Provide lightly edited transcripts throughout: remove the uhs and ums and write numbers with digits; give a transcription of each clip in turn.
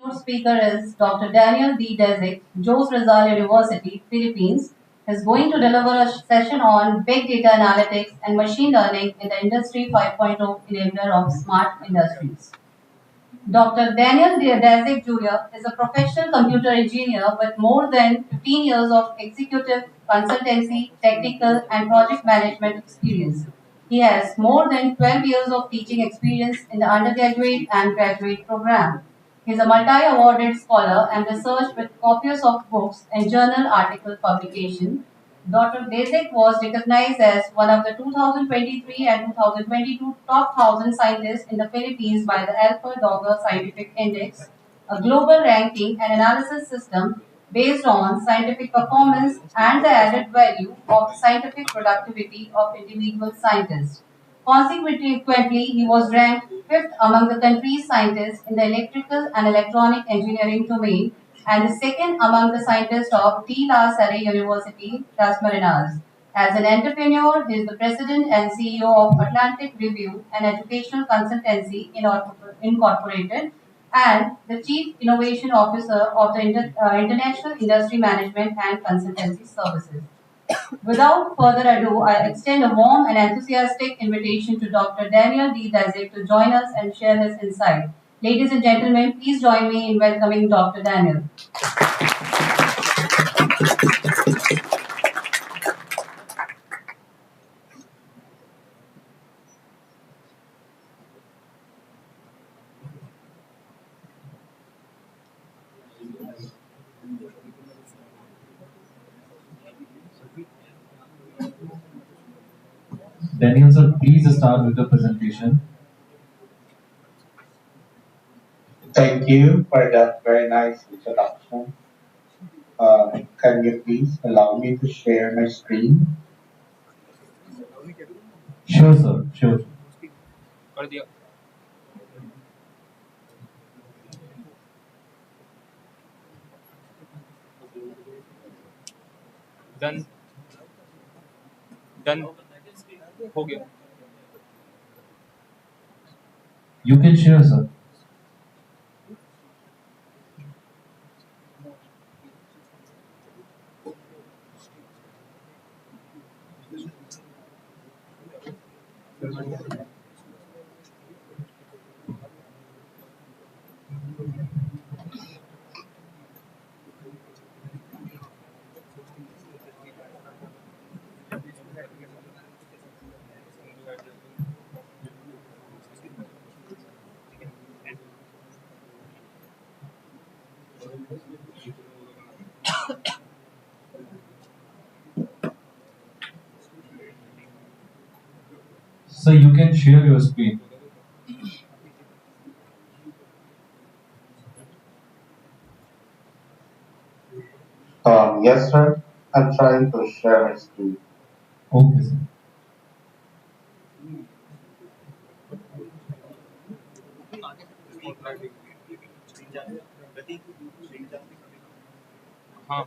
Keynote speaker is Dr. Daniel D. Desic, Jose Rizal University, Philippines, is going to deliver a session on big data analytics and machine learning in the Industry 5.0 enabler of smart industries. Dr. Daniel Desic Jr. is a professional computer engineer with more than 15 years of executive consultancy, technical, and project management experience. He has more than 12 years of teaching experience in the undergraduate and graduate program. He is a multi-awarded scholar and research with copious of books and journal article publication. Dr. Basic was recognized as one of the 2023 and 2022 top 1,000 scientists in the Philippines by the Alpha Dogger Scientific Index, a global ranking and analysis system based on scientific performance and the added value of scientific productivity of individual scientists. Consequently, he was ranked fifth among the country's scientists in the electrical and electronic engineering domain and the second among the scientists of De La Salle University, Las Marinas. As an entrepreneur, he is the president and CEO of Atlantic Review, an educational consultancy incorporated, and the chief innovation officer of the International Industry Management and Consultancy Services. Without further ado, I extend a warm and enthusiastic invitation to Dr. Daniel D. Dazik to join us and share his insight. Ladies and gentlemen, please join me in welcoming Dr. Daniel. Daniel sir, please start with the presentation. Thank you for that very nice introduction. Can you please allow me to share my screen? Sure, sir. Sure. Done done हो गया You can share, sir. So you can share your screen. Yes, sir. I'm trying to share my screen. Okay, sir. हाँ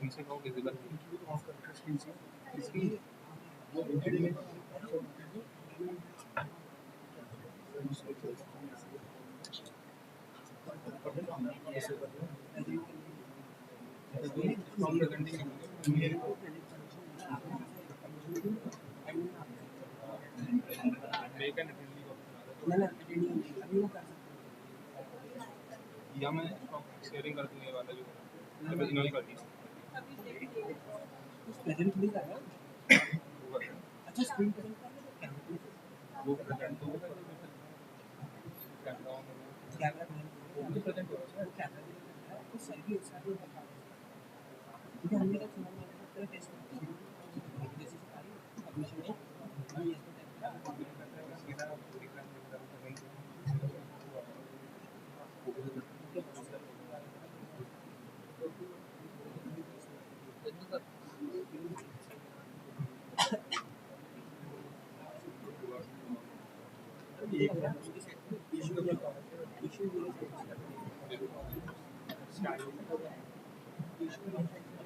इनसे no visible from presenting make an या मैं sharing कर दूंगा ये वाला जो है इन्होंने कर दी वो प्रेजेंट तो कैमरा ऑन तो प्रेजेंट हो रहा है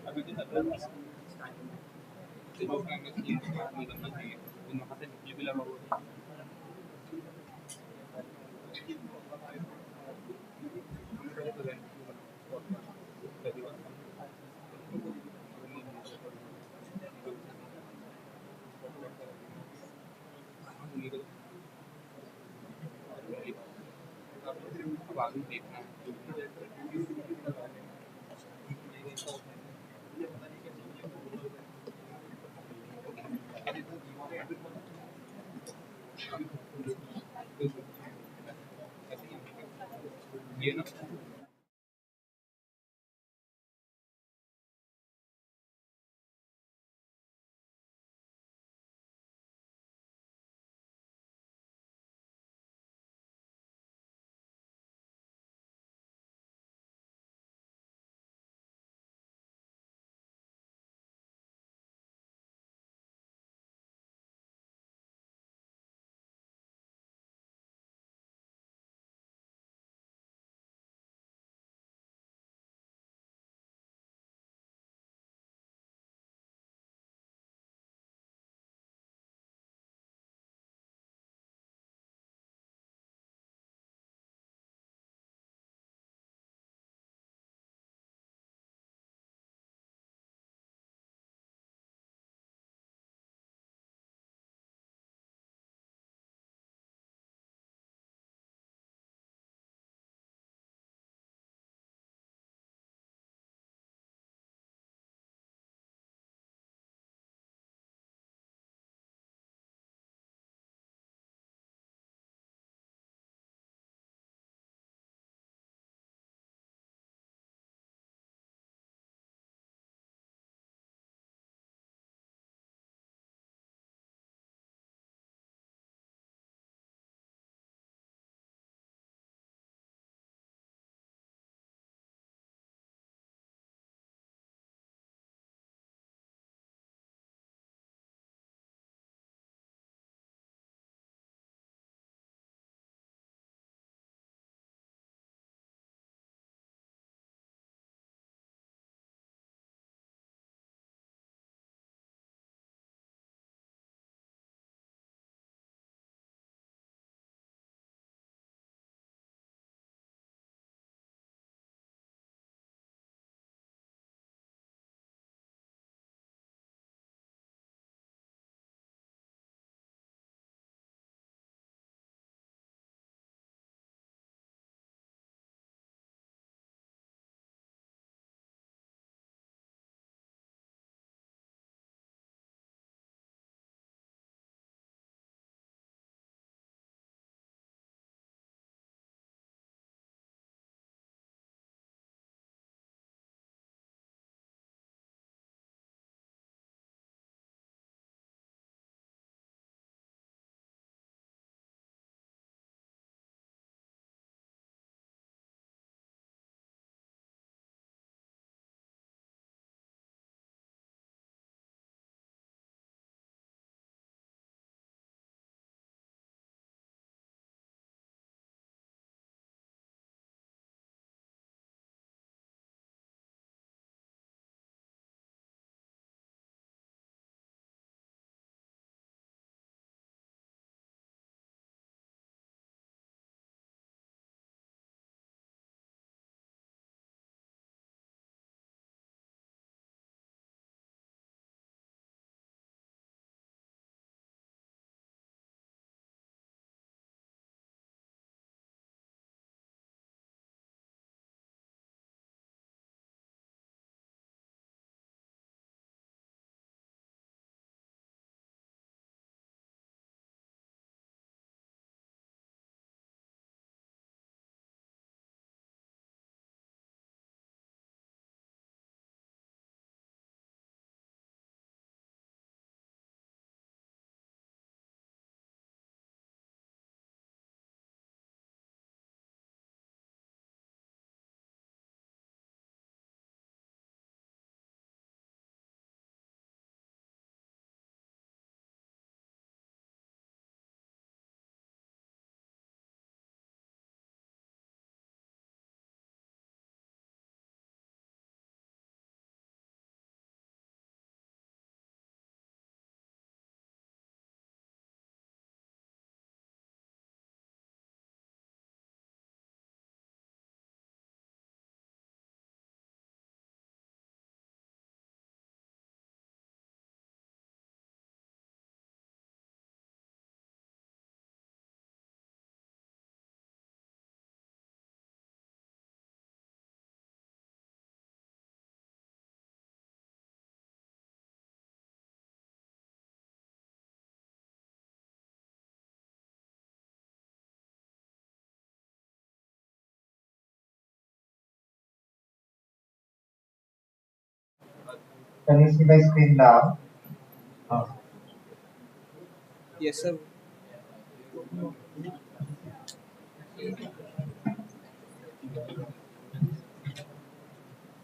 अभी तो जो कैमरे से निकलना चाहिए इन वहाँ से निकले भी लगा हुआ अब आगे देखना है ये ना Can you see my screen now? Yes, sir.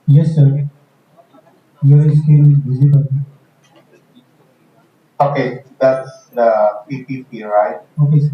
Yes, sir. Your screen is visible. Okay, that's the PPT, right? Okay, sir.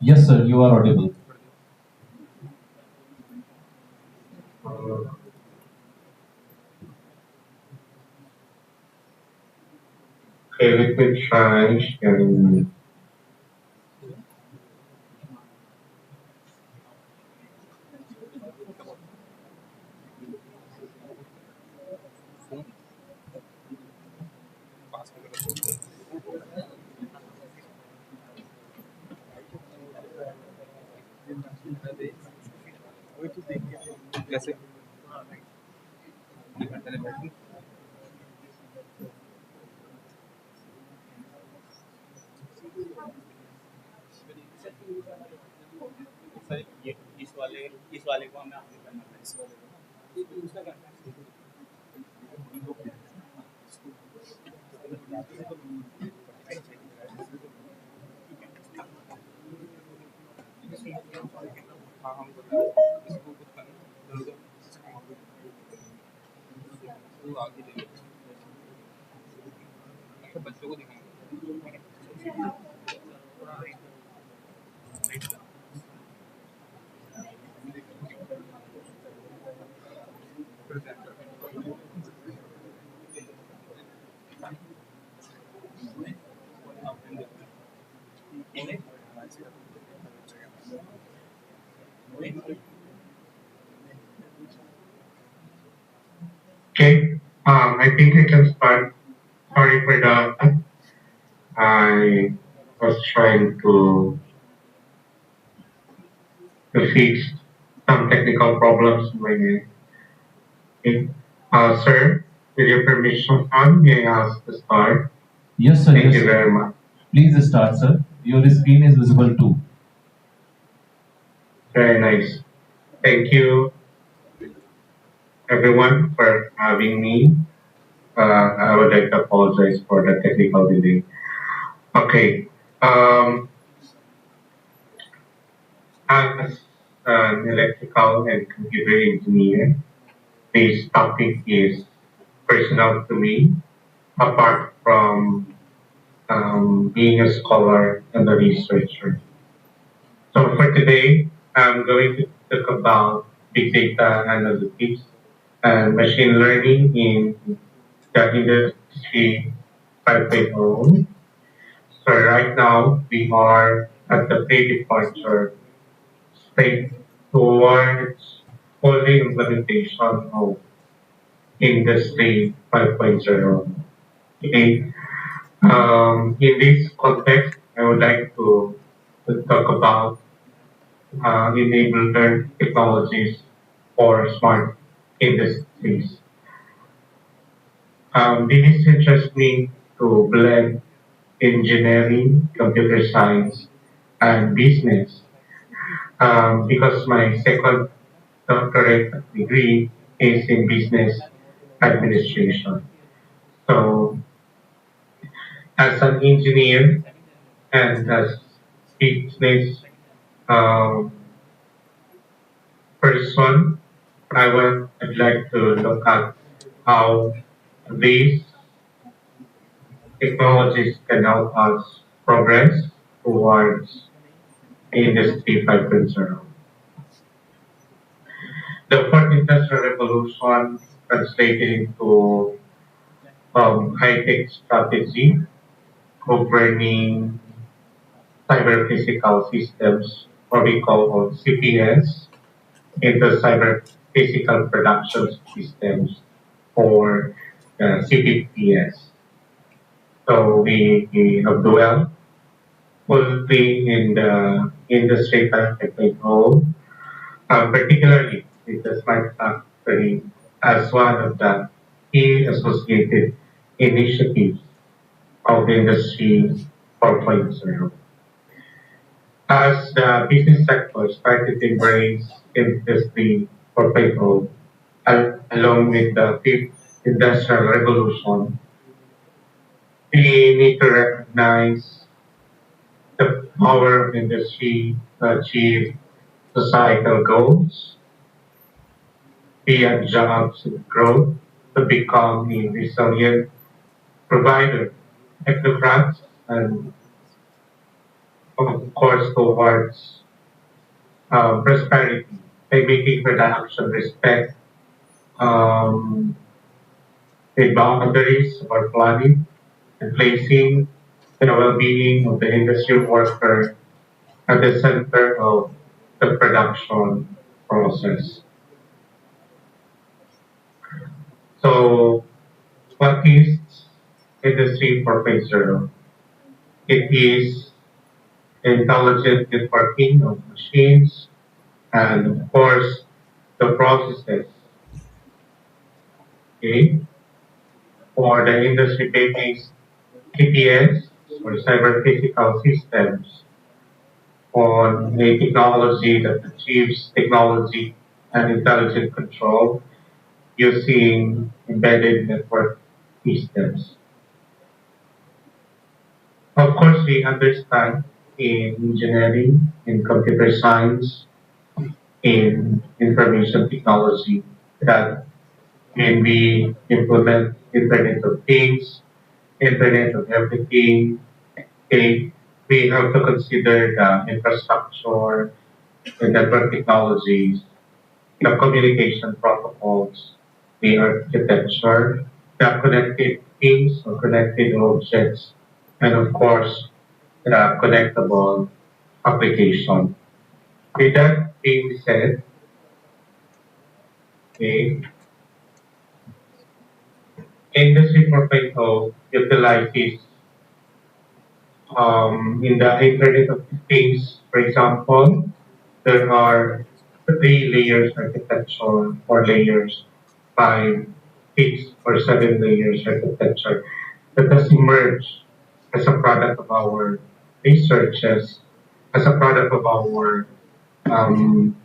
Yes, sir, you are audible. Uh, Okay, let me try sharing. पास में करो कैसे पहले बैठूं sir ये इस वाले को हमें आगे करना है इस वाले को ये दूसरा करना है हाँ हम बता इसको कुछ करना है तो आगे ले लो अच्छा बच्चों को दिखाएंगे Okay, I think I can start. Sorry for that. I was trying to fix some technical problems in my end. Okay. Sir, with your permission, may I ask to start? Yes, sir, Thank yes, you sir. very much. Please start, sir. Your screen is visible too. Very nice. Thank you, everyone, for having me. I would like to apologize for the technical delay. Okay. As an electrical and computer engineer, this topic is personal to me, apart from being a scholar and a researcher. So for today, I'm going to talk about big data analytics and machine learning in the industry 5.0. So right now, we are at the pre-departure stage towards fully implementation of Industry 5.0. Okay. In this context, I would like to talk about enabler technologies for smart industries. This interests me to blend engineering, computer science, and business because my second doctorate degree is in business administration. So, as an engineer and as business um, person, I'd like to look at how these technologies can help us progress towards Industry 5.0. The fourth industrial revolution translated into high-tech strategy governing cyber physical systems, what we call CPS, into cyber physical production systems or CPPS. So we have dwelled fully in the industry 5.0, particularly with the smart factory as one of the key associated initiatives of industry 4.0. As the business sector started to embrace industry 4.0, along with the fifth industrial revolution, we need to recognize the power of industry to achieve societal goals, via jobs and growth, to become a resilient provider, technocrats, and of course, towards prosperity by making production respect um, the boundaries of our planet and placing the well-being of the industry worker at the center of the production process. So, what is Industry 4.0? It is intelligent networking of machines and, of course, the processes, okay, for the industry based CPS or cyber physical systems on a technology that achieves technology and intelligent control using embedded network systems. Of course, we understand in engineering, in computer science, in information technology that when we implement Internet of Things, Internet of Everything, okay, we have to consider the infrastructure, the network technologies, the communication protocols, the architecture, the connected things or connected objects, and of course, the connectable application. With that being said, okay, Industry 4.0 utilizes in the Internet of Things, for example, there are three layers architecture, four layers, five, six, or seven layers architecture that has emerged as a product of our researches, as a product of our um,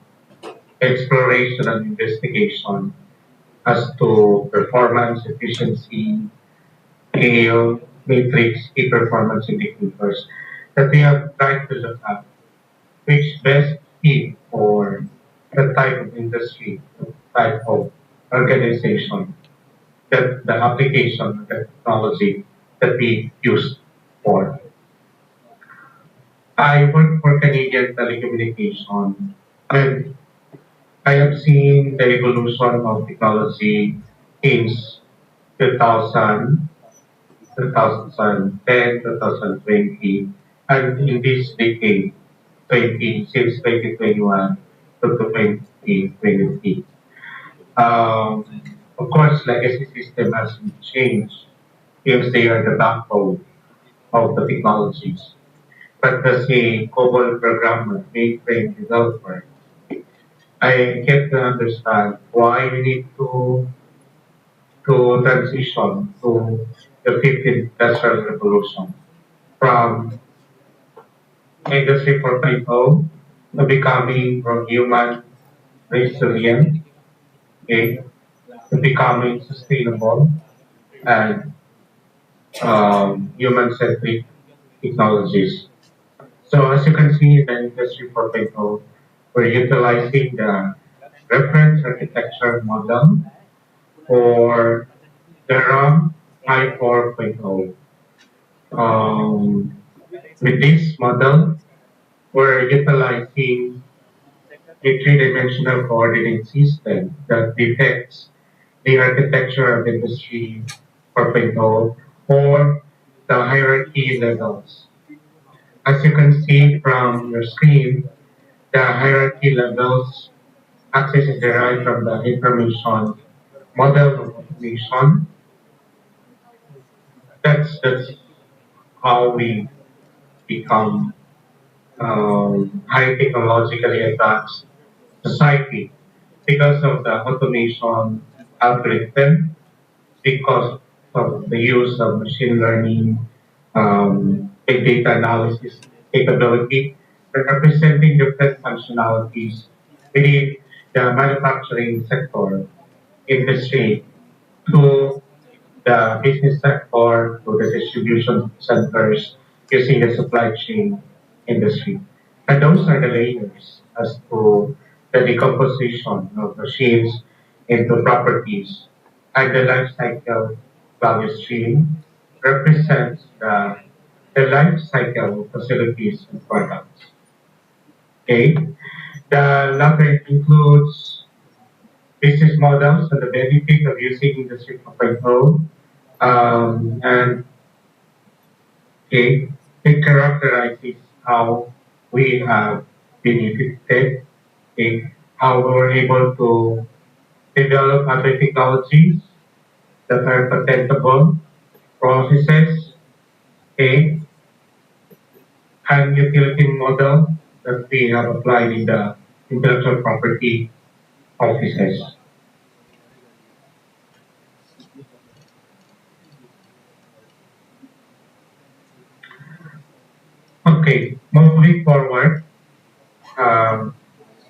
exploration and investigation as to performance, efficiency, scale, matrix, key performance indicators that we have tried to look at which best fit for the type of industry, the type of organization, that the application, the technology that we use for. I work for Canadian Telecommunication and I have seen the evolution of technology since 2000, 2010, 2020, and in this decade, since 2021 to 2023. Of course, legacy system has changed because they are the backbone of the technologies. But as a COBOL programmer, mainframe developer, I get to understand why we need to transition to the 15th industrial revolution from Industry 4.0 to becoming from human resilient, okay, to becoming sustainable and human-centric technologies. So as you can see in the Industry 4.0, we're utilizing the reference architecture model or the RAM I4.0. Um, with this model, we're utilizing a three-dimensional coordinate system that depicts the architecture of Industry 4.0 or the hierarchy levels. As you can see from your screen, the hierarchy levels access is derived from the information model of automation. That's how we become high technologically advanced society because of the automation algorithm, because of the use of machine learning, big data analysis capability, representing different functionalities within the manufacturing sector industry to the business sector to the distribution centers using the supply chain industry. And those are the layers as to the decomposition of machines into properties. And the life cycle value stream represents the the life cycle of facilities and products. Okay, the latter includes business models and the benefit of using Industry 4.0, and okay, it characterizes how we have benefited, okay, how we were able to develop other technologies that are patentable, processes, okay, and utility model that we have applied in the intellectual property offices. Okay, moving forward, um,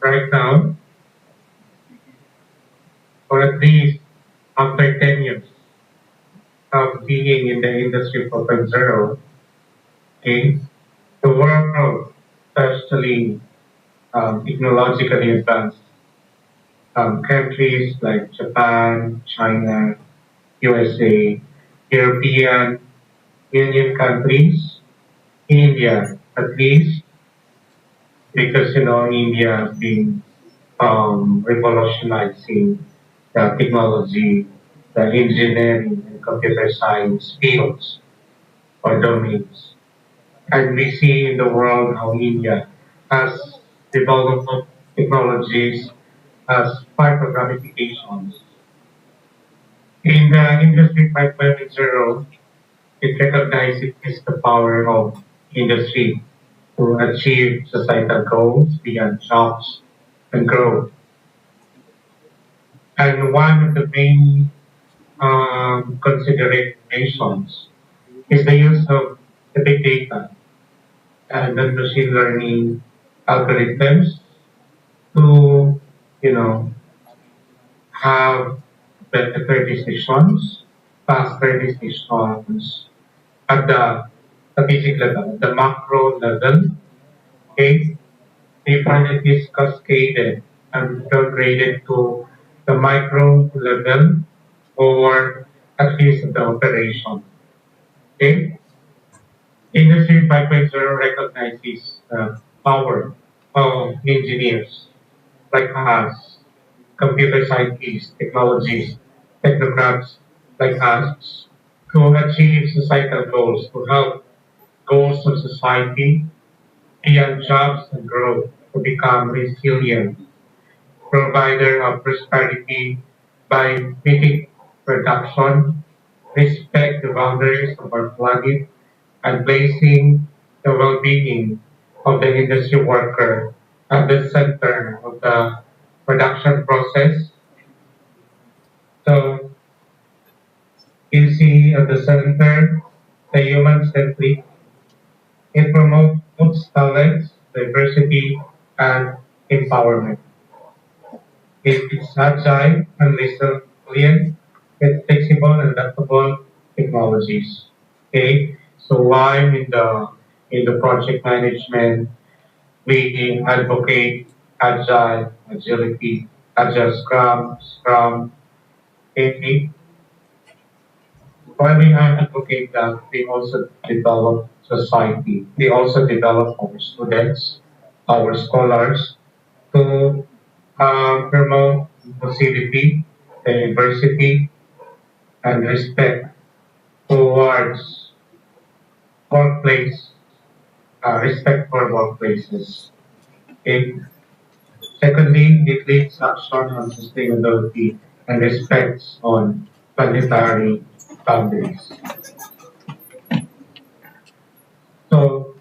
right now, or at least after 10 years of being in the industry 4.0, okay, the world, especially technologically advanced countries like Japan, China, USA, European Union countries, India, at least, because India has been revolutionizing the technology, the engineering and computer science fields or domains. And we see in the world how India has developed technologies as part of ramifications. In the Industry 5.0, it recognizes the power of industry to achieve societal goals beyond jobs and growth. And one of the main considerations is the use of the big data and the machine learning algorithms to, you know, have better decisions, faster decisions at the strategic level, the macro level, okay, before it is cascaded and downgraded to the micro level or at least the operation. Okay? Industry 5.0 recognizes the power of engineers like us, computer scientists, technologists, technocrats like us to achieve societal goals, to help goals of society beyond jobs and growth, to become resilient provider of prosperity by making production respect the boundaries of our planet and placing the well-being of the industry worker at the center of the production process. So you see at the center the human-centric. It promotes talents, diversity, and empowerment. It is agile and resilient with flexible and adaptable technologies. Okay, so while in the project management, we advocate agility, agile scrum. Okay, while we advocate that, we also develop society. We also develop our students, our scholars, to promote inclusivity, diversity, and respect towards workplace, respect for workplaces. Okay. Secondly, it leads action on sustainability and respects on planetary boundaries. So,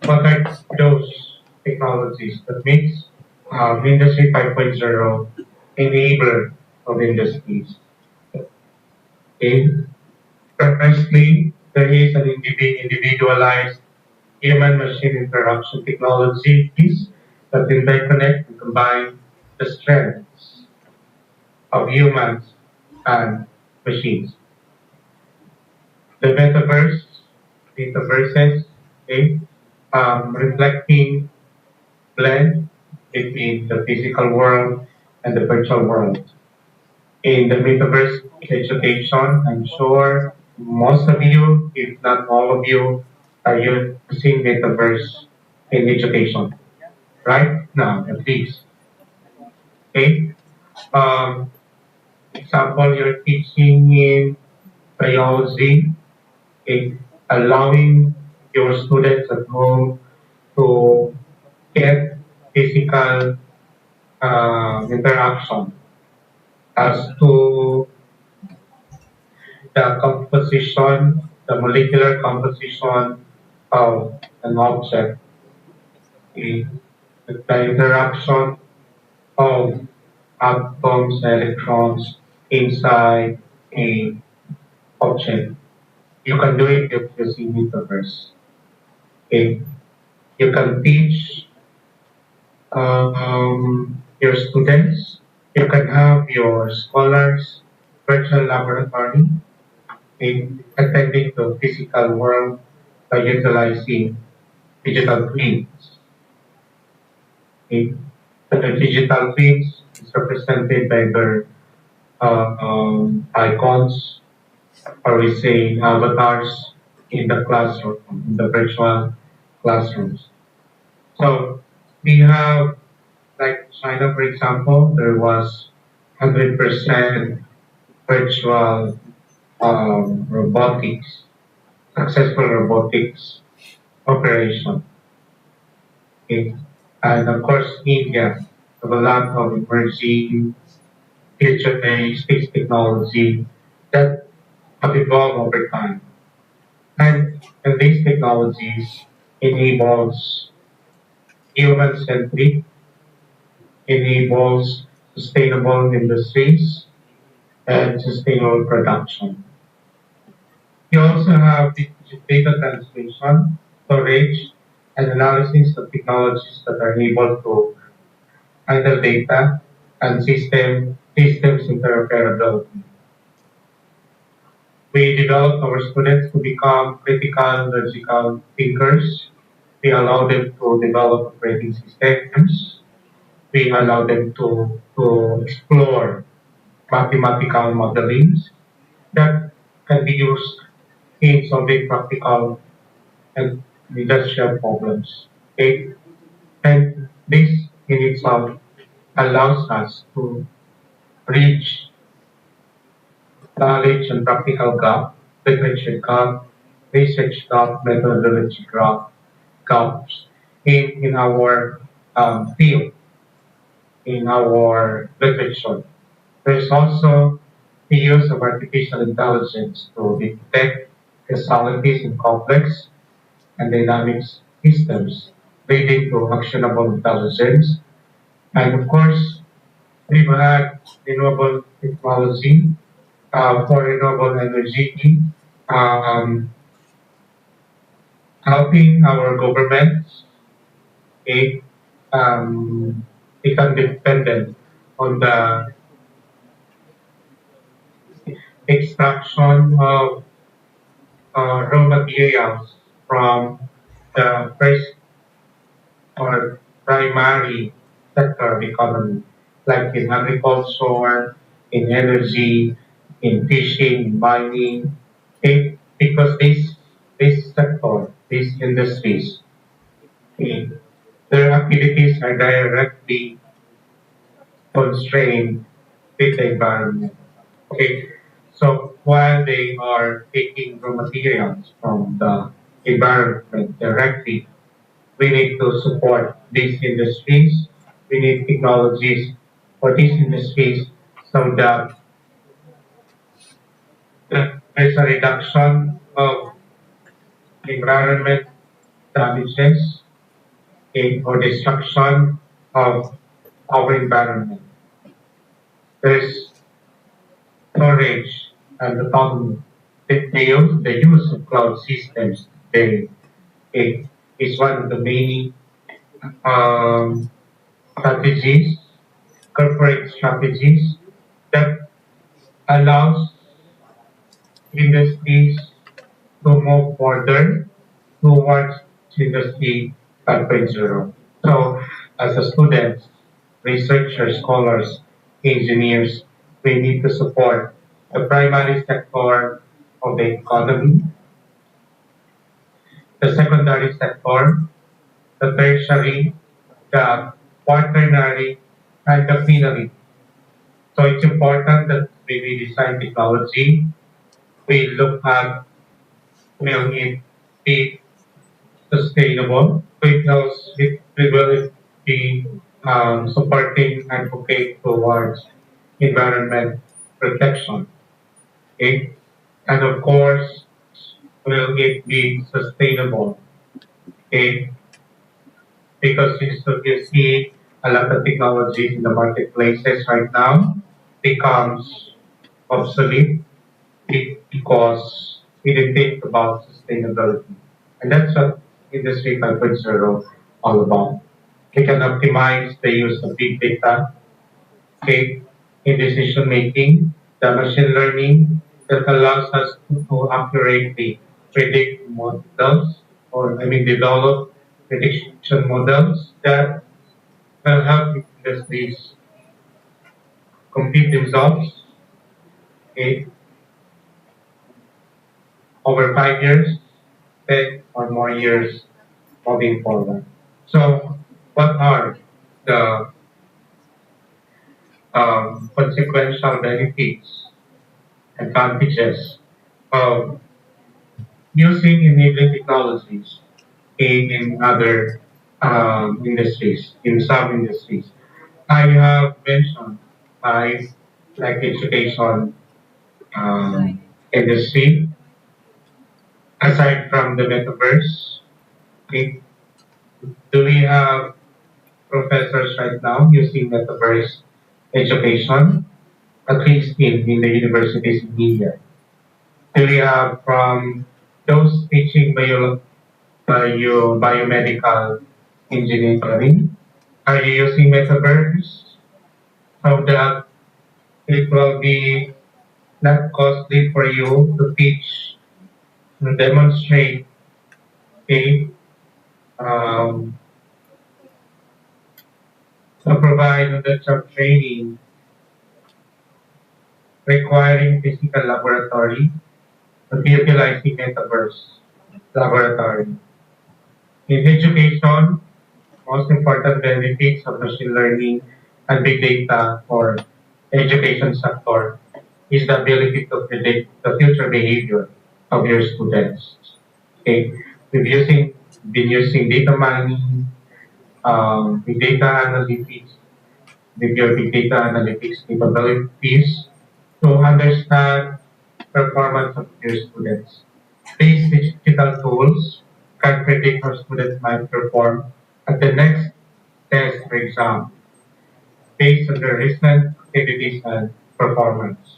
what are those technologies that makes Industry 5.0 enabler of industries? Okay. Firstly, there is an individualized human-machine interaction technologies that interconnect and combine the strengths of humans and machines. The metaverses, okay, reflecting blend between the physical world and the virtual world. In the metaverse education. I'm sure most of you, if not all of you, are using metaverse in education, right? Now, at least. Okay. Um, example, you're teaching in biology, okay, allowing your students at home to get physical interaction as to the composition, the molecular composition of an object, the, the interaction of atoms, electrons inside a object. You can do it if using metaverse. Okay. You can teach your students. You can have your scholars virtual laboratory in attending the physical world by utilizing digital twins. Okay. The digital twins is represented by their icons, or we say avatars in the classroom, in the virtual classrooms. So we have, like China, for example, there was 100% virtual robotics, successful robotics operation. Okay. And of course, India have a lot of emerging future-based space technology that have evolved over time. And these technologies enables human-centric, enables sustainable industries and sustainable production. We also have the data translation, storage, and analysis of technologies that are able to handle data and systems interoperability. We develop our students to become critical logical thinkers. We allow them to develop operating systems. We allow them to explore mathematical modelings that can be used in solving practical and industrial problems. Okay? And this in itself allows us to bridge knowledge and practical gap, literature gap, research gap, methodology gaps in our field, in our literature. There's also the use of artificial intelligence to detect causalities in complex and dynamic systems, leading to actionable intelligence. And of course, we've had renewable technology for renewable energy, um, helping our governments okay, become dependent on the extraction of raw materials from the first or primary sector of economy, like in agriculture, in energy, in fishing, in mining, because this sector, these industries, eh, their activities are directly constrained with the environment. Okay, so while they are taking raw materials from the environment directly, we need to support these industries. We need technologies for these industries so that there's a reduction of environment damages or destruction of our environment. There's storage and autonomy. The use of cloud systems today is one of the many um, strategies, corporate strategies that allows industries to move further towards Industry 5.0. So, as a students, researchers, scholars, engineers, we need to support the primary sector of the economy, the secondary sector, the tertiary, the quaternary, and the quinary. So it's important that when we design technology, we look at will it be sustainable, will it be supporting advocate towards environment protection, okay? And of course, will it be sustainable, okay? Because you see a lot of technologies in the marketplaces right now becomes obsolete because we didn't think about sustainability. And that's what Industry 5.0 all about. We can optimize the use of big data, okay, in decision making, the machine learning that allows us to accurately predict models, or I mean develop prediction models that will help industries compete themselves, okay, over 5 years, 10 or more years moving forward. So, what are the consequential benefits, advantages of using enabling technologies in other industries, in some industries? I have mentioned five, like education industry, aside from the metaverse. Okay, do we have professors right now using metaverse education, at least in the universities in India? Do we have from those teaching biomedical engineering? Are you using metaverse so that it will be not costly for you to teach, to demonstrate, okay, um, to provide on the job training requiring physical laboratory, to be utilizing metaverse laboratory. In education, most important benefits of machine learning and big data for education sector is the ability to predict the future behavior of your students. Okay, been using data mining, big data analytics, with your big data analytics capabilities to understand performance of your students. These digital tools can predict how students might perform at the next test or exam based on their recent activities and performance.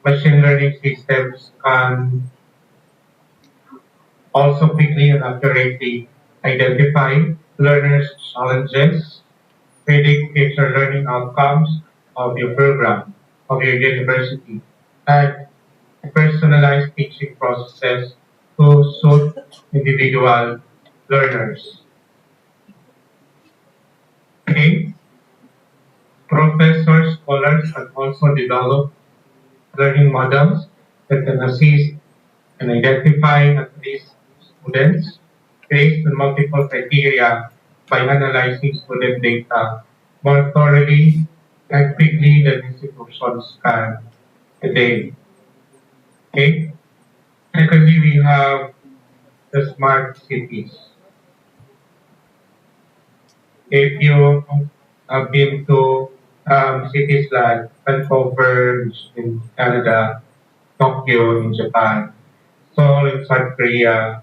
Machine learning systems can also quickly and accurately identify learners' challenges, predict future learning outcomes of your program, of your university, and personalize teaching processes to suit individual learners. Okay? Professors, scholars can also develop learning models that can assist in identifying at-risk students based on multiple criteria by analyzing student data more thoroughly and quickly than institutions can today. Okay? Secondly, we have the smart cities. If you have been to cities like Vancouver in Canada, Tokyo in Japan, Seoul in South Korea,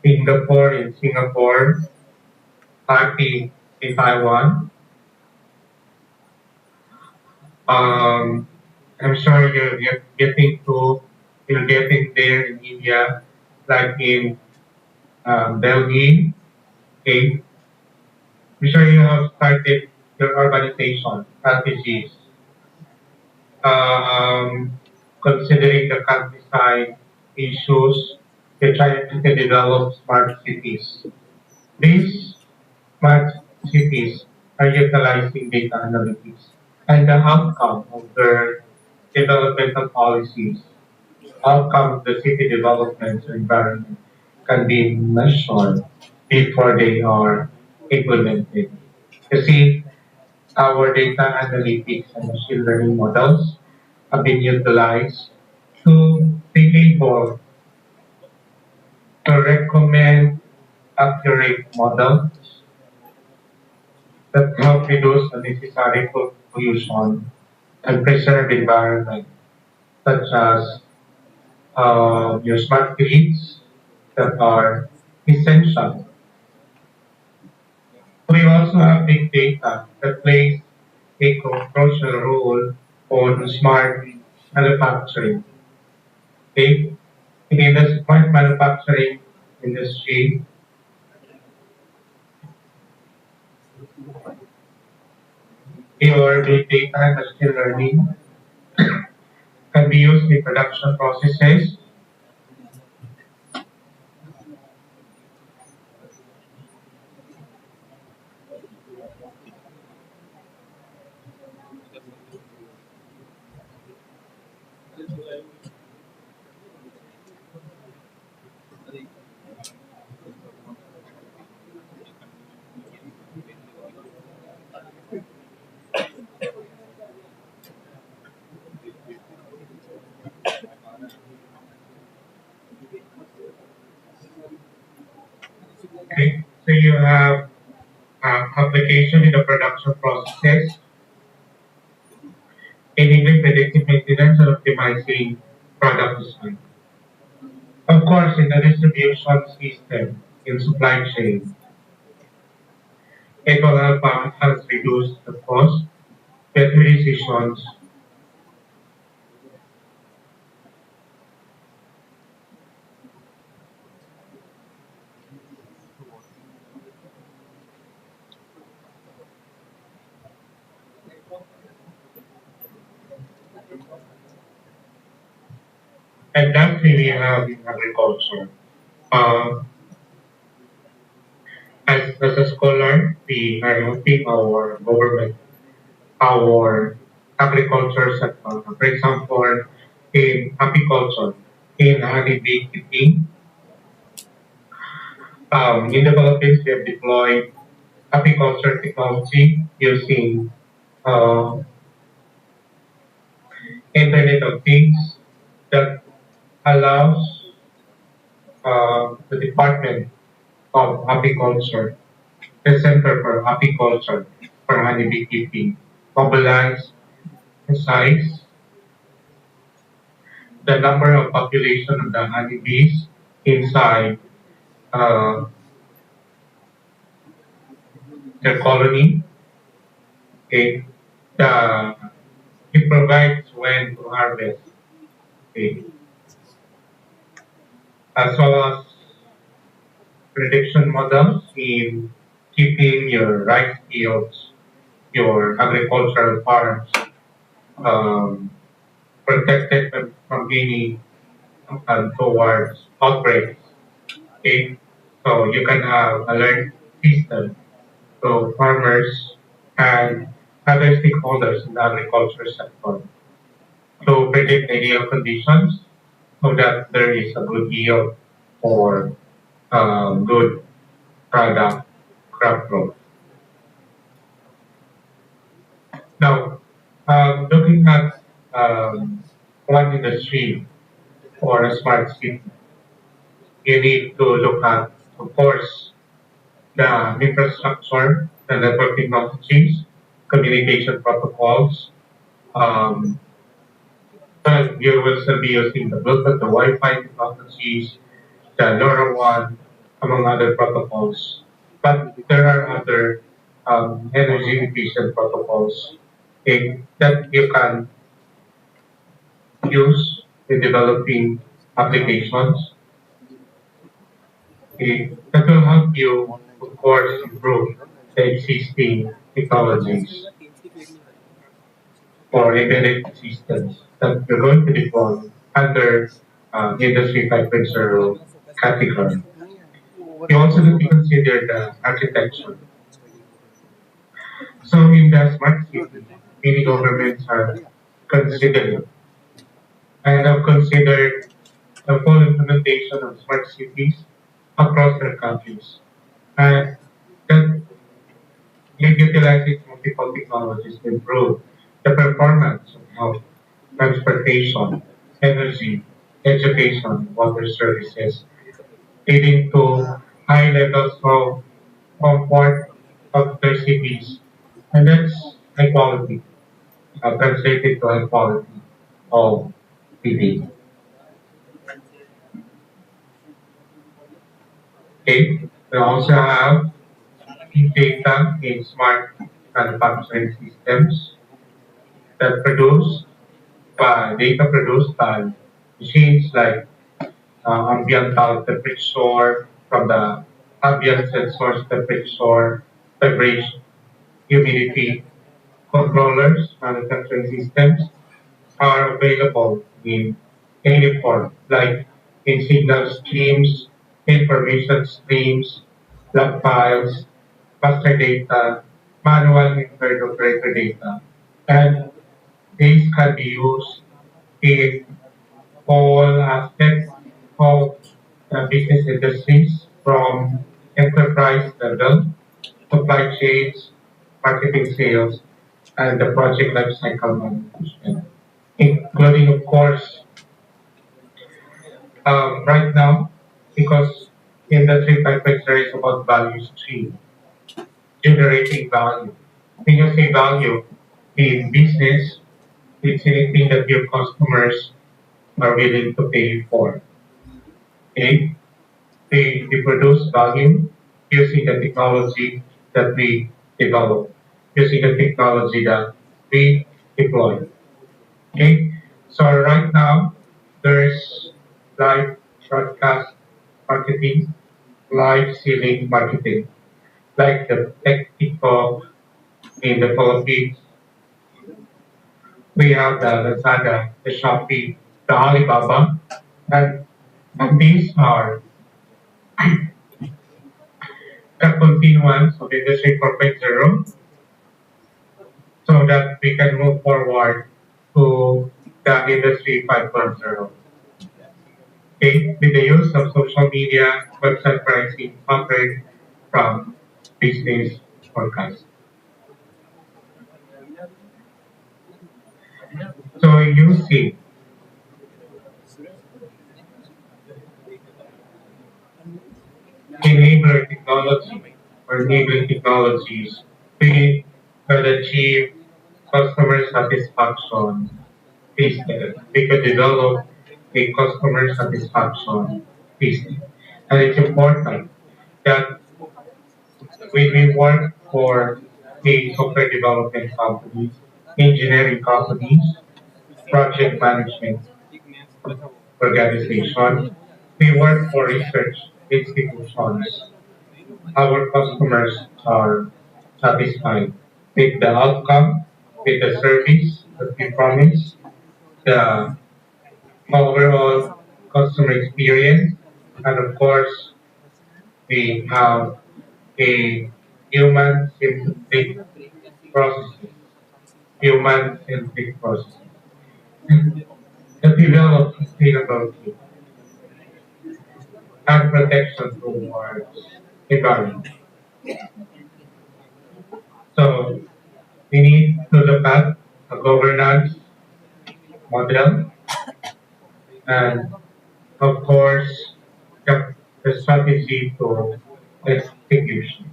Singapore, Taipei in Taiwan, I'm sure you're getting there in India, like in Delhi. Okay, I'm sure you have started your urbanization strategies, um, considering the countryside issues. You're trying to develop smart cities. These smart cities are utilizing data analytics, and the outcome of their developmental policies, outcome of the city development environment can be measured before they are implemented. You see, our data analytics and machine learning models have been utilized to be able to recommend accurate models that help reduce unnecessary pollution and preserve environment, such as your smart grids that are essential. We also have big data that plays a crucial role on smart manufacturing. Okay? In the smart manufacturing industry, your big data and machine learning can be used in production processes. Okay? So you have application in the production processes, enabling predictive maintenance and optimizing product design. Of course, in the distribution system, in supply chain, it will help us reduce the cost, better decisions, and that we have in agriculture. Uh, as a scholar, we are helping our government, our agriculture sector. For example, in apiculture, in honeybee keeping, in the Philippines, we have deployed apiculture technology using uh, Internet of Things that allows the Department of Apiculture, the Center for Apiculture for honeybee keeping, mobilize the size, the number of population of the honeybees inside uh, the colony. Okay, the, it provides when to harvest. Okay, as well as prediction models in keeping your rice fields, your agricultural farms um, protected from any towards outbreaks. Okay, so you can have alert system to farmers and other stakeholders in the agriculture sector to predict ideal conditions so that there is a good yield for good product crop growth. Now, looking at one industry or a smart city, you need to look at, of course, the infrastructure, the network technologies, communication protocols. Um, but you will still be using the Bluetooth, the Wi-Fi technologies, the LoRaWAN, among other protocols. But there are other energy efficient protocols that you can use in developing applications that will help you, of course, improve the existing technologies or embedded systems that you're going to deploy under Industry 5.0 category. You also need to consider the architecture. So in the smart city, many governments are considering and have considered the full implementation of smart cities across their countries. And that it utilizes multiple technologies to improve the performance of health, transportation, energy, education, water services, leading to high levels of comfort of their cities. And that's high quality, translated to high quality of living. Okay, we also have data in smart manufacturing systems that produce by data produced by machines like ambiental temperature from the ambient sensors temperature, vibration, humidity controllers, manufacturing systems are available in any form, like in signal streams, information streams, log files, master data, manual and third operator data. And these can be used in all aspects of the business industries from enterprise level, supply chains, marketing sales, and the project lifecycle management, including, of course, right now, because Industry 5.0 is about value stream, generating value. When you say value in business, it's anything that your customers are willing to pay for. Okay? We produce value using the technology that we develop, using the technology that we deploy. Okay? So right now, there's live broadcast marketing, live selling marketing, like the TikTok in the Philippines. We have the Lazada, the Shopee, the Alibaba, and these are the continuance of Industry 4.0 so that we can move forward to the Industry 5.0. Okay, with the use of social media, website pricing offered from business forecast. So using enabler technology or enabling technologies, we can achieve customer satisfaction business. We can develop a customer satisfaction business. And it's important that when we work for a software development companies, engineering companies, project management organization, we work for research institutions. Our customers are satisfied with the outcome, with the service that we promise, the overall customer experience, and of course, we have a human-centric process, human-centric process that develop sustainability and protection towards environment. So we need to look at a governance model and of course the strategy to execution.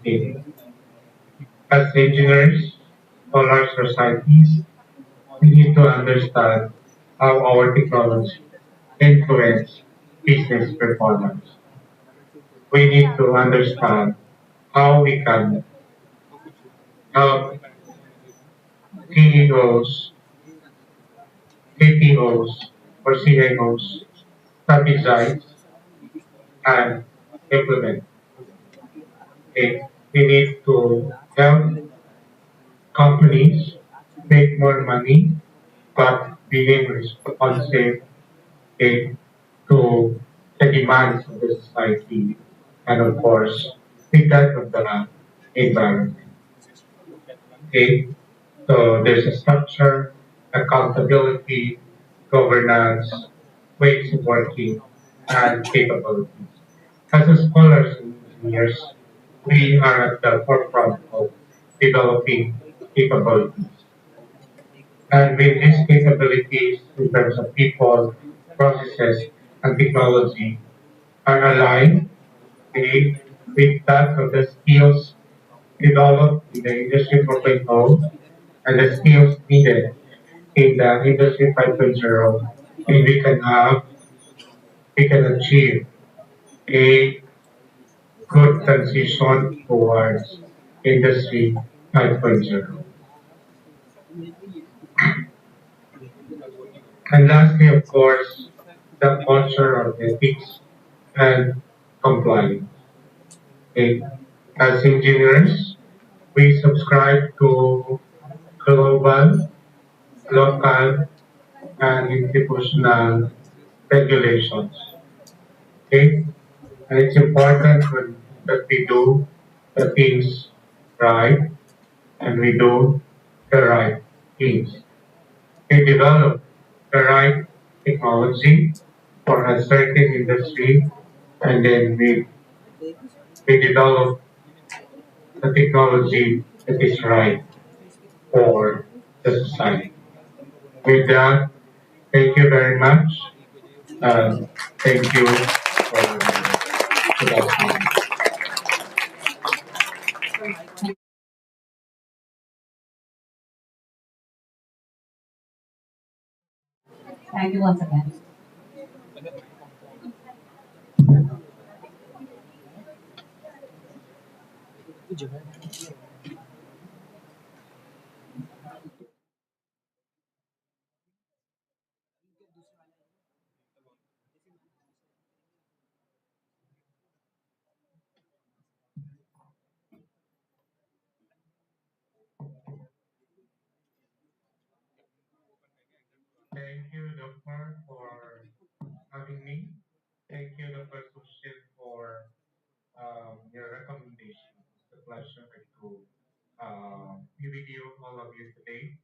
Okay. As engineers for large societies, we need to understand how our technology influence business performance. We need to understand how we can help CEOs, KPOs, or CMOs strategize and implement. Okay. We need to help companies make more money but being responsive, okay, to the demands of the society and of course with that of the environment. Okay, so there's a structure, accountability, governance, ways of working, and capabilities. As a scholars and engineers, we are at the forefront of developing capabilities. And with these capabilities in terms of people, processes, and technology are aligned with with that of the skills developed in the Industry 4.0 and the skills needed in the Industry 5.0, and we can achieve a good transition towards Industry 5.0. And lastly, of course, the culture of ethics and compliance. Okay. As engineers, we subscribe to global, local, and institutional regulations. Okay? And it's important that we do the things right and we do the right things. We develop the right technology for a certain industry and then we develop the technology that is right for the society. With that, thank you very much. Thank you for listening. Thank you once again. Thank you, Doctor, for having me. Thank you, Dr. Sushil, for your recommendation. It's a pleasure to be with you, all of you today,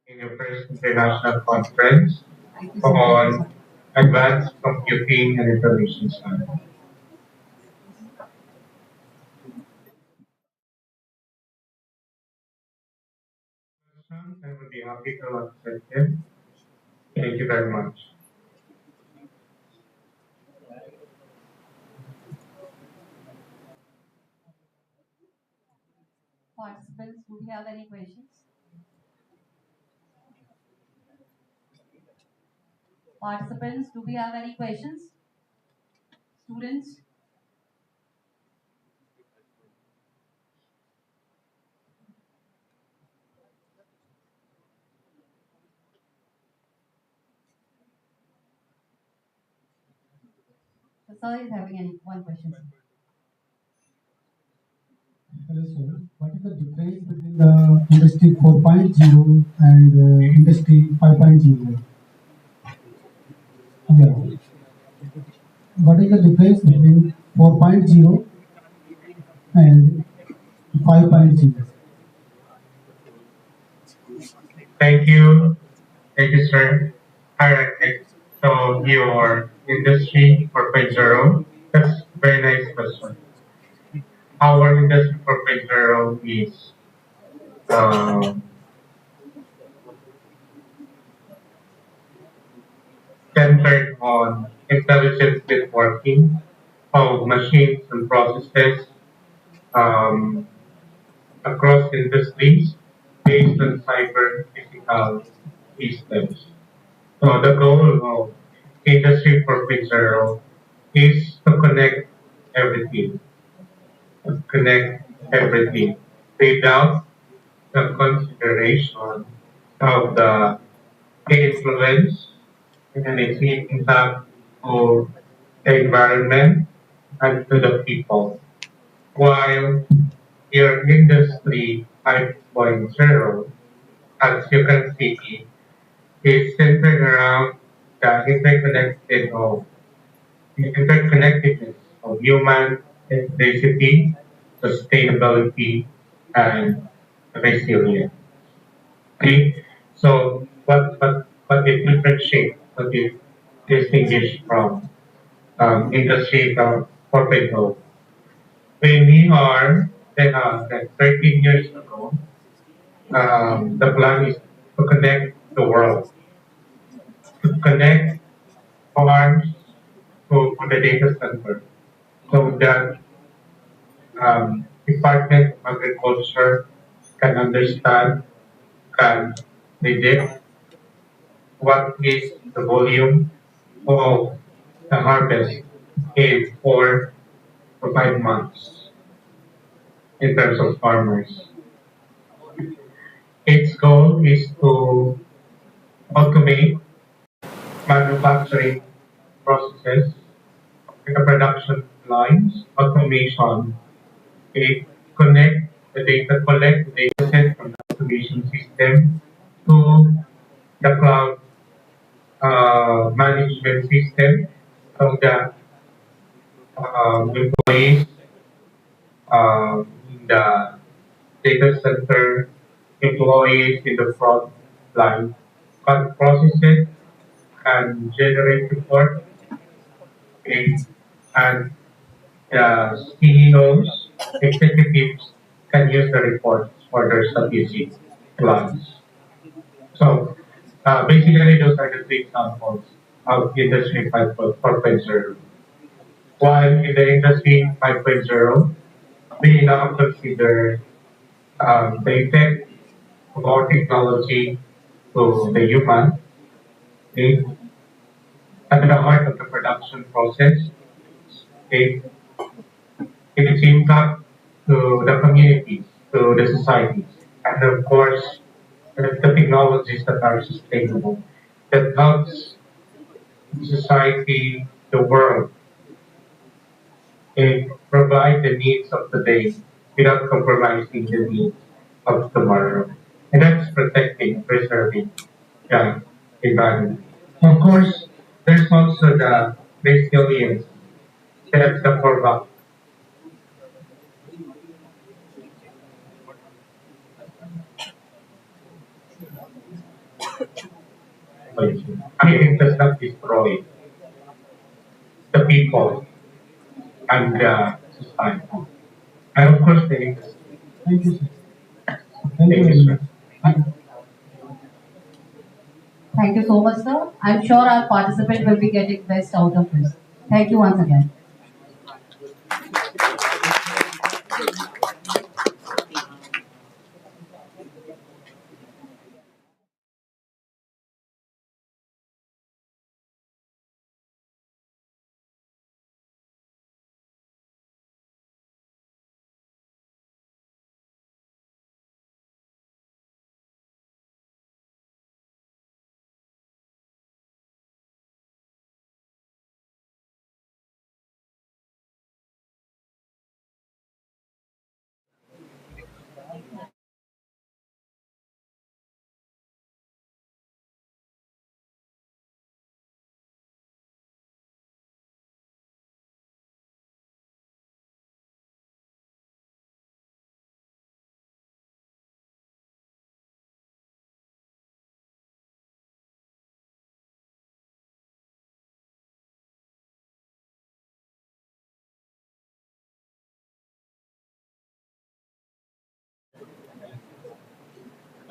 in your first international conference Thank you so much. on advanced computing and information science. I will be happy to answer them. Thank you very much. Participants, do we have any questions? Participants, do we have any questions? Students? The sir is having any one question. Hello, sir. What is the difference between the Industry 4.0 and Industry 5.0? Yeah. What is the difference between 4.0 and 5.0? Thank you. Thank you, sir. All right. So your industry 4.0, that's very nice question. Our industry 4.0 is um, centered on intelligent networking of machines and processes um, across industries based on cyber physical systems. So the goal of Industry 4.0 is to everything, connect everything without the consideration of the influence and its impact to the environment and to the people. While your industry 5.0, as you can see, is centered around the interconnectedness of human ethnicity, sustainability, and resilience. Okay? So but it differentiates, but it distinguishes from industry 4.0. When we are like 13 years ago, the plan is to connect the world, to connect farms to the data center, so that Department of Agriculture can understand, can predict what is the volume of the harvest in 4 to 5 months in terms of farmers. Its goal is to automate manufacturing processes in the production lines, automation, it connect the data, collect the data set from the automation system to the cloud management system so that employees in the data center, employees in the front line can process it and generate report, okay, and the CEOs, executives can use the reports for their strategic plans. So basically, those are the three examples of Industry 4.0. While in the Industry 5.0, we now consider the effect of our technology to the human, okay, at the heart of the production process, okay, in its impact to the communities, to the societies, and of course, the technologies that are sustainable, that helps society, the world, and provide the needs of today without compromising the needs of tomorrow. And that's protecting, preserving the environment. Of course, there's also the resilience. That's the core value. I mean, it does not destroy the people and the society. And of course, the industry. Thank you, sir. Thank you Thank very you, much. sir. Thank you so much, sir. I'm sure our participant will be getting best out of this. Thank you once again.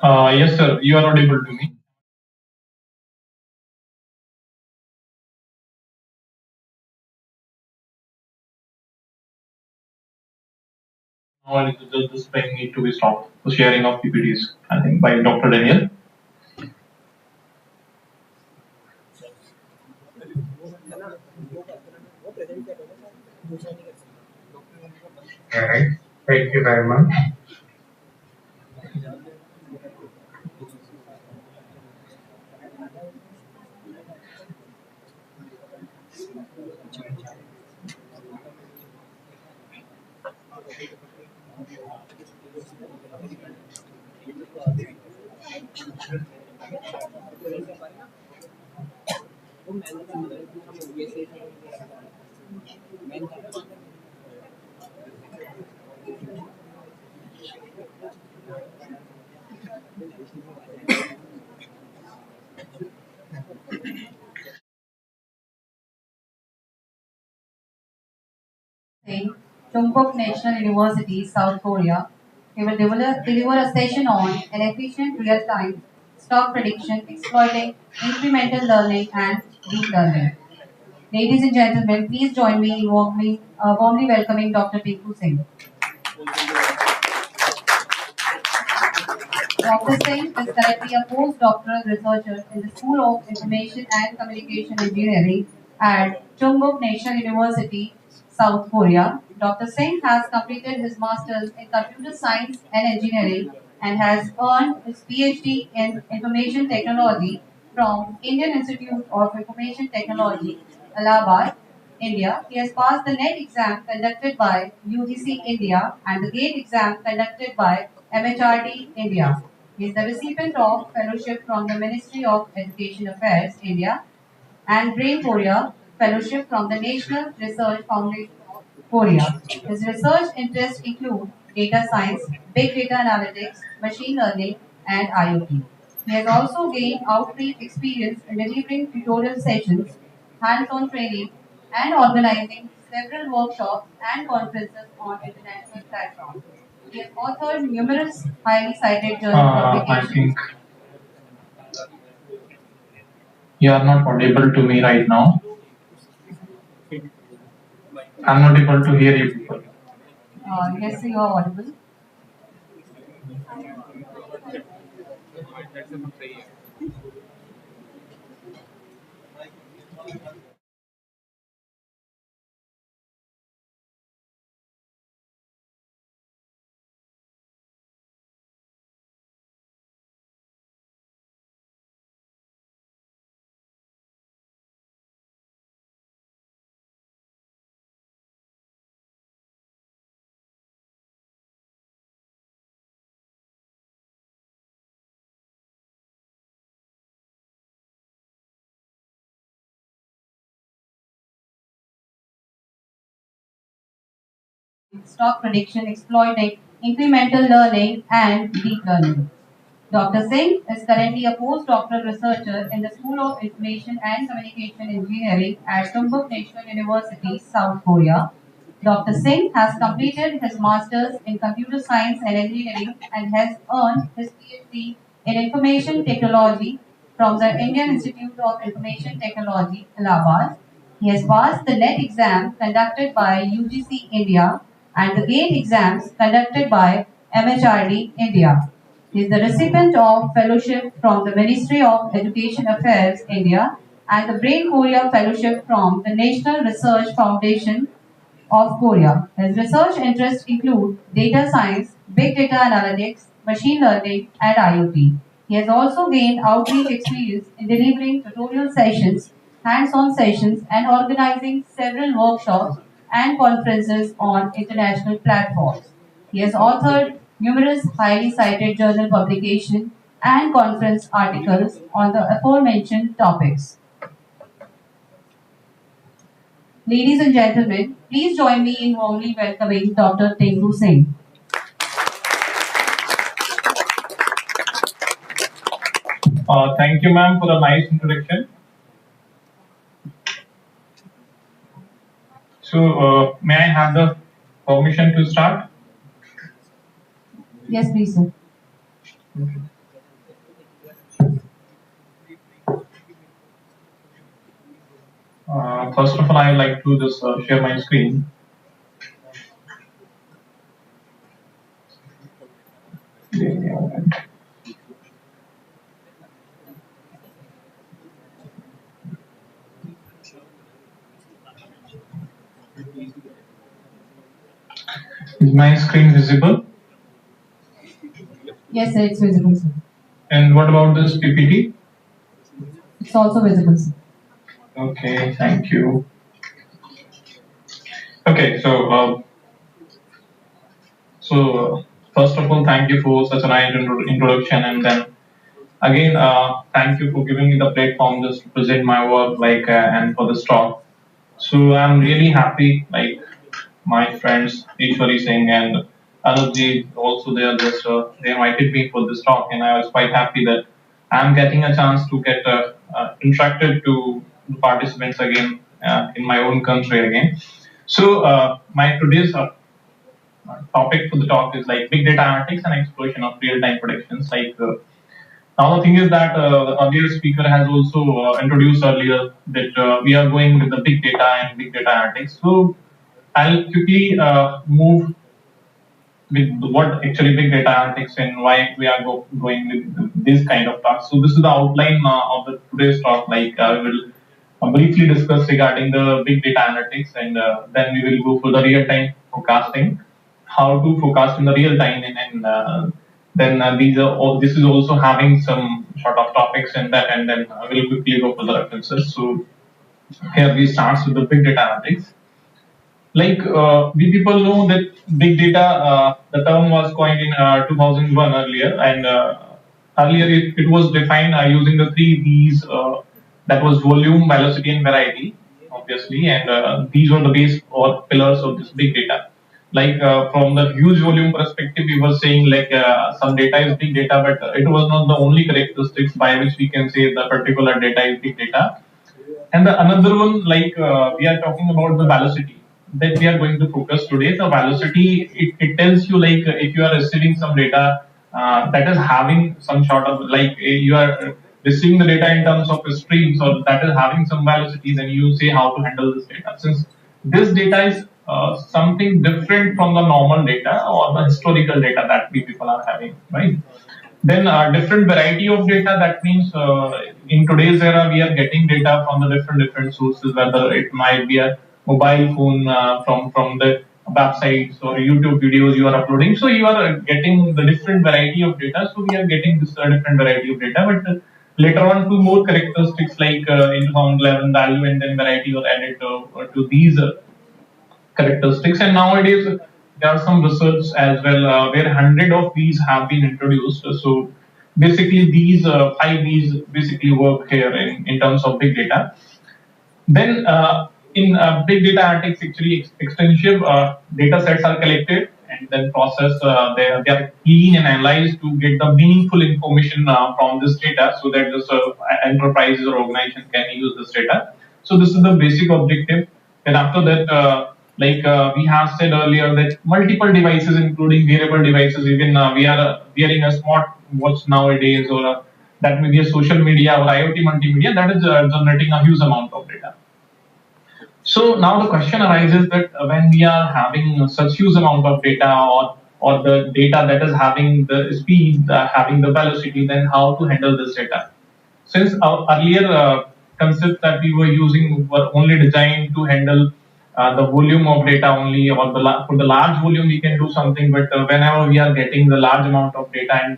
Yes, sir. You are audible to me. Now, this thing need to be stopped. The sharing of PPTs, I think, by Dr. Daniel. All right. Thank you very much. Singh, Chungbuk National University, South Korea. He will deliver a session on an efficient real-time stock prediction exploiting incremental learning and deep learning. Ladies and gentlemen, please join me in warmly welcoming Dr. Tinku Singh. Dr. Singh is currently a postdoctoral researcher in the School of Information and Communication Engineering at Chungbuk National University, South Korea. Dr. Singh has completed his master's in computer science and engineering and has earned his PhD in information technology from Indian Institute of Information Technology, Allahabad, India. He has passed the NET exam conducted by UGC India and the GATE exam conducted by MHRD India. He is the recipient of fellowship from the Ministry of Education Affairs India and Brain Korea Fellowship from the National Research Foundation of Korea. His research interests include data science, big data analytics, machine learning, and IoT. He has also gained outreach experience in delivering tutorial sessions, hands-on training, and organizing several workshops and conferences on international platforms. He has authored numerous highly cited journal I publications. think you are not audible to me right now. I'm not able to hear you people. Yes, you are audible. That's a good prayer. Stock prediction exploiting incremental learning and deep learning. Dr. Singh is currently a postdoctoral researcher in the School of Information and Communication Engineering at Chungbuk National University, South Korea. Dr. Singh has completed his master's in computer science and engineering and has earned his PhD in information technology from the Indian Institute of Information Technology, Allahabad. He has passed the NET exam conducted by UGC India and the GATE exams conducted by MHRD India. He is the recipient of fellowship from the Ministry of Education Affairs India and the Brain Korea Fellowship from the National Research Foundation of Korea. His research interests include data science, big data analytics, machine learning, and IoT. He has also gained outreach experience in delivering tutorial sessions, hands-on sessions, and organizing several workshops and conferences on international platforms. He has authored numerous highly cited journal publications and conference articles on the aforementioned topics. Ladies and gentlemen, please join me in warmly welcoming Dr. Tengu Singh. Thank you, ma'am, for a nice introduction. So, may I have the permission to start? Yes, please, sir. First of all, I would like to just share my screen. Give me a moment. Is my screen visible? Yes, sir, it's visible, sir. And what about this PPT? It's also visible, sir. Okay, thank you. Okay, first of all, thank you for such a nice introduction, and then again, thank you for giving me the platform just to present my work, and for this talk. So I'm really happy, like my friends Ishwari Singh and Anupji also they invited me for this talk, and I was quite happy that I'm getting a chance to get interacted to the participants again in my own country again. So my today's topic for the talk is like big data analytics and exploration of real-time predictions. Now the thing is that the earlier speaker has also introduced earlier that we are going with the big data and big data analytics. So I'll quickly move with what actually big data analytics and why we are going with this kind of talk. So this is the outline of the today's talk. I will briefly discuss regarding the big data analytics, and then we will go for the real time forecasting, how to forecast in the real time, and then this is also having some sort of topics in that, and then we'll quickly go for the references. So here we start with the big data analytics. We people know that big data, the term was coined in 2001 earlier, and earlier it was defined using the three V's, that was volume, velocity, and variety, obviously, and these were the base or pillars of this big data. From the huge volume perspective, we were saying some data is big data, but it was not the only characteristics by which we can say the particular data is big data. And the another one, we are talking about the velocity that we are going to focus today. The velocity, it tells you if you are receiving some data that is having some sort of you are receiving the data in terms of streams or that is having some velocity, then you say how to handle this data. Since this data is something different from the normal data or the historical data that we people are having, right? Then different variety of data. That means in today's era, we are getting data from the different sources, whether it might be a mobile phone from the websites or YouTube videos you are uploading. So you are getting the different variety of data. So we are getting this different variety of data, but later on, two more characteristics like in 2011 value and then variety were added to these characteristics. And nowadays, there are some research as well where 100 of these have been introduced. So basically, these 5 V's basically work here in terms of big data. Then in big data analytics, actually extensive data sets are collected and then processed. They are clean and analyzed to get the meaningful information from this data, so that this enterprises or organization can use this data. So this is the basic objective. And after that, we have said earlier, that multiple devices, including wearable devices, even we are wearing a smart watch nowadays, or that may be a social media or IoT multimedia, that is generating a huge amount of data. So now the question arises that when we are having such huge amount of data, or the data that is having the speed, having the velocity, then how to handle this data? Since our earlier concepts that we were using were only designed to handle the volume of data only, or for the large volume we can do something, but whenever we are getting the large amount of data and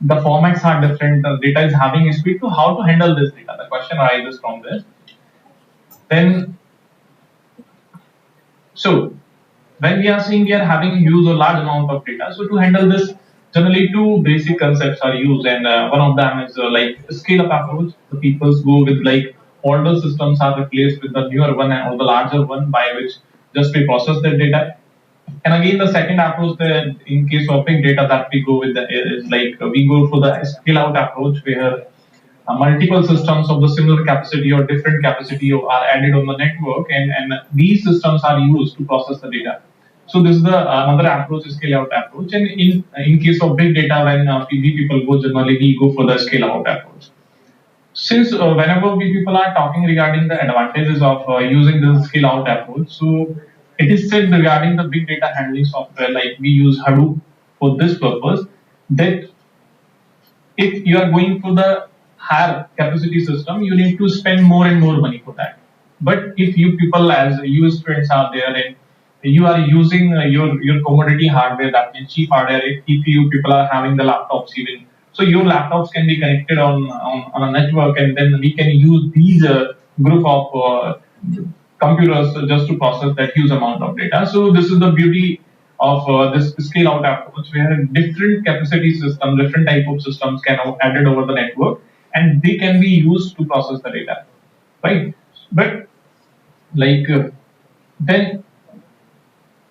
the formats are different, the data is having a speed, to how to handle this data? The question arises from this. Then, so when we are saying we are having huge or large amount of data, so to handle this, generally two basic concepts are used, and one of them is scale-up approach. The people go with older systems are replaced with the newer one or the larger one, by which just we process the data. And again, the second approach, in case of big data, that we go with is we go for the scale-out approach, where multiple systems of the similar capacity or different capacity are added on the network, and these systems are used to process the data. So this is the another approach, scale-out approach. And in case of big data, when we people go, generally we go for the scale-out approach. Since whenever we people are talking regarding the advantages of using the scale-out approach, so it is said regarding the big data handling software, like we use Hadoop for this purpose, that if you are going for the higher capacity system, you need to spend more and more money for that. But if you people, as you students are there, and you are using your commodity hardware, that means cheap hardware, if you people are having the laptops even, so your laptops can be connected on a network, and then we can use these group of computers just to process that huge amount of data. So this is the beauty of this scale out approach, where different capacity systems, different type of systems can be added over the network, and they can be used to process the data, right? But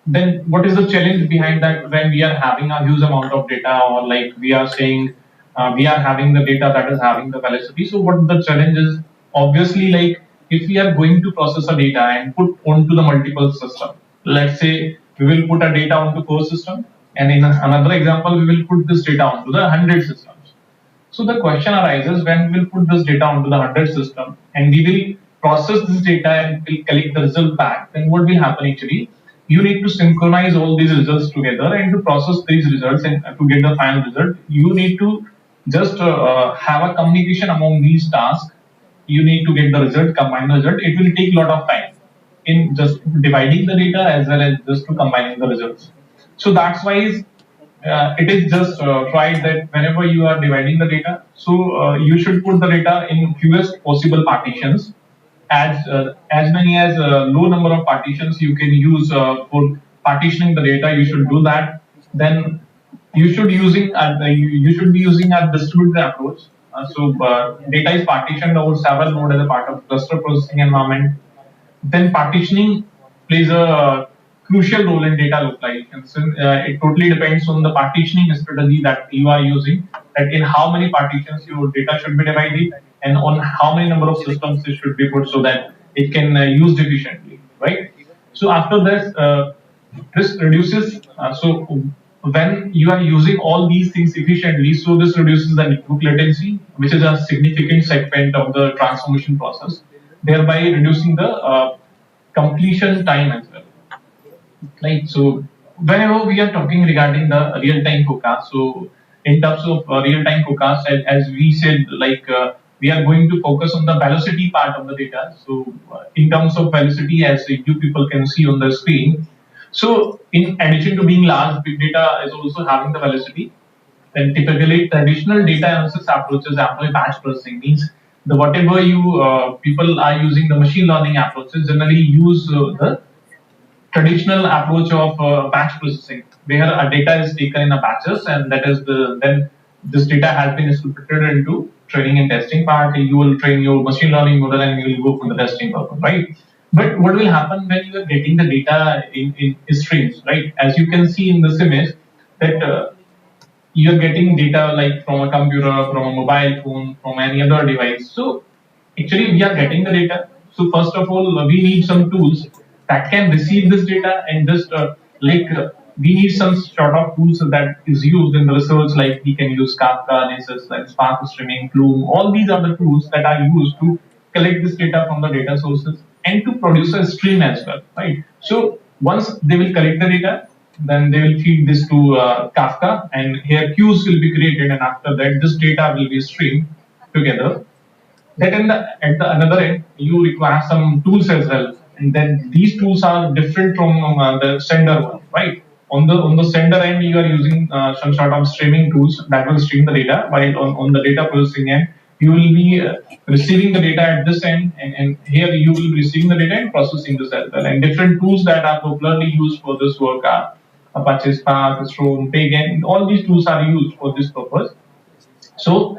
then what is the challenge behind that? When we are having a huge amount of data, or we are saying we are having the data that is having the velocity, so what the challenge is? Obviously, if we are going to process a data and put onto the multiple system, let's say we will put a data onto 4 system, and in another example, we will put this data onto the 100 systems. So the question arises, when we will put this data onto the 100 system and we will process this data and will collect the result back, then what will happen actually? You need to synchronize all these results together, and to process these results and to get the final result, you need to just have a communication among these tasks. You need to get the result, combine the result. It will take a lot of time in just dividing the data as well as just to combining the results. So that's why it is just tried that whenever you are dividing the data, so you should put the data in fewest possible partitions, as many as low number of partitions you can use for partitioning the data. You should do that. Then you should you should be using a distributed approach. Data is partitioned over several nodes as a part of cluster processing environment. Then partitioning plays a crucial role in data localization. So, it totally depends on the partitioning strategy that you are using, that in how many partitions your data should be divided and on how many number of systems it should be put so that it can used efficiently, right? So after this reduces, when you are using all these things efficiently, so this reduces the network latency, which is a significant segment of the transformation process, thereby reducing the completion time as well. Right. So whenever we are talking regarding the real-time forecast, so in terms of real-time forecast, as we said, we are going to focus on the velocity part of the data. So in terms of velocity, as you people can see on the screen, so in addition to being large, big data is also having the velocity. Then typically traditional data analysis approaches employ batch processing, means the whatever you people are using the machine learning approaches generally use the traditional approach of batch processing, where a data is taken in a batches, and that is then this data has been splitted into training and testing part. You will train your machine learning model and you will go for the testing purpose, right? But what will happen when you are getting the data in streams, right? As you can see in this image, that you are getting data like from a computer, from a mobile phone, from any other device. So actually we are getting the data. So first of all, we need some tools that can receive this data and just we need some sort of tools that is used in the research, like we can use Kafka, Nessus, like Spark Streaming, Plume. All these are the tools that are used to collect this data from the data sources and to produce a stream as well, right? So once they will collect the data, then they will feed this to Kafka, and here queues will be created, and after that this data will be streamed together. That at the another end, you require some tools as well, and then these tools are different from the sender one, right? On the sender end, you are using some sort of streaming tools that will stream the data, while on the data processing end, you will be receiving the data at this end, and here you will be receiving the data and processing this as well. And different tools that are popularly used for this work are Apache Spark, Storm, Pig, and all these tools are used for this purpose. So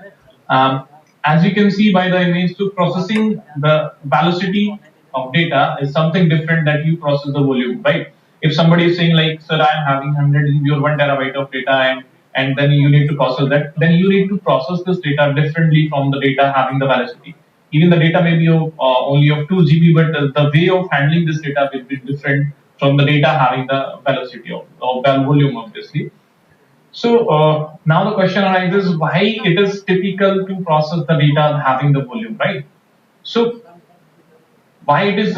as you can see by the image, so processing the velocity of data is something different that you process the volume, right? If somebody is saying like, sir, I'm having 100 GB or 1 terabyte of data, and then you need to process that, then you need to process this data differently from the data having the velocity. Even the data may be only of 2 GB, but the way of handling this data will be different from the data having the velocity of volume, obviously. So now the question arises, why it is typical to process the data having the volume, right? So why it is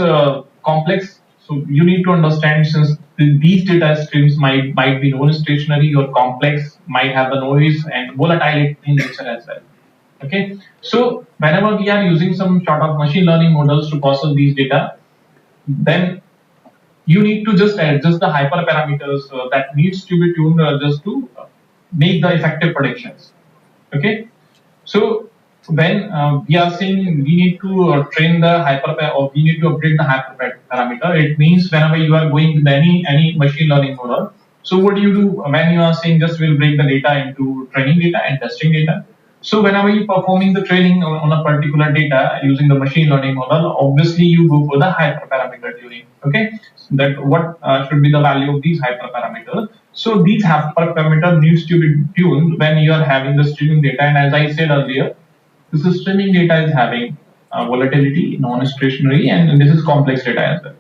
complex? So you need to understand, since these data streams might be non-stationary or complex, might have the noise and volatility in nature as well. Okay, so whenever we are using some sort of machine learning models to process these data, then you need to just adjust the hyperparameters that needs to be tuned just to make the effective predictions. Okay, so when we are saying we need to train the or we need to upgrade the hyperparameter, it means whenever you are going with any machine learning model. So what do you do when you are saying just we'll break the data into training data and testing data? So whenever you're performing the training on a particular data using the machine learning model, obviously you go for the hyperparameter tuning. Okay, so that what should be the value of these hyperparameters. So these hyperparameter needs to be tuned when you are having the streaming data. And as I said earlier, this streaming data is having volatility, non-stationary, and this is complex data as well.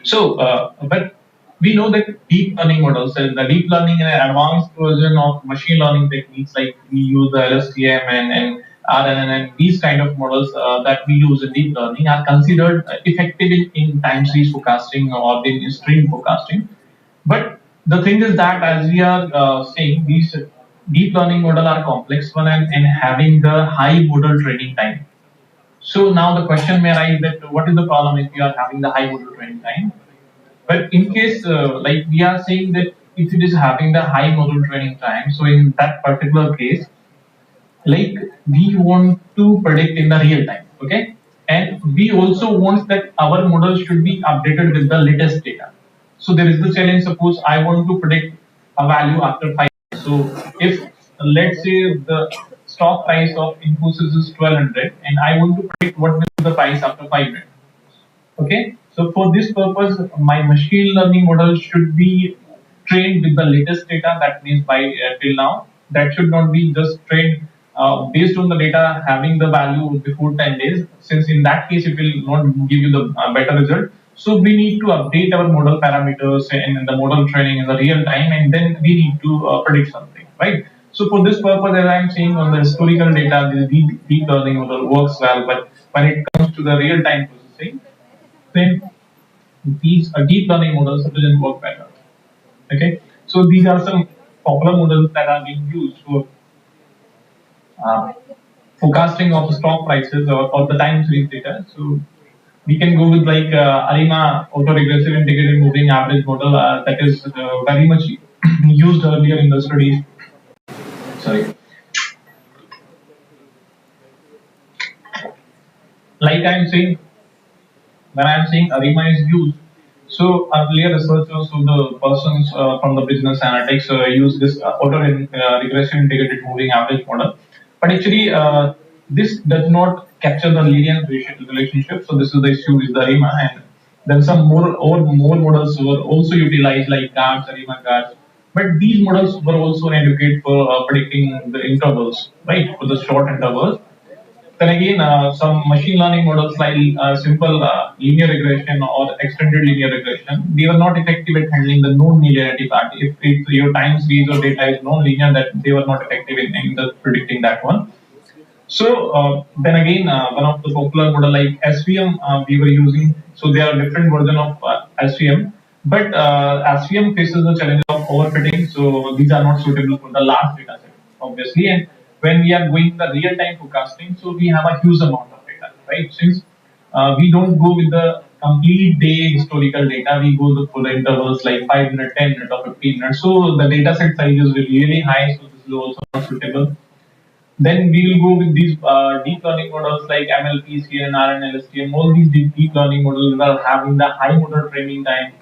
So, but we know that deep learning models, and the deep learning and advanced version of machine learning techniques, like we use the LSTM and RNN and these kind of models that we use in deep learning are considered effective in time series forecasting or in stream forecasting. But the thing is that as we are saying, these deep learning model are complex one and having the high model training time. So now the question may arise that what is the problem if you are having the high model training time? But in case, like we are saying that if it is having the high model training time, so in that particular case, like we want to predict in the real time, okay? And we also want that our model should be updated with the latest data. So there is the challenge, suppose I want to predict a value after 5 years. So if let's say the stock price of Infosys is 1200 and I want to predict what will be the price after 5 years. Okay, so for this purpose, my machine learning model should be trained with the latest data. That means by till now, that should not be just trained based on the data having the value before 10 days, since in that case it will not give you the better result. So we need to update our model parameters and the model training in the real time, and then we need to predict something, right? So for this purpose, as I'm saying, on the historical data, the deep learning model works well, but when it comes to the real time processing, then these deep learning models doesn't work better. Okay, so these are some popular models that are being used for uh, forecasting of stock prices or the time series data. So we can go with like ARIMA auto-regressive integrated moving average model that is very much used earlier in the studies. Sorry. Like I'm saying, when I'm saying ARIMA is used, so earlier researchers, so the persons from the business analytics use this auto-regression integrated moving average model. But actually, this does not capture the linear relationship. So this is the issue with the ARIMA, and then some more models were also utilized like GARDS, ARIMA GARDS. But these models were also inadequate for predicting the intervals, right, for the short intervals. Then again, some machine learning models like simple linear regression or extended linear regression, they were not effective at handling the non-linearity part. If your time series or data is non-linear, that they were not effective in the predicting that one. So then again, one of the popular model like SVM we were using. So there are different version of SVM, but SVM faces the challenge of overfitting. So these are not suitable for the large data set, obviously. And when we are doing the real-time forecasting, so we have a huge amount of data, right? Since we don't go with the complete day historical data, we go for the intervals like 5 minutes, 10 minutes, or 15 minutes. So the data set size is really high, so this is also not suitable. Then we will go with these deep learning models like MLP, CNR, and LSTM. All these deep learning models are having the high model training time.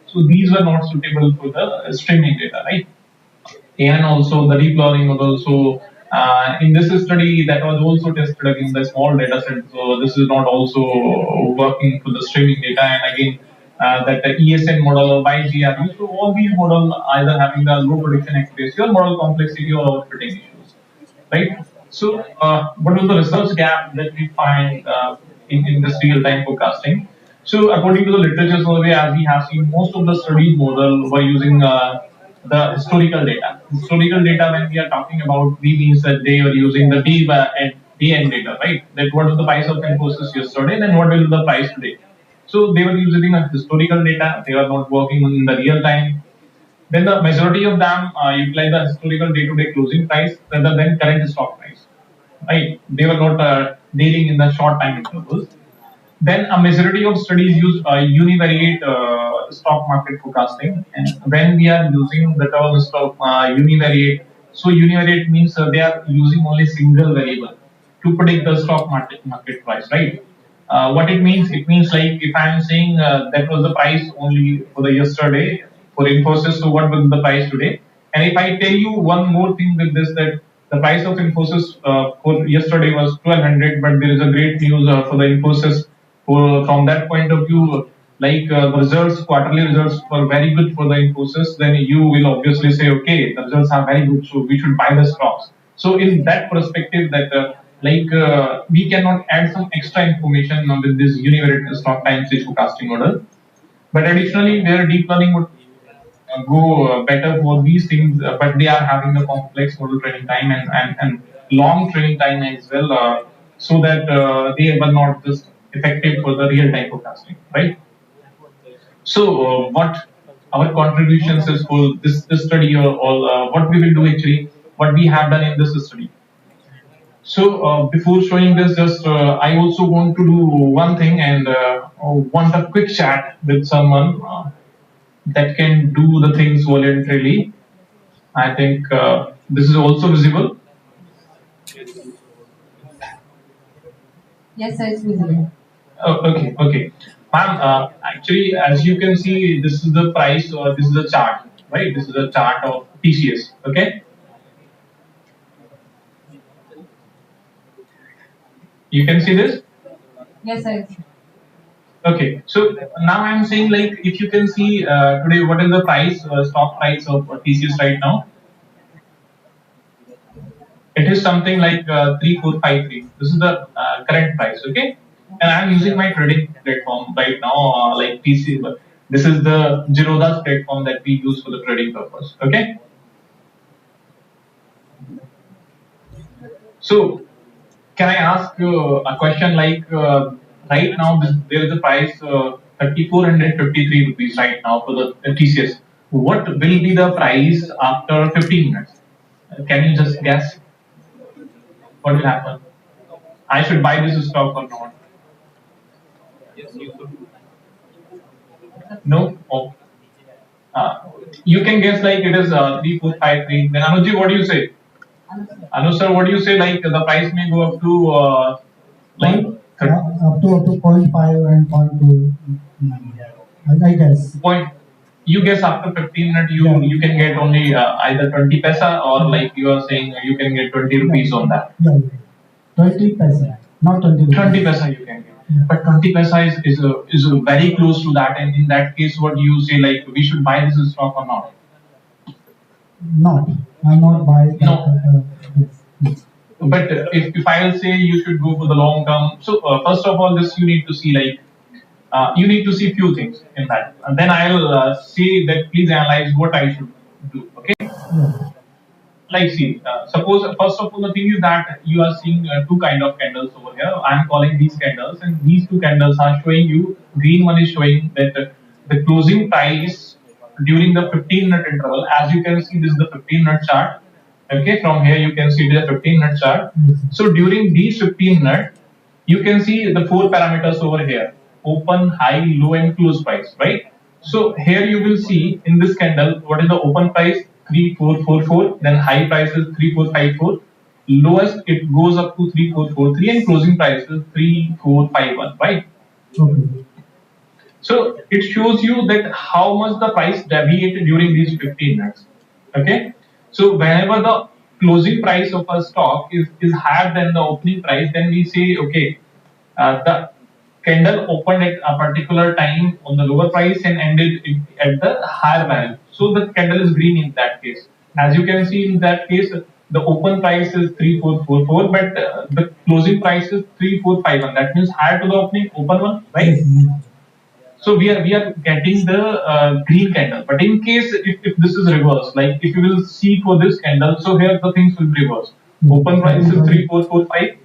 So these were not suitable for the streaming data, right? And also the deep learning model. So in this study, that was also tested against the small data set. So this is not also working for the streaming data. And again, that the ESN model or YGRU. So all these models either having the low prediction accuracy or model complexity or overfitting issues, right? So, what was the research gap that we find in this real-time forecasting? So, according to the literature survey, as we have seen, most of the study model were using the historical data. Historical data, when we are talking about, we means that they were using the day end data, right? That what was the price of Infosys yesterday, then what will be the price today? So, they were using a historical data. They were not working in the real time. Then the majority of them utilize the historical day-to-day closing price rather than current stock price. Right? They were not dealing in the short time intervals. Then a majority of studies use univariate stock market forecasting. And when we are using the term stock univariate, so univariate means they are using only single variable to predict the stock market price, right? What it means like if I am saying that was the price only for the yesterday for Infosys, so what was the price today? And if I tell you one more thing with this, that the price of Infosys for yesterday was 1200, but there is a great news for the Infosys. For from that point of view, like the results, quarterly results were very good for the Infosys, then you will obviously say, okay, the results are very good, so we should buy the stocks. So in that perspective, that we cannot add some extra information with this univariate stock time series forecasting model. But additionally, where deep learning would go better for these things, but they are having the complex model training time and long training time as well, so that they were not just effective for the real time forecasting, right? So, what our contributions is for this study, or what we will do actually, what we have done in this study. So, before showing this, just I also want to do one thing and want a quick chat with someone that can do the things voluntarily. I think this is also visible. Yes, sir, it's visible. Oh, okay, okay. Ma'am, actually, as you can see, this is the price, or this is the chart, right? This is the chart of TCS, okay? You can see this? Yes, sir. Okay, so now I'm saying, like, if you can see today, what is the price, stock price of TCS right now? It is something like 3453. This is the current price, okay? And I'm using my trading platform right now, like PC. This is the Zerodha's platform that we use for the trading purpose, okay? So, can I ask a question like right now there is a price 3,453 rupees right now for the TCS. What will be the price after 15 minutes? Can you just guess what will happen? I should buy this stock or not? Yes, you should. No? Oh. Uh, you can guess like it is 3,453. Then Anuji, what do you say? Anu sir, what do you say? Like the price may go up to like up to 0.5 and 0.2. I guess. point. You guess after 15 minutes you can get only either 20 paisa, or like you are saying you can get 20 rupees on that. Yeah, 20 paisa, not 20 rupees. 20 paisa you can get, but 20 paisa is very close to that. And in that case, what do you say? Like we should buy this stock or not? Not. I'm not buying. No. Yes. But if I'll say you should go for the long term, so first of all, this you need to see, like you need to see few things in that, and then I'll say that please analyze what I should do. Okay, Yeah. like see, suppose first of all the thing is that you are seeing two kind of candles over here. I'm calling these candles, and these two candles are showing you. Green one is showing that the closing price during the 15-minute interval. As you can see, this is the 15-minute chart. Okay, from here you can see the 15-minute chart. Yes. So during these 15 minutes, you can see the four parameters over here: open, high, low, and close price, right? So here you will see in this candle what is the open price 3444, then high price is 3454, lowest it goes up to 3443, and closing price is 3451, right? Okay. So it shows you that how much the price deviated during these 15 minutes. Okay. So whenever the closing price of a stock is higher than the opening price, then we say, okay, the candle opened at a particular time on the lower price and ended at the higher value. So the candle is green in that case. As you can see in that case, the open price is 3444, but the closing price is 3451. That means higher to the opening open one, right? Yes. So we are getting the green candle. But in case if this is reversed, like if you will see for this candle, so here the things will be reversed. Open price is 3445,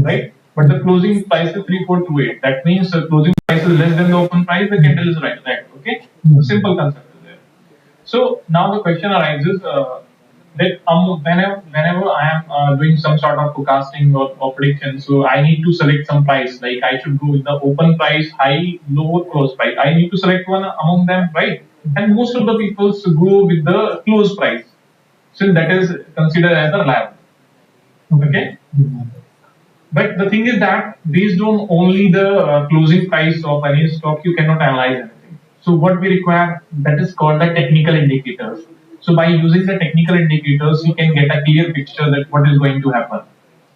right? But the closing price is 3428. That means the closing price is less than the open price. The candle is right. Okay. Simple concept is there. So now the question arises that whenever I am doing some sort of forecasting or prediction, so I need to select some price. Like I should go with the open price, high, low, close price. I need to select one among them, right? And most of the people go with the close price, since that is considered as the reliable. Okay. But the thing is that based on only the closing price of any stock, you cannot analyze anything. So what we require, that is called the technical indicators. So by using the technical indicators, we can get a clear picture that what is going to happen.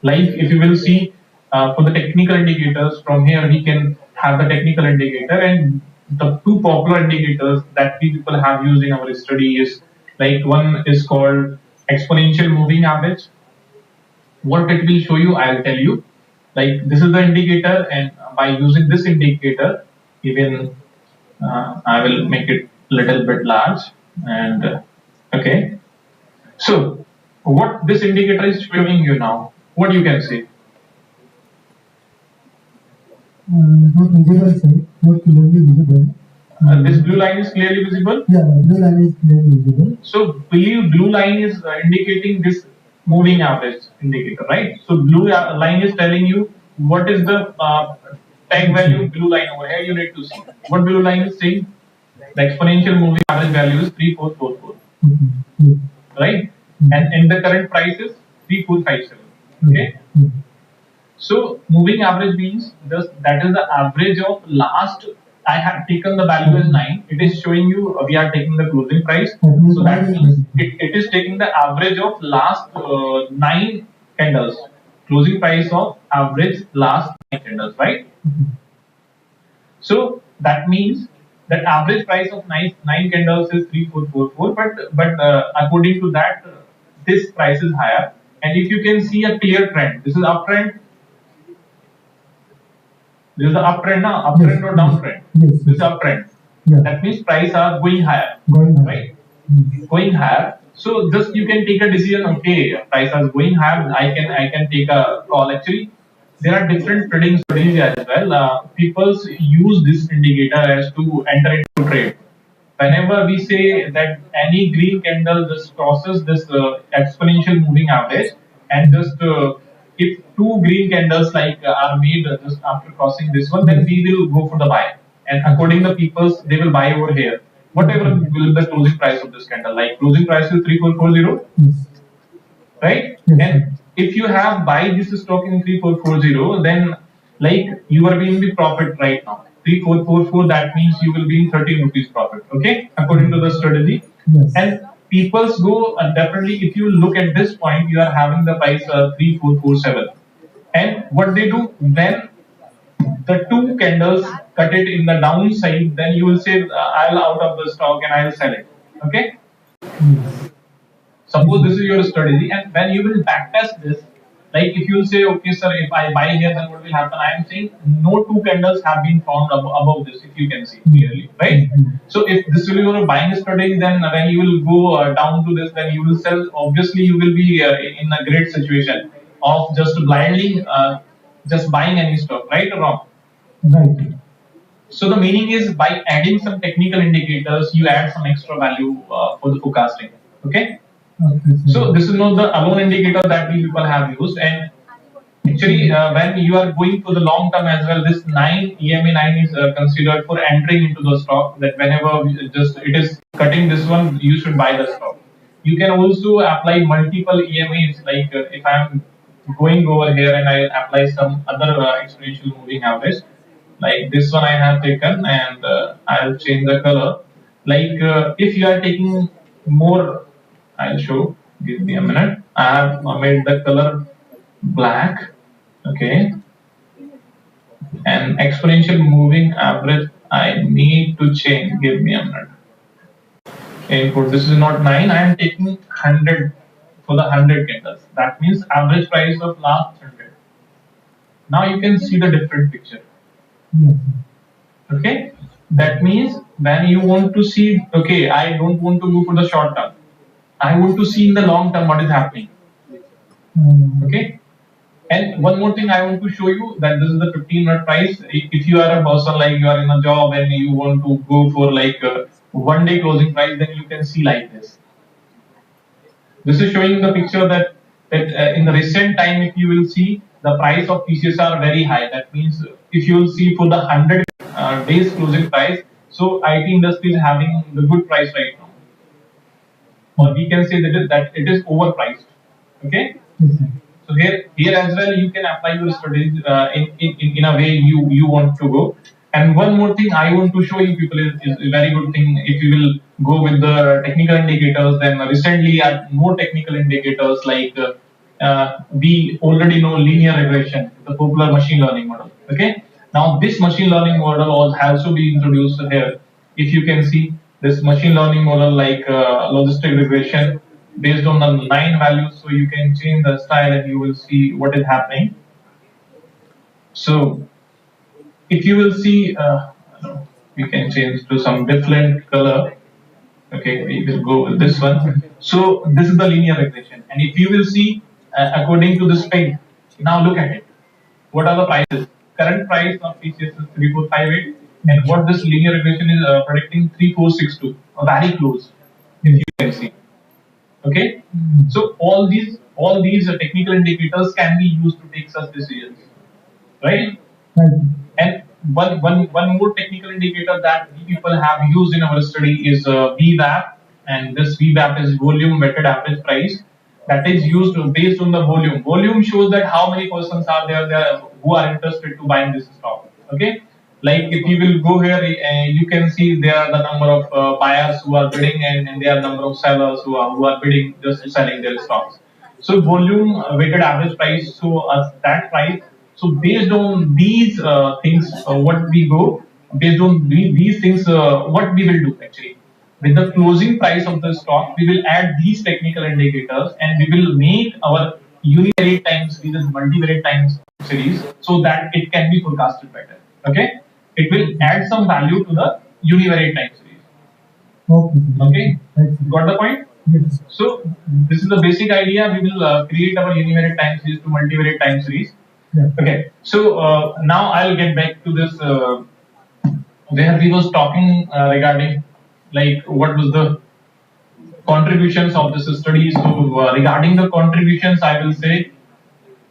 Like if you will see for the technical indicators, from here we can have the technical indicator, and the two popular indicators that we people have used in our study is, like one is called exponential moving average, what it will show you, I'll tell you. Like this is the indicator, and by using this indicator, even I will make it little bit large. And okay, so what this indicator is showing you now, what you can see. Not visible, sir. Not clearly visible. This blue line is clearly visible. Yeah, blue line is clearly visible. So blue line is indicating this moving average indicator, right? So blue line is telling you what is the tag value. Blue line over here you need to see. What blue line is saying? The exponential moving average value is 3444, Okay. Yes. right? And the current price is 3457. Okay. Yes. So moving average means that is the average of last. I have taken the value as 9. It is showing you we are taking the closing price. So that means it is taking the average of last 9 candles. Closing price of average last 9 candles, right? So that means that average price of 9 candles is 3444. But according to that, this price is higher. And if you can see a clear trend, this is uptrend. This is the uptrend now, uptrend Yes. or downtrend. Yes. This is uptrend. Yeah. That means price are going higher, Going on. right? Yes. Going higher. So just you can take a decision. Okay, price is going higher. I can take a call. Actually, there are different trading strategies as well. People use this indicator as to enter into trade. Whenever we say that any green candle just crosses this exponential moving average, and just if two green candles are made just after crossing this one, then we will go for the buy. And according to people's, they will buy over here. Whatever will the closing price of this candle, like closing price is 3440, Yes. right? Yes. And if you have buy this stock in 3440, then like you are being the profit right now. 3444, that means you will be in 13 rupees profit, okay, according to the strategy. Yes. And people's go definitely, if you look at this point, you are having the price 3447. And what they do when the two candles cut it in the downside, then you will say I'll out of the stock and I'll sell it, okay. Yes. Suppose this is your strategy, and when you will backtest this, like if you say, okay, sir, if I buy here, then what will happen? I am saying no two candles have been found above this, if you can see clearly, right? So if this will be your buying strategy, then when you will go down to this, then you will sell. Obviously, you will be in a great situation of just blindly just buying any stock, right or wrong? Right. So the meaning is by adding some technical indicators, you add some extra value for the forecasting, okay? Okay. So this is not the alone indicator that we people have used, and actually when you are going for the long term as well, this 9 EMA 9 is considered for entering into the stock. That whenever just it is cutting this one, you should buy the stock. You can also apply multiple EMAs. Like if I am going over here and I apply some other exponential moving average, like this one I have taken, and I'll change the color. Like if you are taking more, I'll show. Give me a minute. I have made the color black. Okay. And exponential moving average, I need to change. Give me a minute. Input. This is not 9. I am taking 100 for the 100 candles. That means average price of last 100. Now you can see the different picture. Yes. Okay. That means when you want to see, okay, I don't want to go for the short term. I want to see in the long term what is happening. Okay. And one more thing I want to show you, that this is the 15-minute price. If you are a person like you are in a job and you want to go for like a 1 day closing price, then you can see like this. This is showing the picture that in the recent time, if you will see, the price of TCS are very high. That means if you will see for the 100 days closing price, so IT industry is having the good price right now. Or we can say that it is overpriced. Okay. Yes, sir. So here as well you can apply your strategy in a way you want to go. And one more thing I want to show you people is a very good thing. If you will go with the technical indicators, then recently more technical indicators like we already know linear regression, the popular machine learning model. Okay. Now this machine learning model has also been introduced here. If you can see this machine learning model like logistic regression, based on the 9 values. So you can change the style and you will see what is happening. So if you will see, we can change to some different color. Okay, we will go with this one. So this is the linear regression, and if you will see, according to this page, now look at it. What are the prices? Current price of TCS is 3458, and what this linear regression is predicting 3462, very close, if you can see. Okay, so all these technical indicators can be used to take such decisions, right? Right. And one more technical indicator that we people have used in our study is VWAP, and this VWAP is volume weighted average price. That is used based on the volume. Volume shows that how many persons are there who are interested to buy this stock. Okay, like if you will go here, you can see there are the number of buyers who are bidding, and there are number of sellers who are bidding just selling their stocks. So volume weighted average price. So that price. So based on these things, what we go based on these things, what we will do actually with the closing price of the stock, we will add these technical indicators and we will make our univariate time series and multivariate time series so that it can be forecasted better. Okay, it will add some value to the univariate time series. Okay. Okay, Right. got the point? Yes. So this is the basic idea. We will create our univariate time series to multivariate time series. Yeah. Okay, so now I'll get back to this where we was talking regarding like what was the contributions of this study. So regarding the contributions, I will say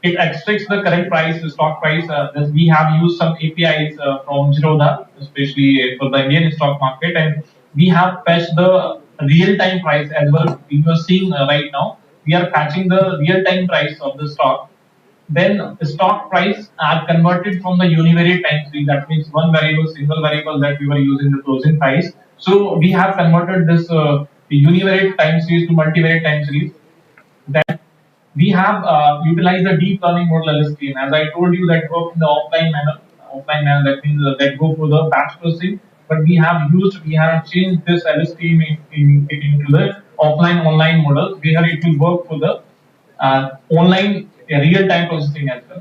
it extracts the correct price, the stock price. We have used some APIs from Zerodha, especially for the Indian stock market, and we have fetched the real-time price as well. You are seeing right now, we are fetching the real-time price of the stock. Then the stock price are converted from the univariate time series. That means one variable, single variable that we were using the closing price. So we have converted this univariate time series to multivariate time series. Then we have utilized the deep learning model LSTM. As I told you, that work in the offline manner. Offline manner, that means that go for the batch processing. But we have changed this LSTM into the offline online model where it will work for the online real-time processing as well,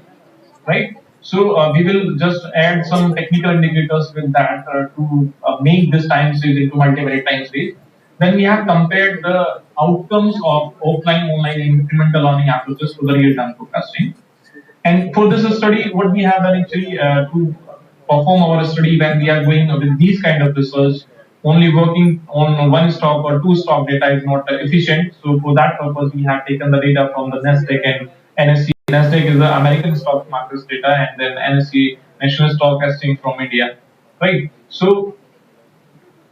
right? So we will just add some technical indicators with that to make this time series into multivariate time series. Then we have compared the outcomes of offline, online, incremental learning approaches to the real-time forecasting. And for this study, what we have done actually to perform our study when we are going with these kind of research, only working on one stock or two stock data is not efficient. So for that purpose, we have taken the data from the Nasdaq and NSE. Nasdaq is the American stock markets data, and then NSE, National Stock Exchange from India, right? So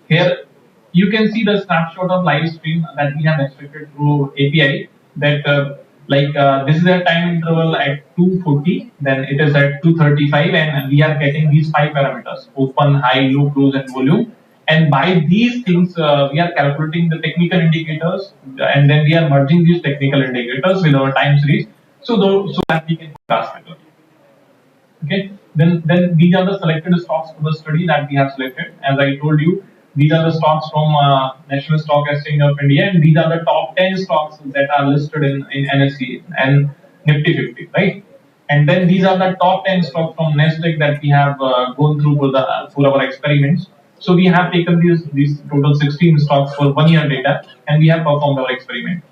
here you can see the snapshot of live stream that we have extracted through API. That this is a time interval at 240, then it is at 235, and we are getting these 5 parameters: open, high, low, close, and volume. And by these things, we are calculating the technical indicators, and then we are merging these technical indicators with our time series, so that we can forecast better. Okay, then these are the selected stocks for the study that we have selected. As I told you, these are the stocks from National Stock Exchange of India, and these are the top 10 stocks that are listed in NSE and Nifty 50, right? And then these are the top 10 stocks from Nasdaq that we have gone through for our experiments. So we have taken these total 16 stocks for 1 year data, and we have performed our experiment.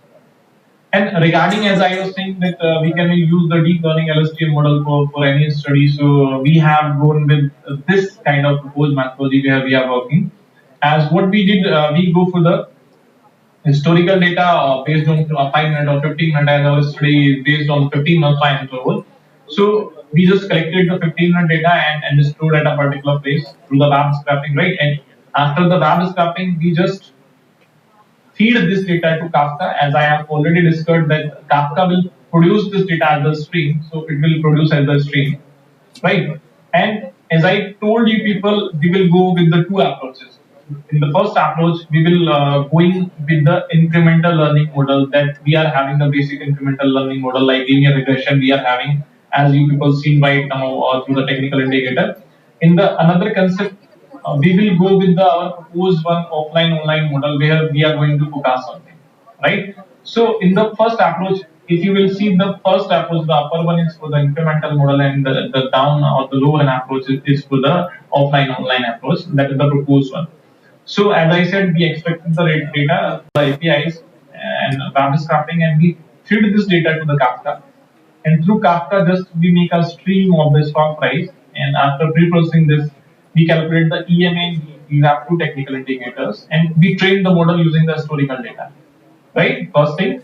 And regarding, as I was saying, that we can use the deep learning LSTM model for any study. So we have gone with this kind of proposed methodology where we are working. As what we did, we go for the historical data based on 5 minute or 15 minute, as our study is based on 15-month time interval. So we just collected the 15-minute data and stored at a particular place through the web scraping, right? And after the web scraping, we just feed this data to Kafka. As I have already discussed that Kafka will produce this data as a stream, so it will produce as a stream, right? And as I told you people, we will go with the two approaches. In the first approach, we will going with the incremental learning model, that we are having the basic incremental learning model like linear regression we are having, as you people seen right now through the technical indicator. In the another concept, we will go with our proposed one offline online model where we are going to forecast something, right? So in the first approach, if you will see the first approach, the upper one is for the incremental model, and the down or the lower one approach is for the offline online approach. That is the proposed one. So as I said, we expected the data, the APIs and web scrapping, and we feed this data to the Kafka. And through Kafka, just we make a stream of the stock price. And after pre-processing this, we calculate the EMA. We have two technical indicators, and we train the model using the historical data. Right? First thing.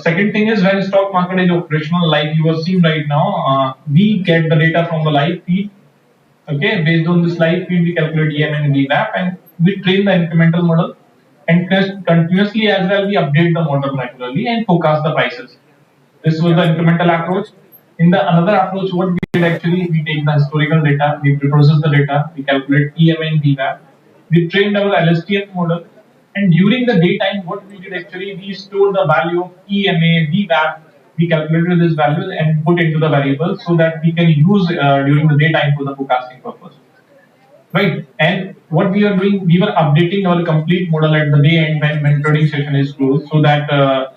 Second thing is when stock market is operational, like you are seeing right now, we get the data from the live feed. Okay, based on this live feed, we calculate EMA and VWAP, and we train the incremental model. And continuously as well, we update the model regularly and forecast the prices. This was the incremental approach. In the another approach, what we did actually, we take the historical data, we process the data, we calculate EMA and VWAP. We trained our LSTM model, and during the daytime, what we did actually, we stored the value of EMA, VWAP. We calculated this value and put into the variable so that we can use during the daytime for the forecasting purpose. Right? And what we are doing, we were updating our complete model at the day end when trading session is closed, so that our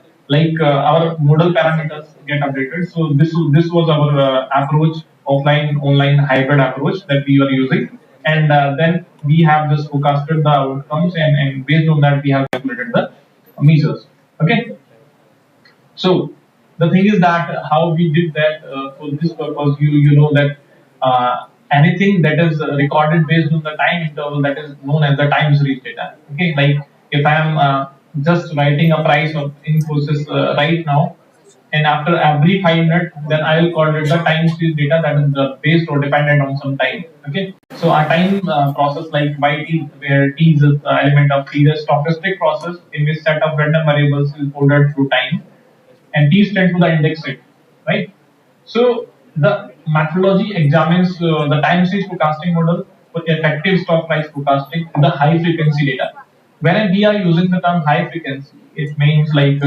model parameters get updated. So this was our approach, offline online hybrid approach that we were using, and then we have just forecasted the outcomes, and based on that we have calculated the measures. Okay. So the thing is that how we did that for this purpose, you know that anything that is recorded based on the time interval, that is known as the time series data. Okay, like if I am just writing a price of Infosys right now, and after every 5 minutes, then I will call it the time series data that is based or dependent on some time. Okay, so our time process like YT, where T is the element of T, is a stochastic process in which set of random variables is ordered through time, and T stands for the index rate, right? So the methodology examines the time series forecasting model for effective stock price forecasting with the high frequency data. When we are using the term high frequency, it means like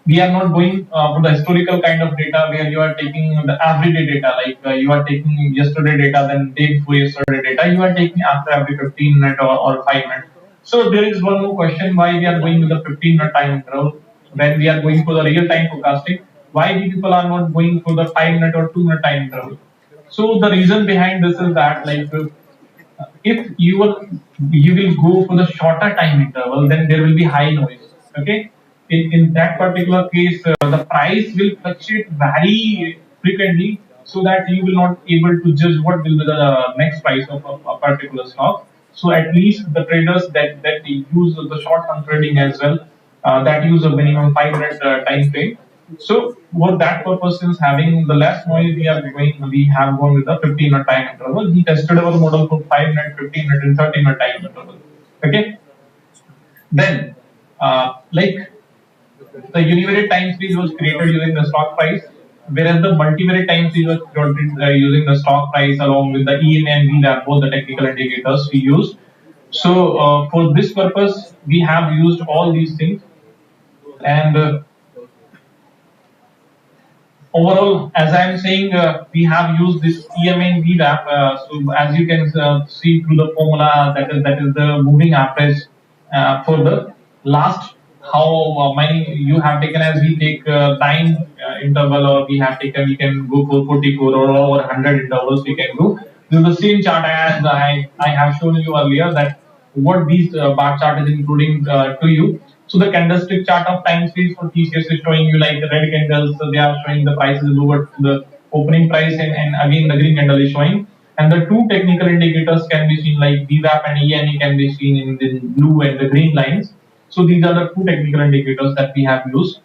we are not going for the historical kind of data where you are taking the everyday data, like you are taking yesterday data, then day before yesterday data, you are taking after every 15 minutes or 5 minutes. So there is one more question, why we are going with the 15-minute time interval when we are going for the real time forecasting. Why we people are not going for the 5-minute or 2-minute time interval? So the reason behind this is that if you will go for the shorter time interval, then there will be high noise. Okay, in that particular case, the price will fluctuate very frequently, so that you will not able to judge what will be the next price of a particular stock. So at least the traders that use the short term trading as well, that use a minimum 5 minute time frame. So for that purpose, since having the less noise, we have gone with the 15-minute time interval. We tested our model for 5 minute, 15-minute, and 30-minute time interval. Okay. Then, the univariate time series was created using the stock price, whereas the multivariate time series was created using the stock price along with the EMA and VWAP, both the technical indicators we used. So for this purpose, we have used all these things, and overall, as I am saying, we have used this EMA and VWAP. So as you can see through the formula, that is the moving average for the last how many you have taken. As we take time interval, or we can go for 44 or over 100 intervals we can go. This is the same chart as I have shown you earlier, that what these bar chart is including to you. So the candlestick chart of time series for TCS is showing you like the red candles, so they are showing the prices lower to the opening price, and again the green candle is showing. And the two technical indicators can be seen like VWAP and EMA can be seen in the blue and the green lines. So these are the two technical indicators that we have used.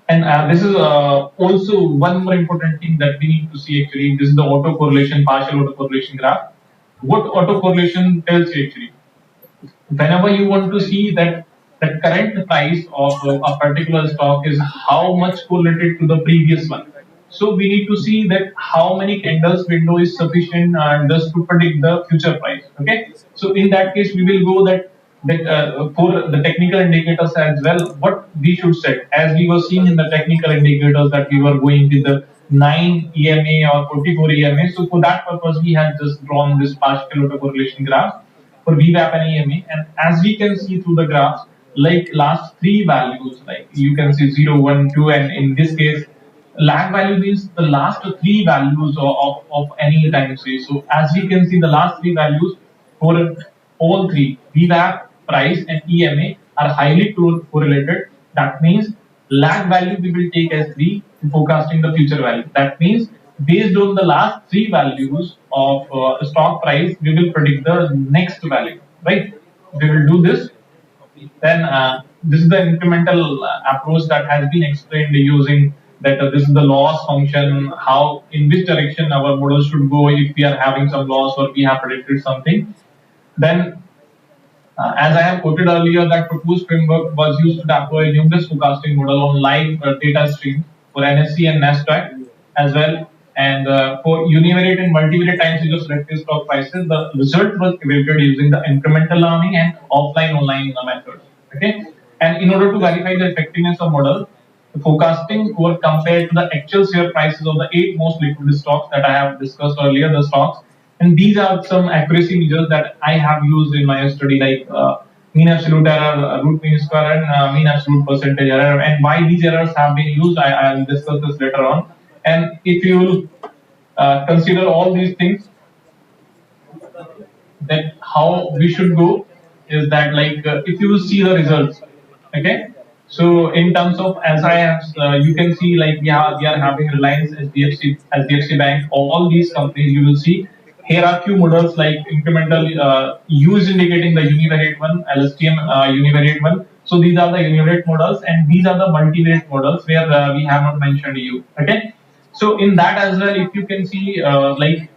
And this is also one more important thing that we need to see actually. This is the autocorrelation, partial autocorrelation graph. What autocorrelation tells you actually? Whenever you want to see that the current price of a particular stock is how much correlated to the previous one. So we need to see that how many candles window is sufficient just to predict the future price. Okay. So in that case, we will go that for the technical indicators as well, what we should set, as we were seeing in the technical indicators that we were going with the 9 EMA or 44 EMA. So for that purpose, we have just drawn this partial autocorrelation graph for VWAP and EMA. And as we can see through the graphs, like last three values, like you can see 0, 1, 2, and in this case, lag value means the last three values of any time series. So as we can see, the last three values for all three, VWAP, price, and EMA are highly correlated. That means lag value we will take as 3 to forecasting the future value. That means based on the last three values of stock price, we will predict the next value, right? We will do this. Then this is the incremental approach that has been explained using that this is the loss function, how in which direction our model should go if we are having some loss or we have predicted something. Then as I have quoted earlier, that proposed framework was used to deploy numerous forecasting model on live data stream for NSE and Nasdaq as well. And for univariate and multivariate time series of selected stock prices, the result was evaluated using the incremental learning and offline online methods. Okay, and in order to verify the effectiveness of model, the forecasting were compared to the actual share prices of the 8 most liquid stocks that I have discussed earlier, the stocks. And these are some accuracy measures that I have used in my study, like mean absolute error, root mean square, and mean absolute percentage error. And why these errors have been used, I will discuss this later on. And if you will consider all these things, that how we should go is that like if you see the results, okay. So in terms of as I have, you can see like we are having Reliance, HDFC Bank, all these companies. You will see here are few models like incremental use indicating the univariate one, LSTM univariate one. So these are the univariate models, and these are the multivariate models where we have not mentioned you. Okay. So in that as well, if you can see like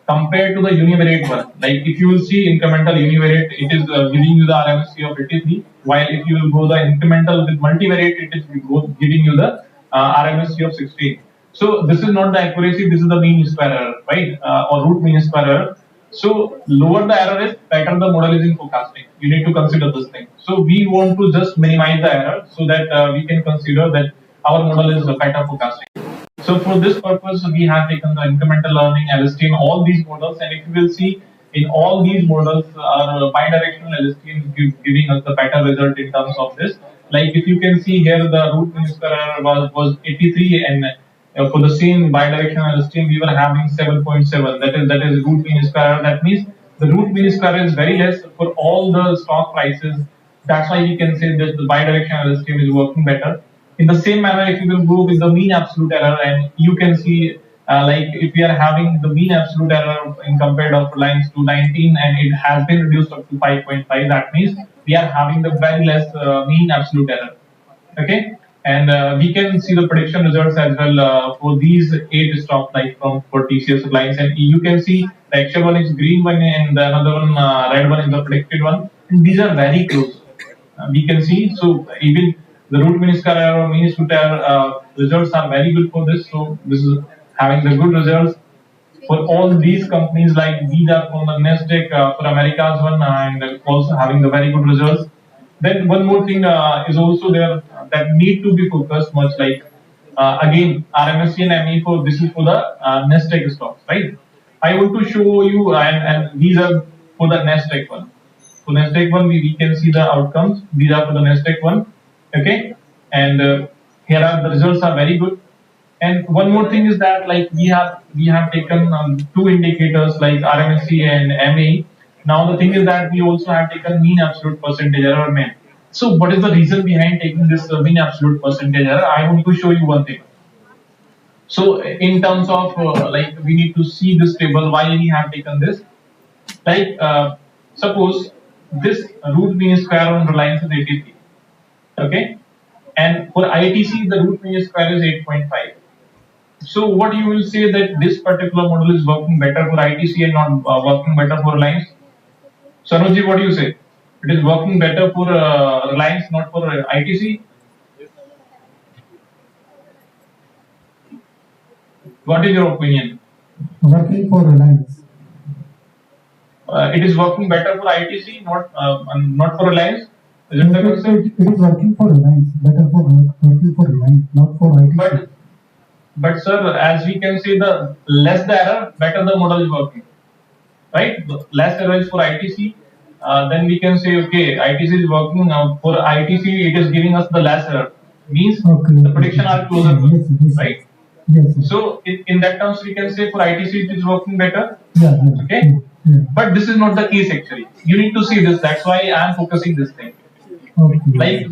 compared to the univariate one. Like if you will see incremental univariate, it is giving you the RMSE of 83, while if you will go the incremental with multivariate, it is giving you the RMSE of 16. So this is not the accuracy, this is the mean square error, right? Or root mean square error. So lower the error is, better the model is in forecasting. You need to consider this thing. So we want to just minimize the error so that we can consider that our model is better forecasting. So for this purpose, we have taken the incremental learning, LSTM, all these models, and if you will see in all these models, bidirectional LSTM is giving us the better result in terms of this. Like if you can see here, the root mean square error was 83, and for the same bidirectional LSTM, we were having 7.7. That is root mean square error. That means the root mean square error is very less for all the stock prices. That's why we can say that the bidirectional LSTM is working better. In the same manner, if you will go with the mean absolute error, and you can see like if we are having the mean absolute error in compared of Reliance to 19, and it has been reduced up to 5.5, that means we are having the very less mean absolute error. Okay, and we can see the prediction results as well for these 8 stocks, like from for TCS, Reliance, and you can see the actual one is green one, and the another one red one is the predicted one, and these are very close. We can see, so even the root mean square error or mean square error results are very good for this. So this is having the good results for all these companies. Like these are from the Nasdaq for America's one, and also having the very good results. Then one more thing is also there that need to be focused much, like again RMSE and ME for this is for the Nasdaq stocks, right? I want to show you, and these are for the Nasdaq one. For Nasdaq one, we can see the outcomes. These are for the Nasdaq one, okay, and here are the results are very good. And one more thing is that like we have taken 2 indicators like RMSE and MA. Now the thing is that we also have taken mean absolute percentage error, man. So what is the reason behind taking this mean absolute percentage error? I want to show you one thing. So in terms of like we need to see this table why we have taken this. Like suppose this root mean square on Reliance is 83, okay, and for ITC the root mean square is 8.5. So what you will say that this particular model is working better for ITC and not working better for Reliance? Sanuji, what do you say? It is working better for Reliance, not for ITC. What is your opinion? Working for Reliance. It is working better for ITC, not for Reliance. Is it the concept? It is working for Reliance, better for working for Reliance, not for ITC. But sir, as we can see, the less the error, better the model is working, right? The less error is for ITC, then we can say, okay, ITC is working now. For ITC, it is giving us the less error. Means Okay. the prediction are closer, Yes, yes, right? Yes, yes. So in that terms, we can say for ITC it is working better. Yeah, yeah. Okay. Yeah. But this is not the case actually. You need to see this. That's why I am focusing this thing. Okay. Like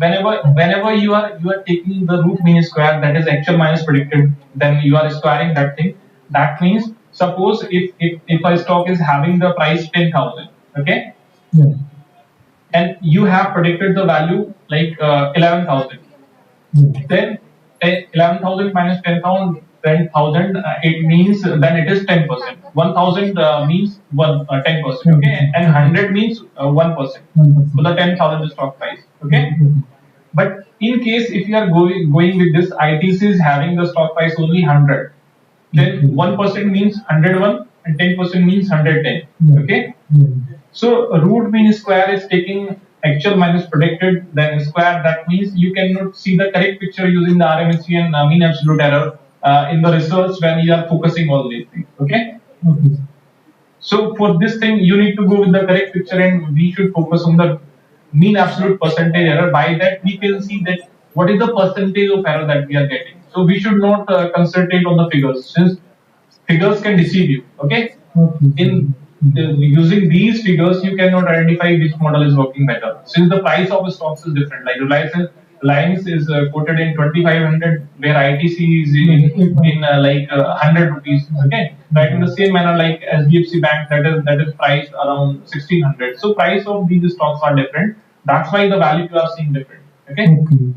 whenever you are taking the root mean square, that is actual minus predicted, then you are squaring that thing. That means suppose if a stock is having the price 10,000, okay, Yeah. and you have predicted the value like 11,000, Yeah. then 11,000 minus 10,000, it means then it is 10%. 1,000 means 10%, okay, and 100 means 1% 1%. for the 10,000 stock price, okay. Okay. But in case if you are going with this, ITC is having the stock price only 100, then 1% means 101 and 10% means 110, Yeah. okay. Yeah. So root mean square is taking actual minus predicted, then square. That means you cannot see the correct picture using the RMSE and mean absolute error in the research when you are focusing all these things. Okay. Okay. So for this thing, you need to go with the correct picture, and we should focus on the mean absolute percentage error. By that, we can see that what is the percentage of error that we are getting. So we should not concentrate on the figures, since figures can deceive you. Okay. Okay. In using these figures, you cannot identify which model is working better, since the price of stocks is different. Like Reliance is quoted in 2,500, where ITC is in 100 rupees. Okay, right. In the same manner, like SBFC Bank, that is priced around 1,600. So price of these stocks are different. That's why the value you are seeing different. Okay. Okay.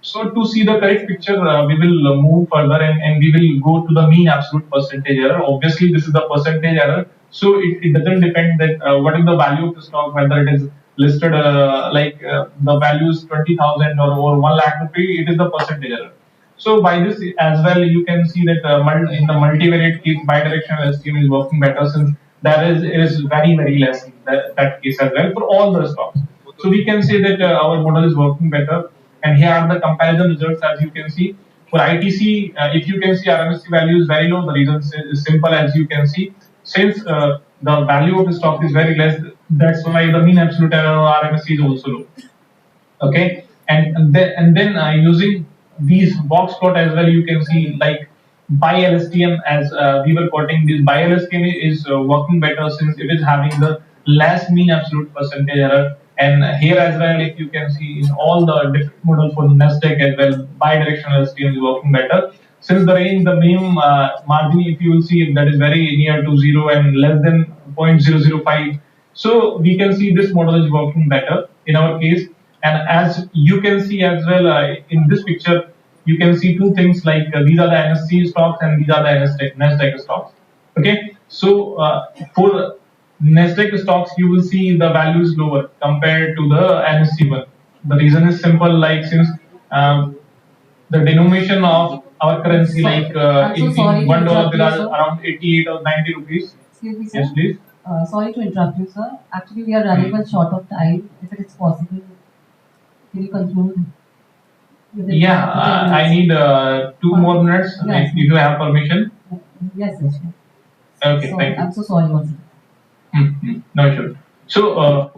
So to see the correct picture, we will move further and we will go to the mean absolute percentage error. Obviously, this is the percentage error. So it doesn't depend that what is the value of the stock, whether it is listed the value is 20,000 or 1 lakh rupee, it is the percentage error. So by this as well, you can see that in the multivariate case, bidirectional STM is working better, since it is very less in that case as well for all the stocks. So we can say that our model is working better. And here are the comparison results, as you can see. For ITC, if you can see RMSE value is very low, the reason is simple, as you can see. Since the value of the stock is very less, that's why the mean absolute error of RMSE is also low. Okay, and then using these box plot as well, you can see like by LSTM, as we were quoting, this by LSTM is working better, since it is having the less mean absolute percentage error. And here as well, if you can see in all the different models for Nasdaq as well, bi-directional LSTM is working better, since the range, the minimum margin, if you will see, that is very near to 0 and less than 0.005. So we can see this model is working better in our case. And as you can see as well in this picture, you can see two things, like these are the NSE stocks and these are the Nasdaq stocks. Okay, so for Nasdaq stocks, you will see the value is lower compared to the NSE one. The reason is simple, like since the denomination of our currency, like I'm so sorry in to $1 interrupt there are you, sir. around 88 or 90 rupees. Excuse me, sir. Yes, please. Sorry to interrupt you, sir. Actually, we are running one short of time. If it is possible, can you conclude? Within Yeah, 5 to 10 I minutes? need 2 more minutes, Yes. if you have permission. Yes, yes, sure. Okay, So, thank you. I'm so sorry once again. No, sure. So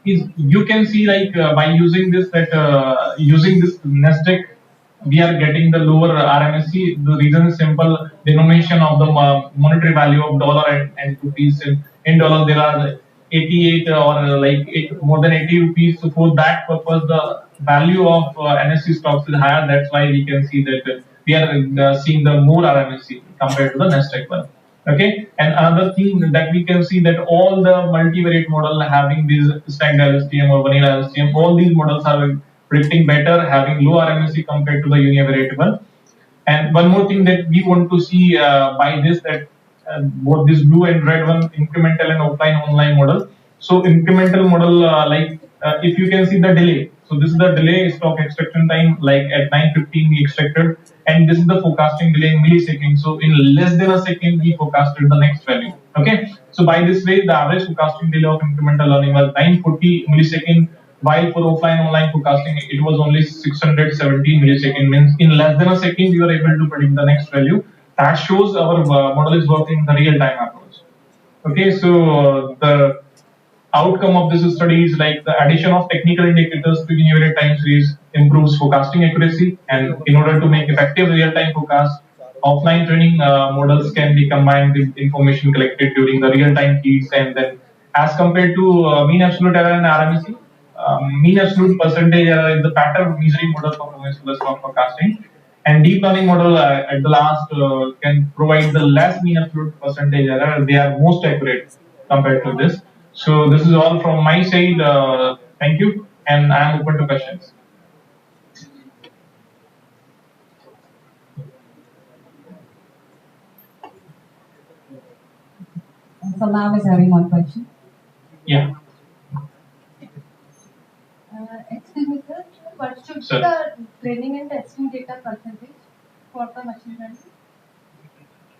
you can see, like by using this Nasdaq, we are getting the lower RMSE. The reason is simple: denomination of the monetary value of dollar and rupees. In dollar, there are 88 or more than 80 rupees. So for that purpose, the value of NSE stocks is higher. That's why we can see that we are seeing the more RMSE compared to the Nasdaq one. Okay, and another thing that we can see, that all the multivariate model having these stacked LSTM or vanilla LSTM, all these models are predicting better, having low RMSE compared to the univariate one. And one more thing that we want to see by this, that both this blue and red one, incremental and offline online model. So incremental model, if you can see the delay. So this is the delay stock extraction time, like at 9:15 we extracted, and this is the forecasting delay in milliseconds. So in less than a second we forecasted the next value. Okay. So by this way, the average forecasting delay of incremental learning was 940 millisecond, while for offline online forecasting it was only 617 millisecond. Means in less than a second you are able to predict the next value. That shows our model is working in the real time approach. Okay, so outcome of this study is like the addition of technical indicators to univariate time series improves forecasting accuracy, and in order to make effective real-time forecast, offline training models can be combined with information collected during the real-time feeds, and then as compared to mean absolute error and RMSE, mean absolute percentage error is the pattern measuring model performance for the stock forecasting, and deep learning model at the last can provide the less mean absolute percentage error. They are most accurate compared to this. So this is all from my side. Thank you, and I am open to questions. So ma'am is having one question. Yeah. Excuse me, sir. What should Sir. be the training and testing data percentage for the machine learning?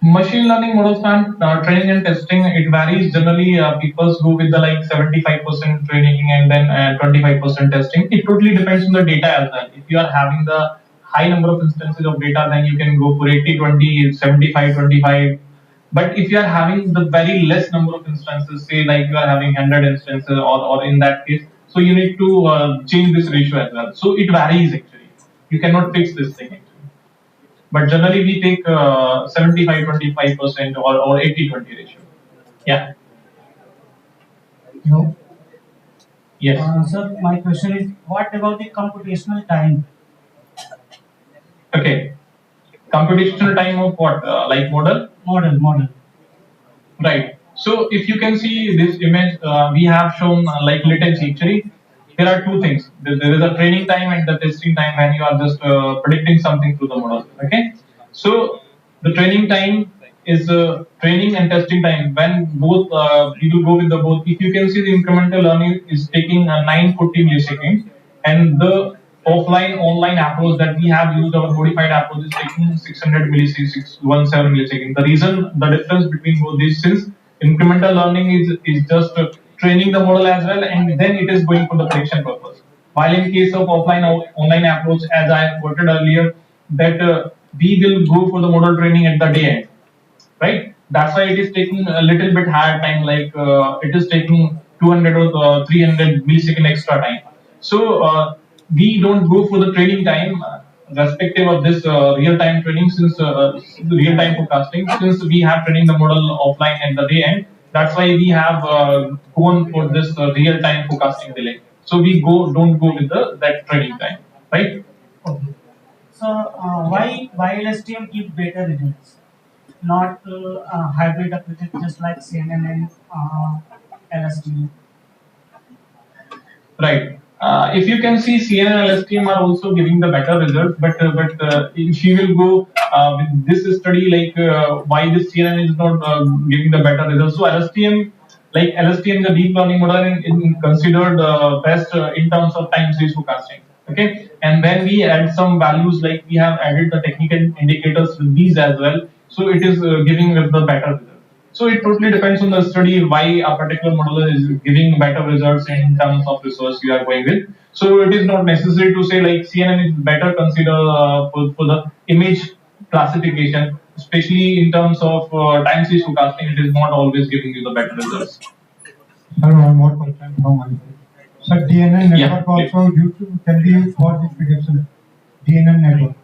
Machine learning models and training and testing, it varies. Generally, people go with the like 75% training and then 25% testing. It totally depends on the data as well. If you are having the high number of instances of data, then you can go for 80-20, 75-25. But if you are having the very less number of instances, say like you are having 100 instances, or in that case, so you need to change this ratio as well. So it varies actually. You cannot fix this thing actually. But generally we take 75-25% or 80-20 ratio. Yeah. Hello. Yes. Sir, my question is, what about the computational time? Okay. Computational time of what? Like model? Model. Right. So if you can see this image, we have shown like latency. Actually, there are two things. There is a training time and the testing time when you are just predicting something through the model. Okay. So the training time is training and testing time. When both we will go with the both. If you can see, the incremental learning is taking 940 milliseconds, and the offline online approach that we have used, our modified approach, is taking 600 milliseconds, 617 milliseconds. The reason, the difference between both these, since incremental learning is just training the model as well, and then it is going for the prediction purpose. While in case of offline online approach, as I quoted earlier, that we will go for the model training at the day end, right? That's why it is taking a little bit higher time, like it is taking 200 or 300 millisecond extra time. So we don't go for the training time, respective of this real-time training, since real-time forecasting, since we have training the model offline at the day end. That's why we have gone for this real-time forecasting delay. So we don't go with that training time, right? Okay. So why LSTM give better results? Not hybrid approaches just like CNN and LSTM. Right. If you can see, CNN and LSTM are also giving the better results, but if you will go with this study, like why this CNN is not giving the better results. So LSTM, like LSTM, the deep learning model in considered best in terms of time series forecasting. Okay, and when we add some values, like we have added the technical indicators with these as well, so it is giving the better result. So it totally depends on the study why a particular model is giving better results in terms of research you are going with. So it is not necessary to say like CNN is better considered for the image classification, especially in terms of time series forecasting. It is not always giving you the better results. Sir, one more question from my side. Sir, DNN network also can be used for this prediction. DNN network.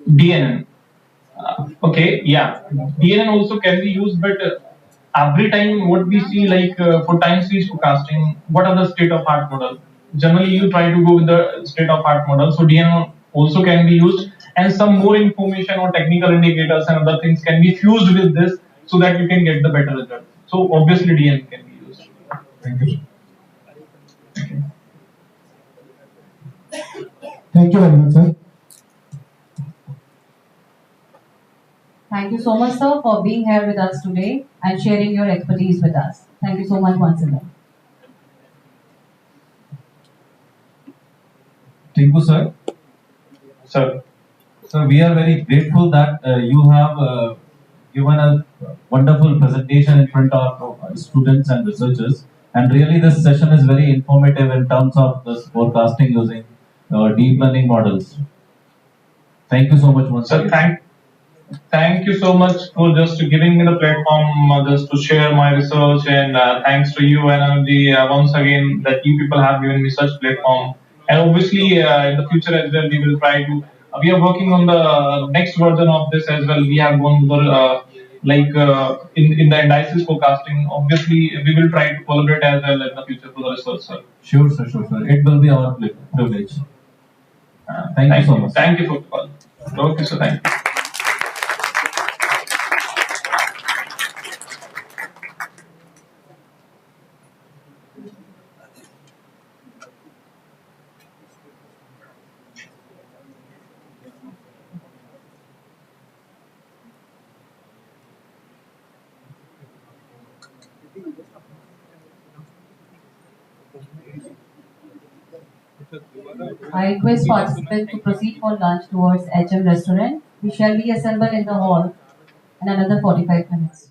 DNN. Okay, yeah. DNN also can be used, but every time what we see, like for time series forecasting, what are the state of art model? Generally, you try to go with the state of art model. So DNN also can be used, and some more information or technical indicators and other things can be fused with this, so that you can get the better result. So obviously, DNN can be used. Thank you. Thank you very much, sir. Thank you so much, sir, for being here with us today and sharing your expertise with us. Thank you so much once again. Tinku sir. Sir. So we are very grateful that you have given a wonderful presentation in front of students and researchers. And really this session is very informative in terms of this forecasting using deep learning models. Thank you so much once Sir, again. Thank you so much for just giving me the platform just to share my research, and thanks to you and once again that you people have given me such platform. And obviously in the future as well we will try to. We are working on the next version of this as well. We have gone over in the indices forecasting. Obviously we will try to collaborate as well in the future for the research, sir. Sure, sir, sure, sir. It will be our privilege. Thank you so much. Thank you for the call. Okay, so thank you. I request participants to proceed for lunch towards HM restaurant. We shall be assembled in the hall in another 45 minutes.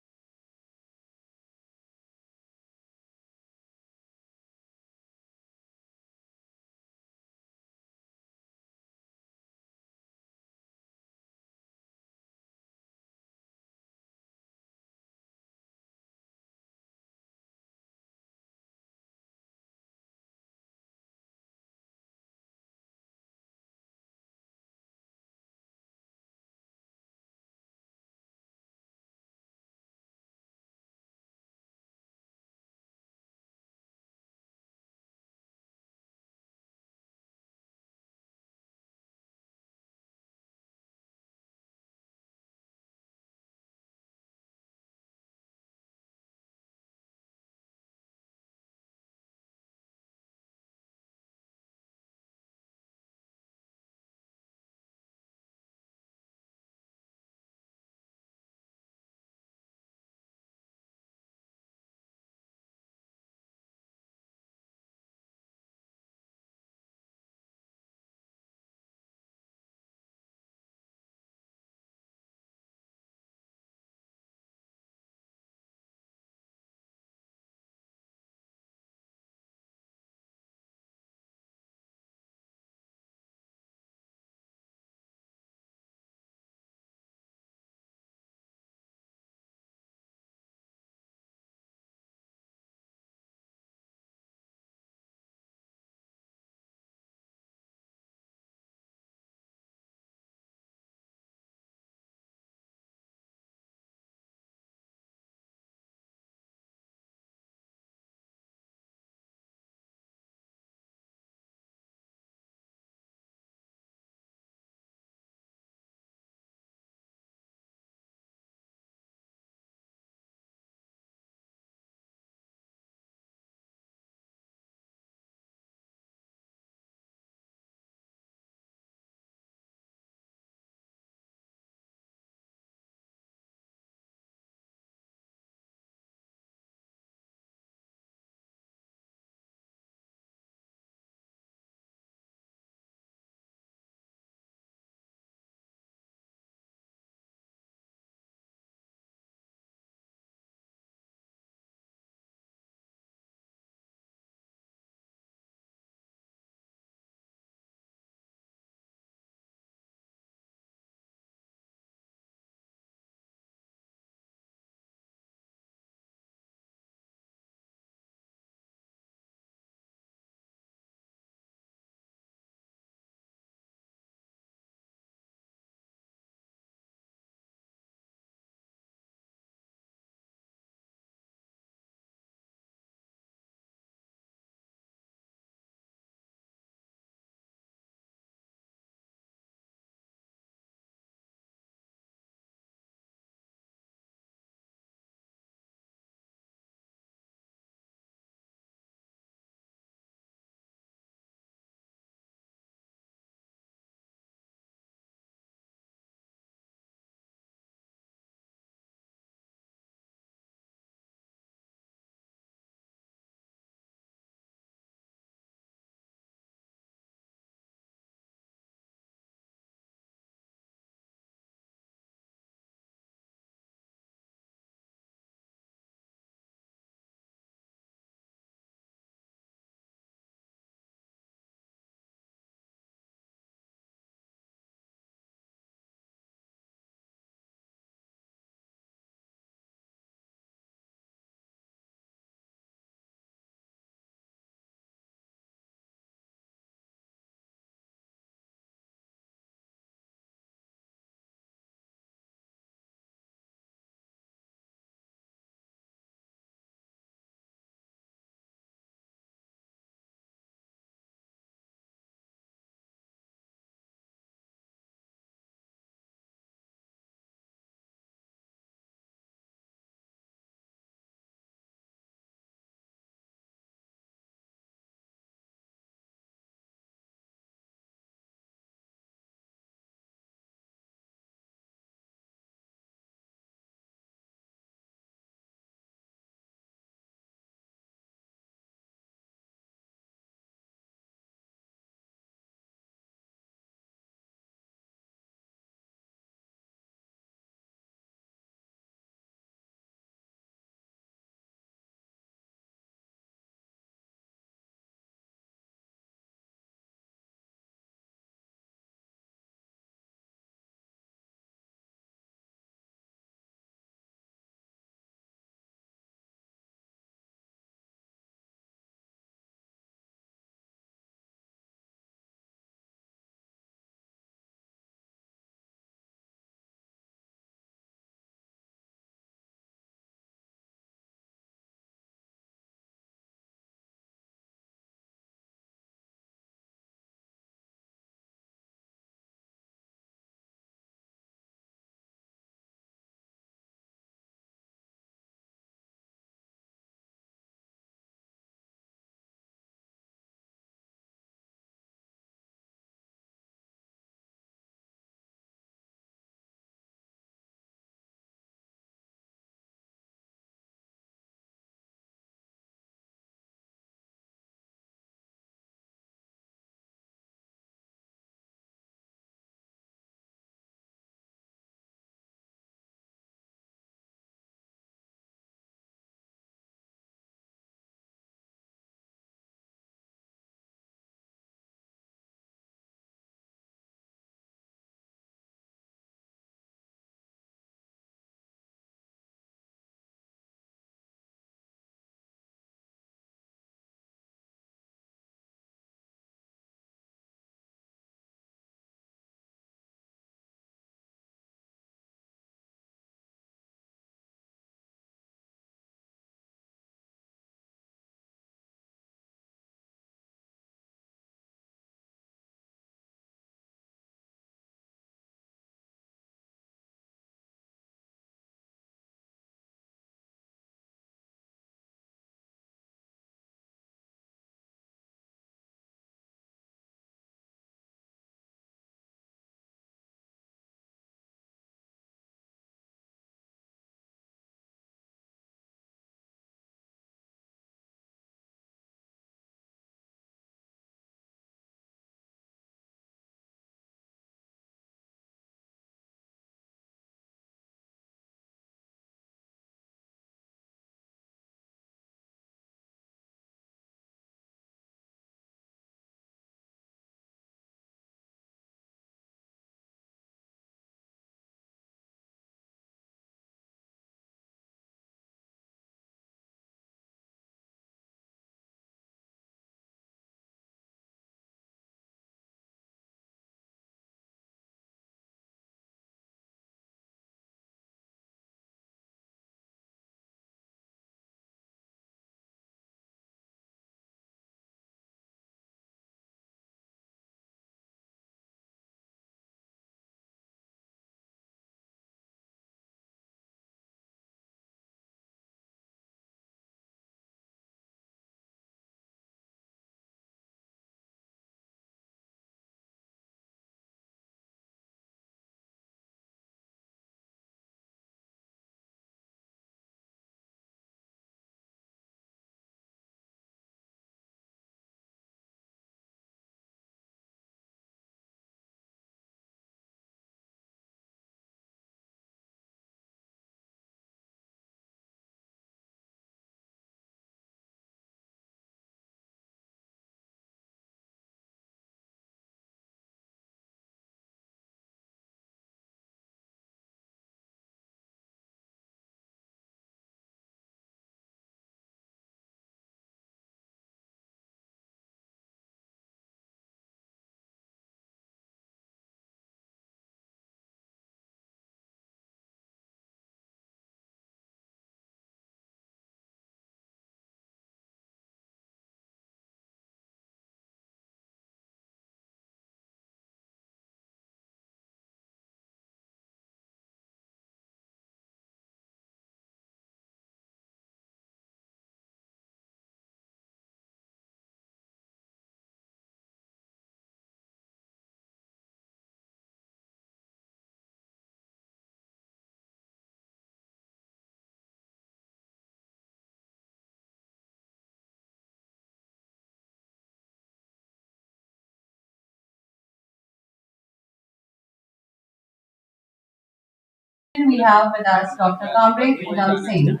We have with us Dr. Kamrek Udam Singh.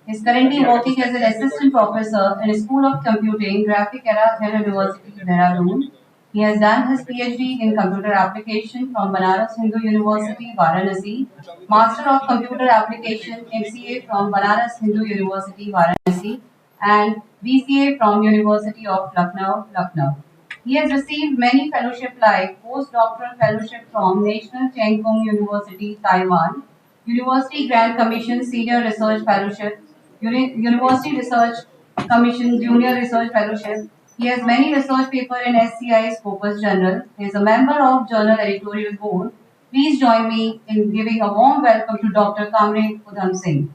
He is currently working as an assistant professor in the School of Computing, Graphic Era University, Dehradun. He has done his PhD in computer application from Banaras Hindu University, Varanasi, Master of Computer Application MCA from Banaras Hindu University, Varanasi, and BCA from University of Lucknow, Lucknow. He has received many fellowships like postdoctoral fellowship from National Cheng Kung University, Taiwan, University Grand Commission Senior Research Fellowship, University Research Commission Junior Research Fellowship. He has many research papers in SCI Scopus Journal. He is a member of Journal Editorial Board. Please join me in giving a warm welcome to Dr. Kamrek Udam Singh.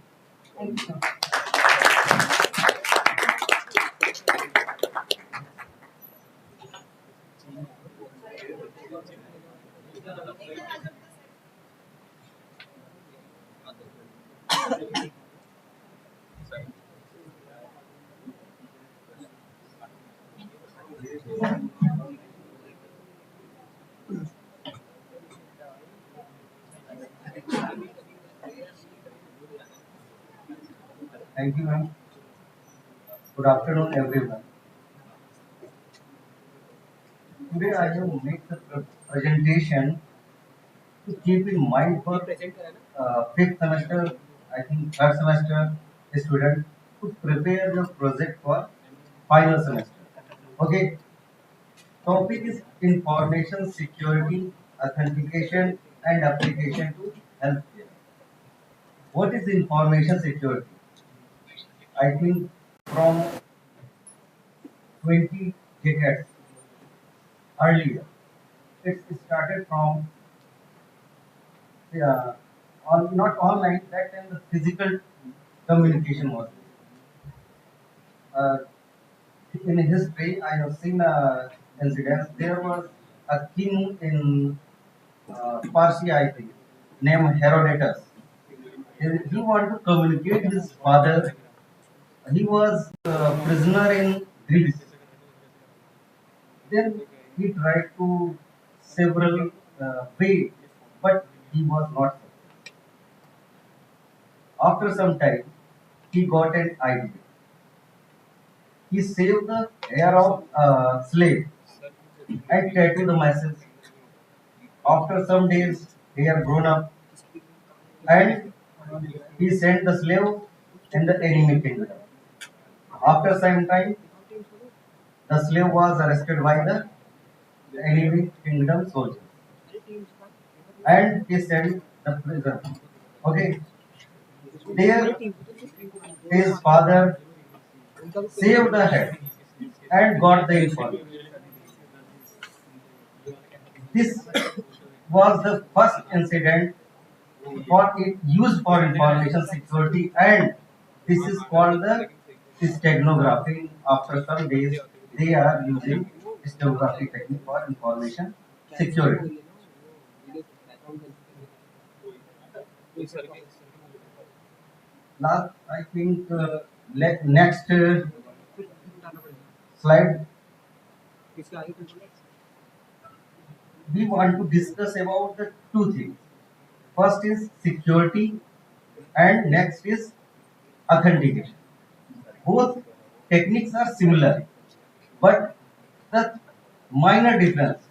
Thank you, sir. Thank you, ma'am. Good afternoon, everyone. Today I will make the presentation to keep in mind for fifth semester, I think third semester student to prepare the project for final semester. Okay. Topic is information security, authentication, and application to healthcare. What is information security? I think from 20 decades earlier, it started from not online, that time the physical communication was there. In history, I have seen incidents. There was a king in Persia, I think, named Herodotus. He wanted to communicate his father. He was a prisoner in Greece. Then he tried to several ways, but he was not successful. After some time, he got an idea. He saved the hair of a slave and tattooed the masses. After some days, they have grown up, and he sent the slave in the enemy kingdom. After some time, the slave was arrested by the enemy kingdom soldiers, and he sent the prison. Okay, there his father saved the head and got the information. This was the first incident for it used for information security, and this is called the steganography. After some days, they are using steganography technique for information security. Last, I think, next slide, we want to discuss about the two things. First is security, and next is authentication. Both techniques are similar, but the minor difference.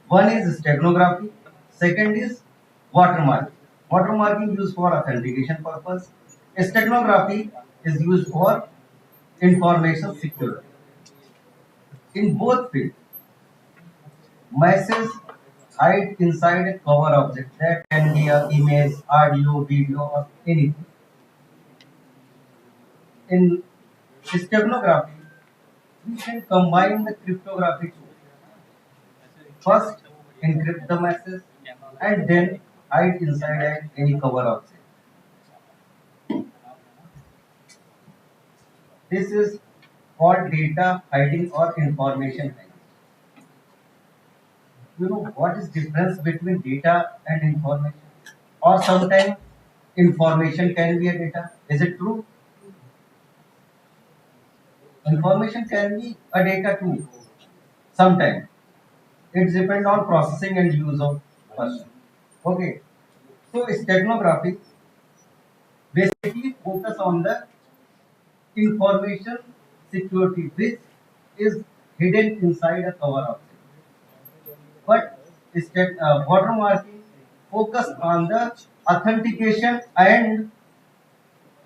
One is steganography, second is watermarking. Watermarking used for authentication purpose. Steganography is used for information security. In both fields, messages hide inside a cover object that can be an image, audio, video, or anything. In steganography, we can combine the cryptographic tools. First, encrypt the message and then hide inside any cover object. This is called data hiding or information hiding. You know what is difference between data and information? Or sometimes information can be a data. Is it true? Information can be a data too. Sometimes it depends on processing and use of person. Okay. So steganography basically focus on the information security which is hidden inside a cover object. But watermarking focus on the authentication and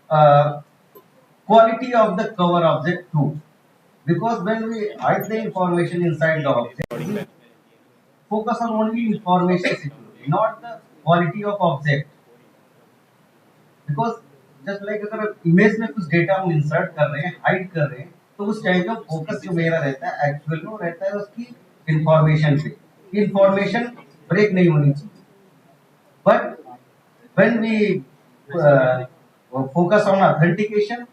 uh, quality of the cover object too. Because when we hide the information inside the object, we focus on only information security, not the quality of object. Because just like अगर image में कुछ data हम insert कर रहे हैं hide कर रहे हैं तो उस टाइम का फोकस जो मेरा रहता है एक्चुअल में रहता है उसकी इंफॉर्मेशन पे इंफॉर्मेशन ब्रेक नहीं होनी चाहिए but when we focus on authentication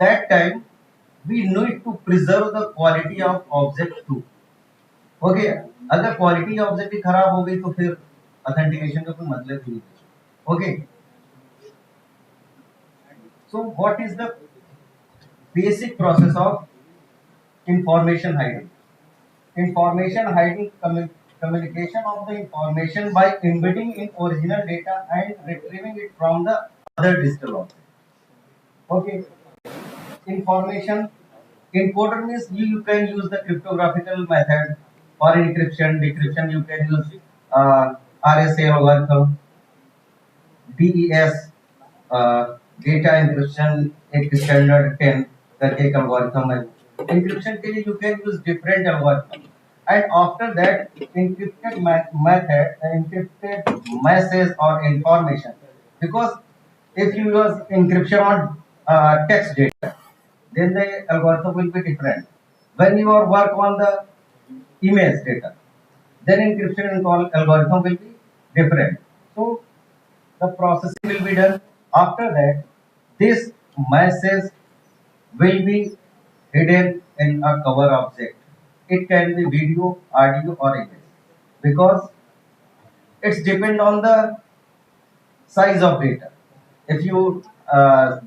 that time we need to preserve the quality of object to okay अगर क्वालिटी ऑब्जेक्ट ही खराब हो गई तो फिर ऑथेंटिकेशन का कोई मतलब ही नहीं okay So what is the basic process of information hiding? Information hiding communication of the information by embedding in original data and retrieving it from the other digital object. Okay. Information encoder means you can use the cryptographical method for encryption, decryption. You can use RSA algorithm, DES. Data encryption एक standard 10 करके एक algorithm है encryption के लिए you can use different algorithm and after that encrypted method encrypted message or information because if you use encryption on text data then the algorithm will be different when you work on the image data then encryption algorithm will be different so the processing will be done after that this message will be hidden in a cover object it can be video audio or image because it's depend on the size of data if you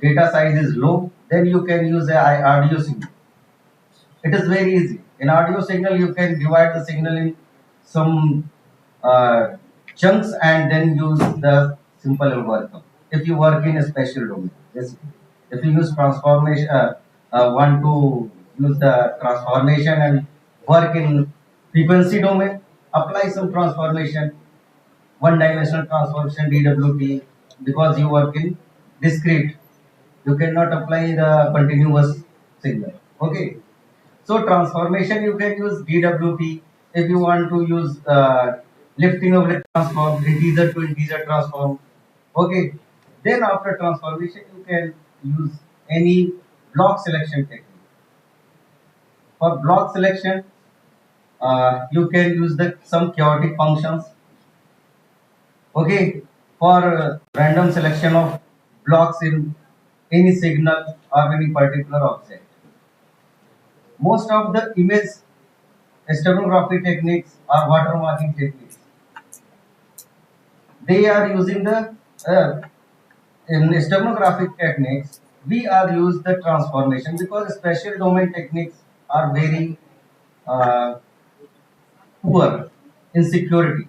data size is low then you can use a audio signal it is very easy in audio signal you can divide the signal in some chunks and then use the simple algorithm if you work in a special domain. Yes. If you use transformation, want to use the transformation and work in frequency domain, apply some transformation, one-dimensional transformation DWT because you work in discrete. You cannot apply the continuous signal. Okay. So transformation you can use DWT if you want to use lifting of the transform, integer to integer transform. Okay. Then after transformation you can use any block selection technique. For block selection you can use some chaotic functions. Okay, for random selection of blocks in any signal or any particular object. Most of the image steganography techniques or watermarking techniques. They are using the in steganographic techniques we are use the transformation because special domain techniques are very poor in security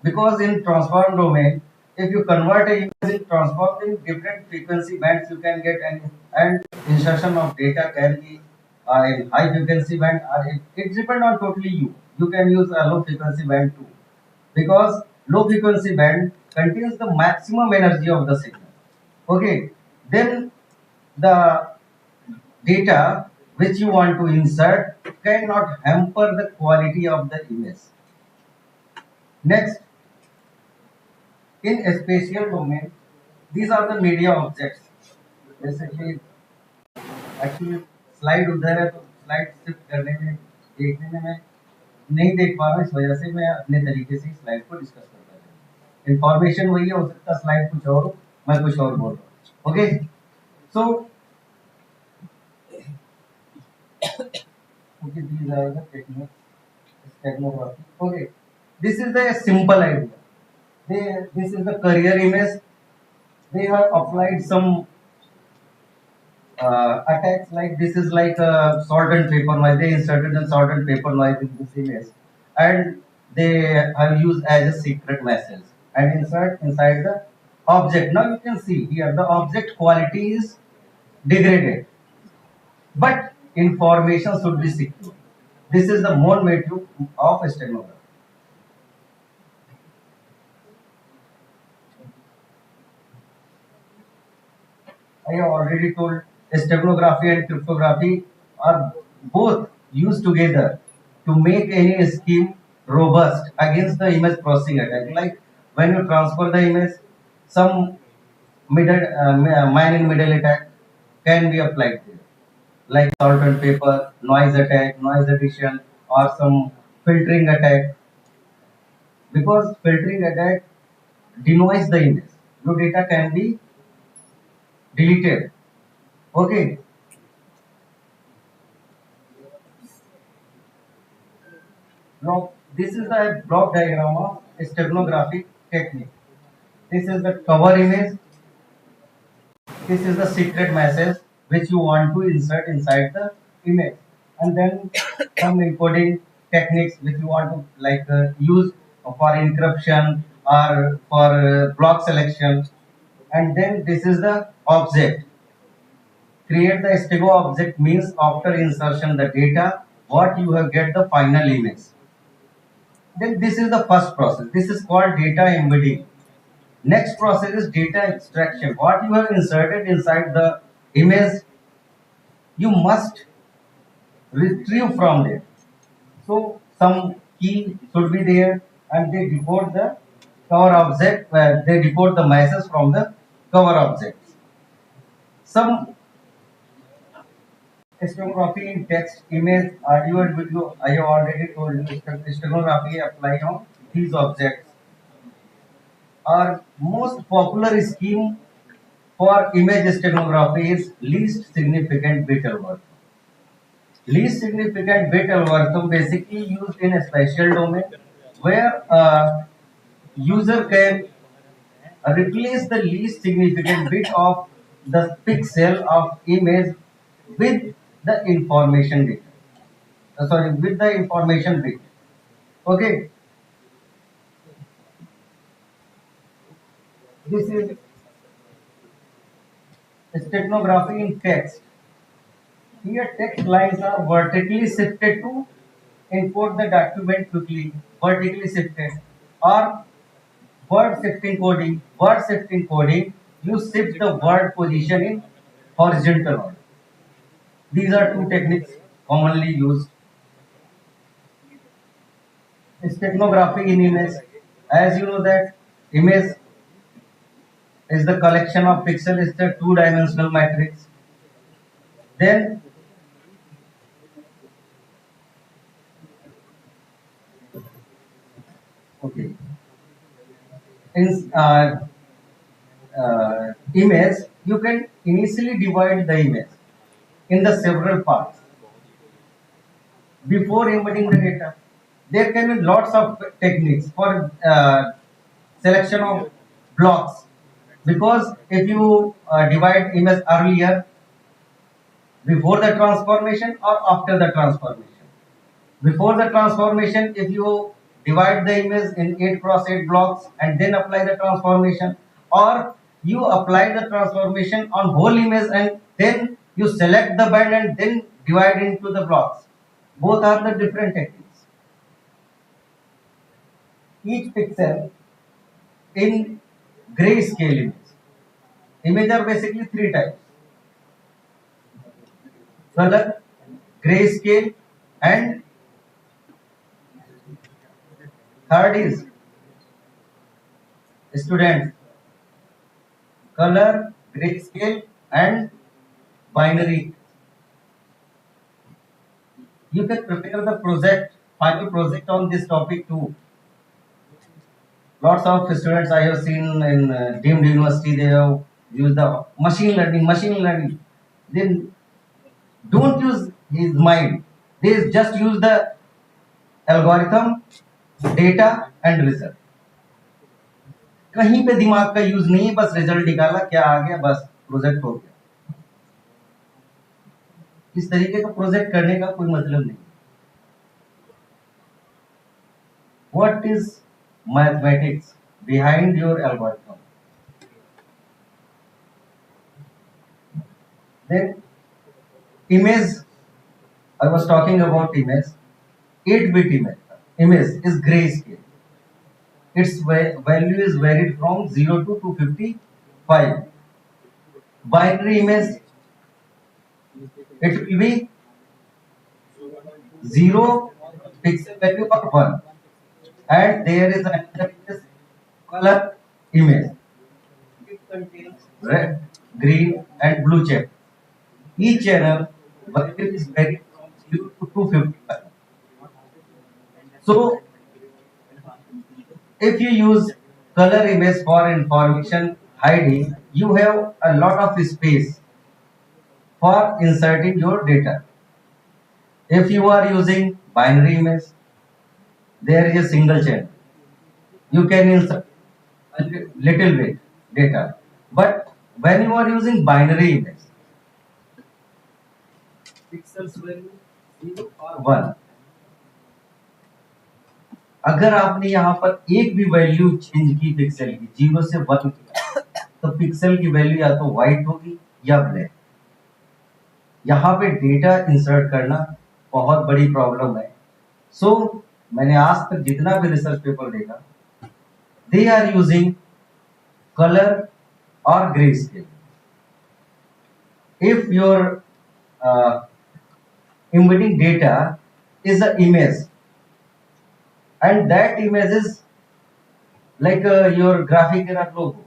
because in transform domain if you convert a image in transform in different frequency bands you can get and insertion of data can be in high frequency band or it depends on totally you can use a low frequency band too because low frequency band contains the maximum energy of the signal. Okay, then the data which you want to insert cannot hamper the quality of the image. Next, in a spatial domain, these are the media objects. Basically, actually slide उधर है तो slide shift करने में देखने में मैं नहीं देख पा रहा इस वजह से मैं अपने तरीके से स्लाइड को डिस्कस करता हूँ इंफॉर्मेशन वही है हो सकता है स्लाइड कुछ और मैं कुछ और बोल रहा हूँ okay so okay these are the techniques steganography okay this is the simple idea this is the career image they have applied some attacks like this is like a salt and pepper noise they inserted the salt and pepper noise in this image and they have used as a secret message and insert inside the object. Now you can see here the object quality is degraded, but information should be secure. This is the main motive of steganography. I have already told steganography and cryptography are both used together to make any scheme robust against the image processing attack. Like when you transfer the image, some man in middle attack can be applied there, like salt and paper, noise attack, noise addition, or some filtering attack. Because filtering attack denoise the image, your data can be deleted. Okay, now this is the block diagram of steganographic technique. This is the cover image. This is the secret message which you want to insert inside the image, and then some encoding techniques which you want to use for encryption or for block selection. And then this is the object. Create the stego object means after insertion the data what you have get the final image. Then this is the first process. This is called data embedding. Next process is data extraction. What you have inserted inside the image, you must retrieve from there. So some key should be there, and they decode the cover object. They decode the message from the cover objects. Some steganography in text, image, audio, and video. I have already told you steganography apply on these objects. Our most popular scheme for image steganography is least significant bit algorithm. Least significant bit algorithm basically used in a special domain where a user can replace the least significant bit of the pixel of image with the information data. With the information bit. Okay. This is steganography in text. Here text lines are vertically shifted to encode the document quickly, vertically shifted, or word shifting coding. Word shifting coding, you shift the word position in horizontal order. These are two techniques commonly used. Steganography in image. As you know that image is the collection of pixels, is the two-dimensional matrix. Then okay, in image you can initially divide the image in the several parts before embedding the data. There can be lots of techniques for selection of blocks, because if you divide image earlier, before the transformation or after the transformation. Before the transformation, if you divide the image in 8 cross 8 blocks and then apply the transformation, or you apply the transformation on whole image and then you select the band and then divide into the blocks. Both are the different techniques. Each pixel in grayscale image. Image are basically 3 types: color, grayscale, and third is student. Color, grayscale, and binary. You can prepare the project, final project on this topic too. Lots of students I have seen in deemed university, they have used the machine learning. Then don't use his mind. They just use the algorithm, data and result. कहीं पे दिमाग का use नहीं, बस result निकाला, क्या आ गया, बस प्रोजेक्ट हो गया. इस तरीके का प्रोजेक्ट करने का कोई मतलब नहीं. What is mathematics behind your algorithm? Then image, I was talking about image. 8-bit image is grayscale. Its value is varied from 0 to 255. Binary image, it will be 0 pixel value or 1. And there is another image, color image. It contains red, green, and blue channel. Each channel value is varied from 0 to 255. So, if you use color image for information hiding, you have a lot of space for inserting your data. If you are using binary image, there is a single channel. You can insert a little bit data. But when you are using binary image, pixels value 0 or 1. अगर आपने यहाँ पर एक भी value change की pixel की 0 से 1 किया तो पिक्सल की वैल्यू या तो व्हाइट होगी या ब्लैक। यहाँ पे डेटा इंसर्ट करना बहुत बड़ी प्रॉब्लम है। सो मैंने आज तक जितना भी रिसर्च पेपर देखा, दे आर यूजिंग कलर और grey scale. If your embedding data is an image, and that image is like your graphic error logo.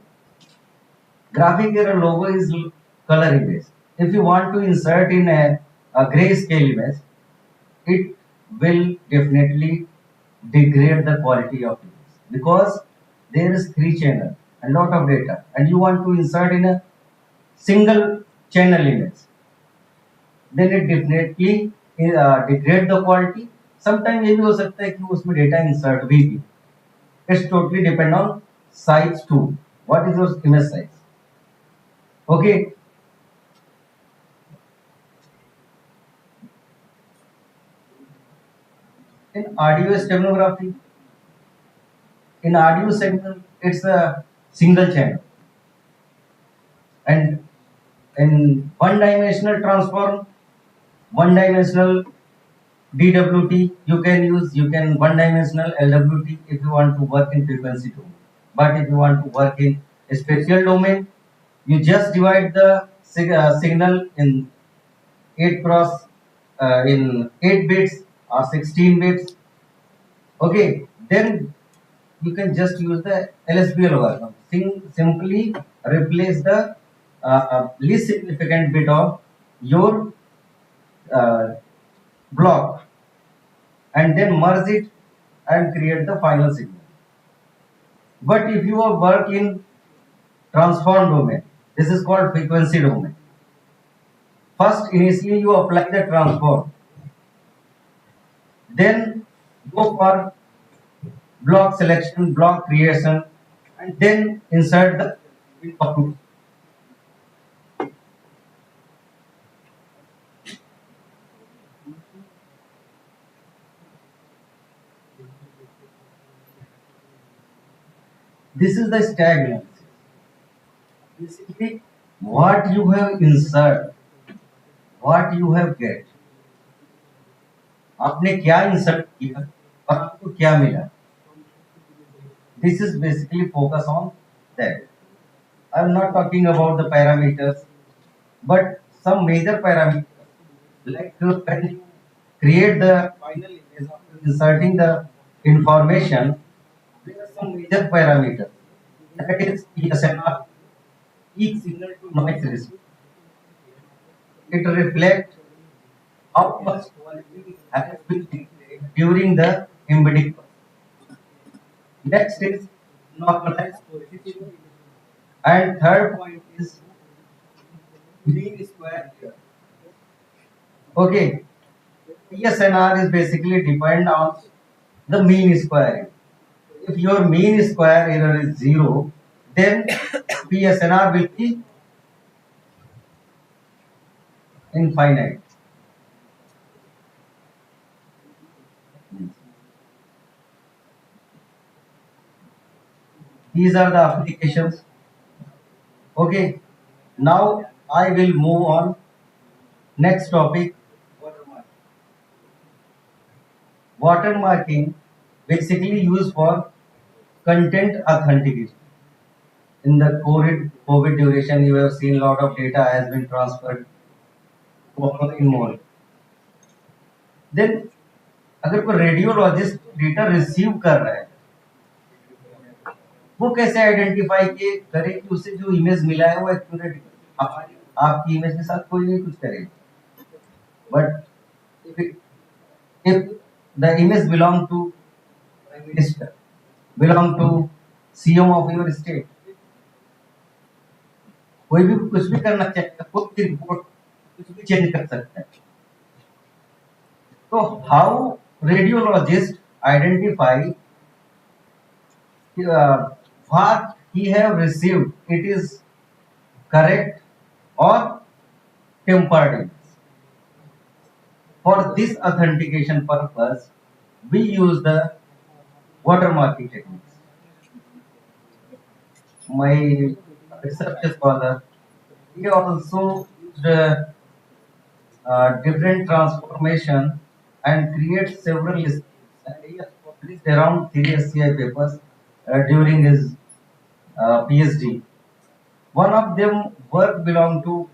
Graphic error logo is color image. If you want to insert in a grayscale image, it will definitely degrade the quality of image because there is 3 channel and lot of data, and you want to insert in a single channel image, then it definitely degrade the quality. Sometimes ये भी हो सकता है कि उसमें data insert भी की। It's totally depend on size too. What is your image size? Okay. In audio steganography, in audio signal, it's a single channel, and in one-dimensional transform, one-dimensional DWT, you can one-dimensional LWT if you want to work in frequency domain. But if you want to work in a spatial domain, you just divide the signal in 8 cross in 8 bits or 16 bits. Okay, then you can just use the LSB algorithm. Simply replace the least significant bit of your block and then merge it and create the final signal. But if you work in transform domain, this is called frequency domain. First, initially you apply the transform, then go for block selection, block creation, and then insert the input. This is the stack analysis. Basically, what you have insert, what you have get. आपने क्या insert किया और आपको क्या मिला? This is basically focus on that. I am not talking about the parameters, but some major parameters like when you create the final image after inserting the information, there are some major parameters. That is PSNR, peak signal to noise ratio. It reflects how much quality has been displayed during the embedding process. Next is normalized coefficient, and third point is mean square error. Okay, PSNR is basically depend on the mean square error. If your mean square error is 0, then PSNR will be infinite. These are the applications. Okay, now I will move on Next topic, watermarking. Watermarking basically used for content authentication. In the COVID duration, you have seen a lot of data has been transferred to online mode. Then अगर कोई radiologist data receive कर रहा है, वो कैसे identify करे कि उसे जो इमेज मिला है वो एक्यूरेट, आपकी इमेज के साथ कोई नहीं कुछ करेगा, but if the image belong to prime minister, belong to CM of your state, कोई भी कुछ भी करना चाहेगा, खुद की रिपोर्ट कुछ भी चेंज कर सकता है. तो how radiologist identify what he have received, it is correct or tempered image. For this authentication purpose, we use the watermarking techniques. My research scholar, he also used different transformation and create several lists. And he has published around 3 SCI papers during his PhD. One of them work belong to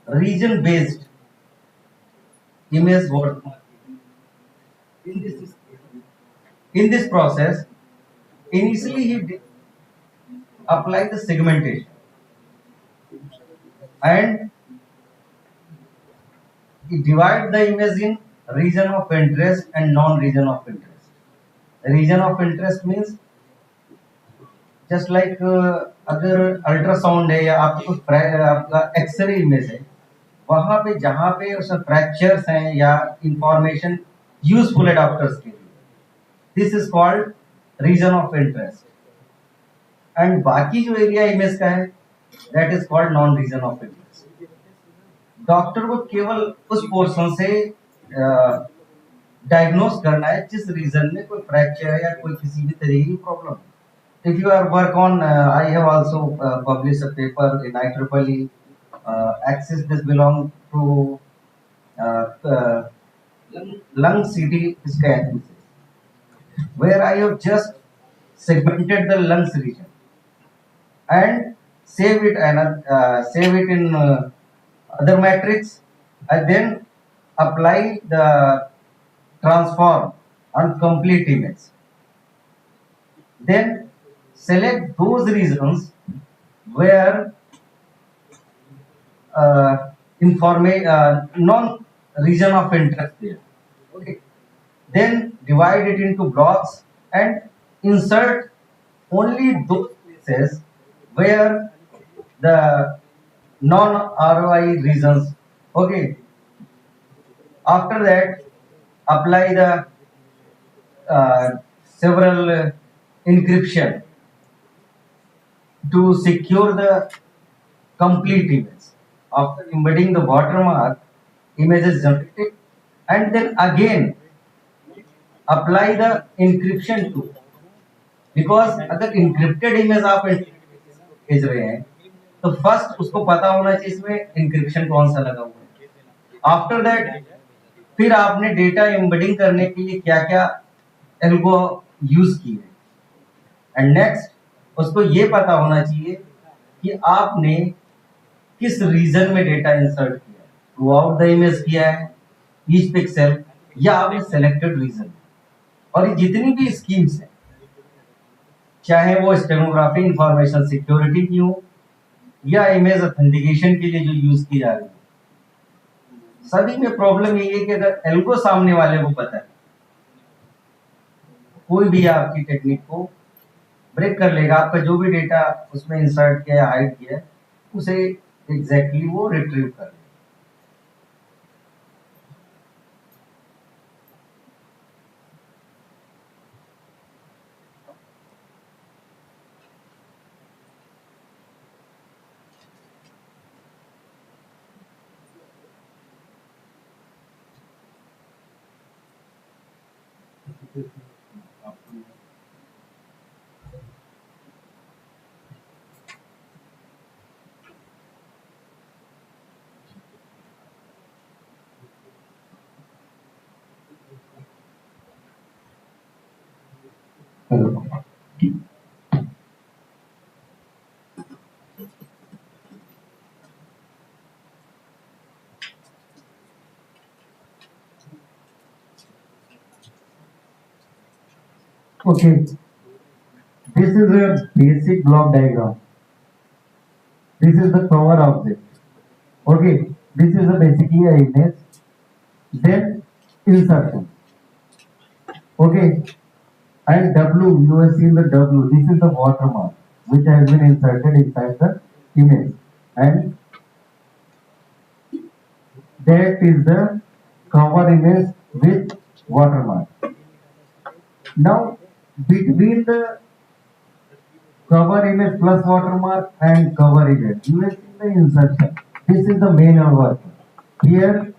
region-based image watermarking. In this process, initially he applied the segmentation and he divide the image in region of interest and non-region of interest. Region of interest means just like अगर ultrasound है या आपका x ray image है, वहां पे जहां पे उसमें फ्रैक्चर्स हैं या इंफॉर्मेशन यूजफुल है डॉक्टर्स के लिए, this is called region of interest. And बाकी जो एरिया इमेज का है, that is called non region of interest. Doctor को केवल उस पोर्शन से डायग्नोस करना है जिस रीजन में कोई फ्रैक्चर है या कोई किसी भी तरीके की प्रॉब्लम है. If you are work on, I have also published a paper in IEEE. Axis, this belong to lung CT scan, where I have just segmented the lungs region and save it in other matrix. I then apply the transform on complete image. Then select those regions where non-region of interest there. Okay. Then divide it into blocks and insert only those places where the non-ROI regions. Okay. After that, apply the several encryption to secure the complete image. After embedding the watermark, image is generated, and then again apply the encryption tool. Because अगर encrypted image आप भेज रहे हैं, तो first उसको पता होना चाहिए इसमें encryption कौन सा लगा हुआ है. आफ्टर दैट फिर आपने डेटा एम्बेडिंग करने के लिए क्या क्या एल्गो यूज किए, एंड नेक्स्ट उसको ये पता होना चाहिए कि आपने किस रीजन में डेटा इंसर्ट किया, थ्रू आउट द इमेज किया है, ईच पिक्सेल, या आपने सेलेक्टेड रीजन. और ये जितनी भी स्कीम्स हैं, चाहे वो स्टेनोग्राफी इंफॉर्मेशन सिक्योरिटी की हो या इमेज ऑथेंटिकेशन के लिए जो यूज की जा रही है, सभी में प्रॉब्लम ये है कि अगर एल्गो सामने वाले को पता है, कोई भी आपकी टेक्निक को ब्रेक कर लेगा. आपका जो भी डेटा उसमें इंसर्ट किया है, हाइड किया है, उसे एग्जैक्टली वो रिट्रीव कर लेगा. Hello. Okay, this is a basic block diagram. This is the cover object. Okay, this is a basically a image. Then insertion. Okay, and W, you have seen the W. This is the watermark which has been inserted inside the image, and that is the cover image with watermark. Now, between the cover image plus watermark and cover image, you have seen the insertion. This is the main work. Here,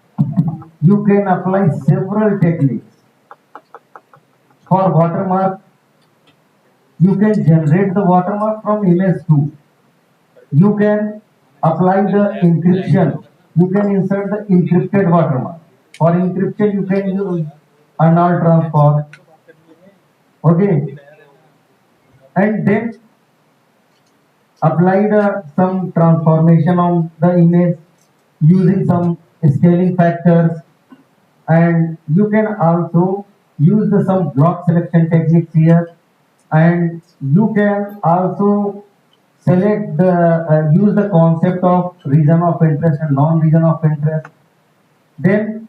you can apply several techniques. For watermark, you can generate the watermark from image 2. You can apply the encryption. You can insert the encrypted watermark. For encryption, you can use annual transform. Okay, and then apply some transformation on the image using some scaling factors, and you can also use some block selection techniques here, and you can also select the use the concept of region of interest and non-region of interest. Then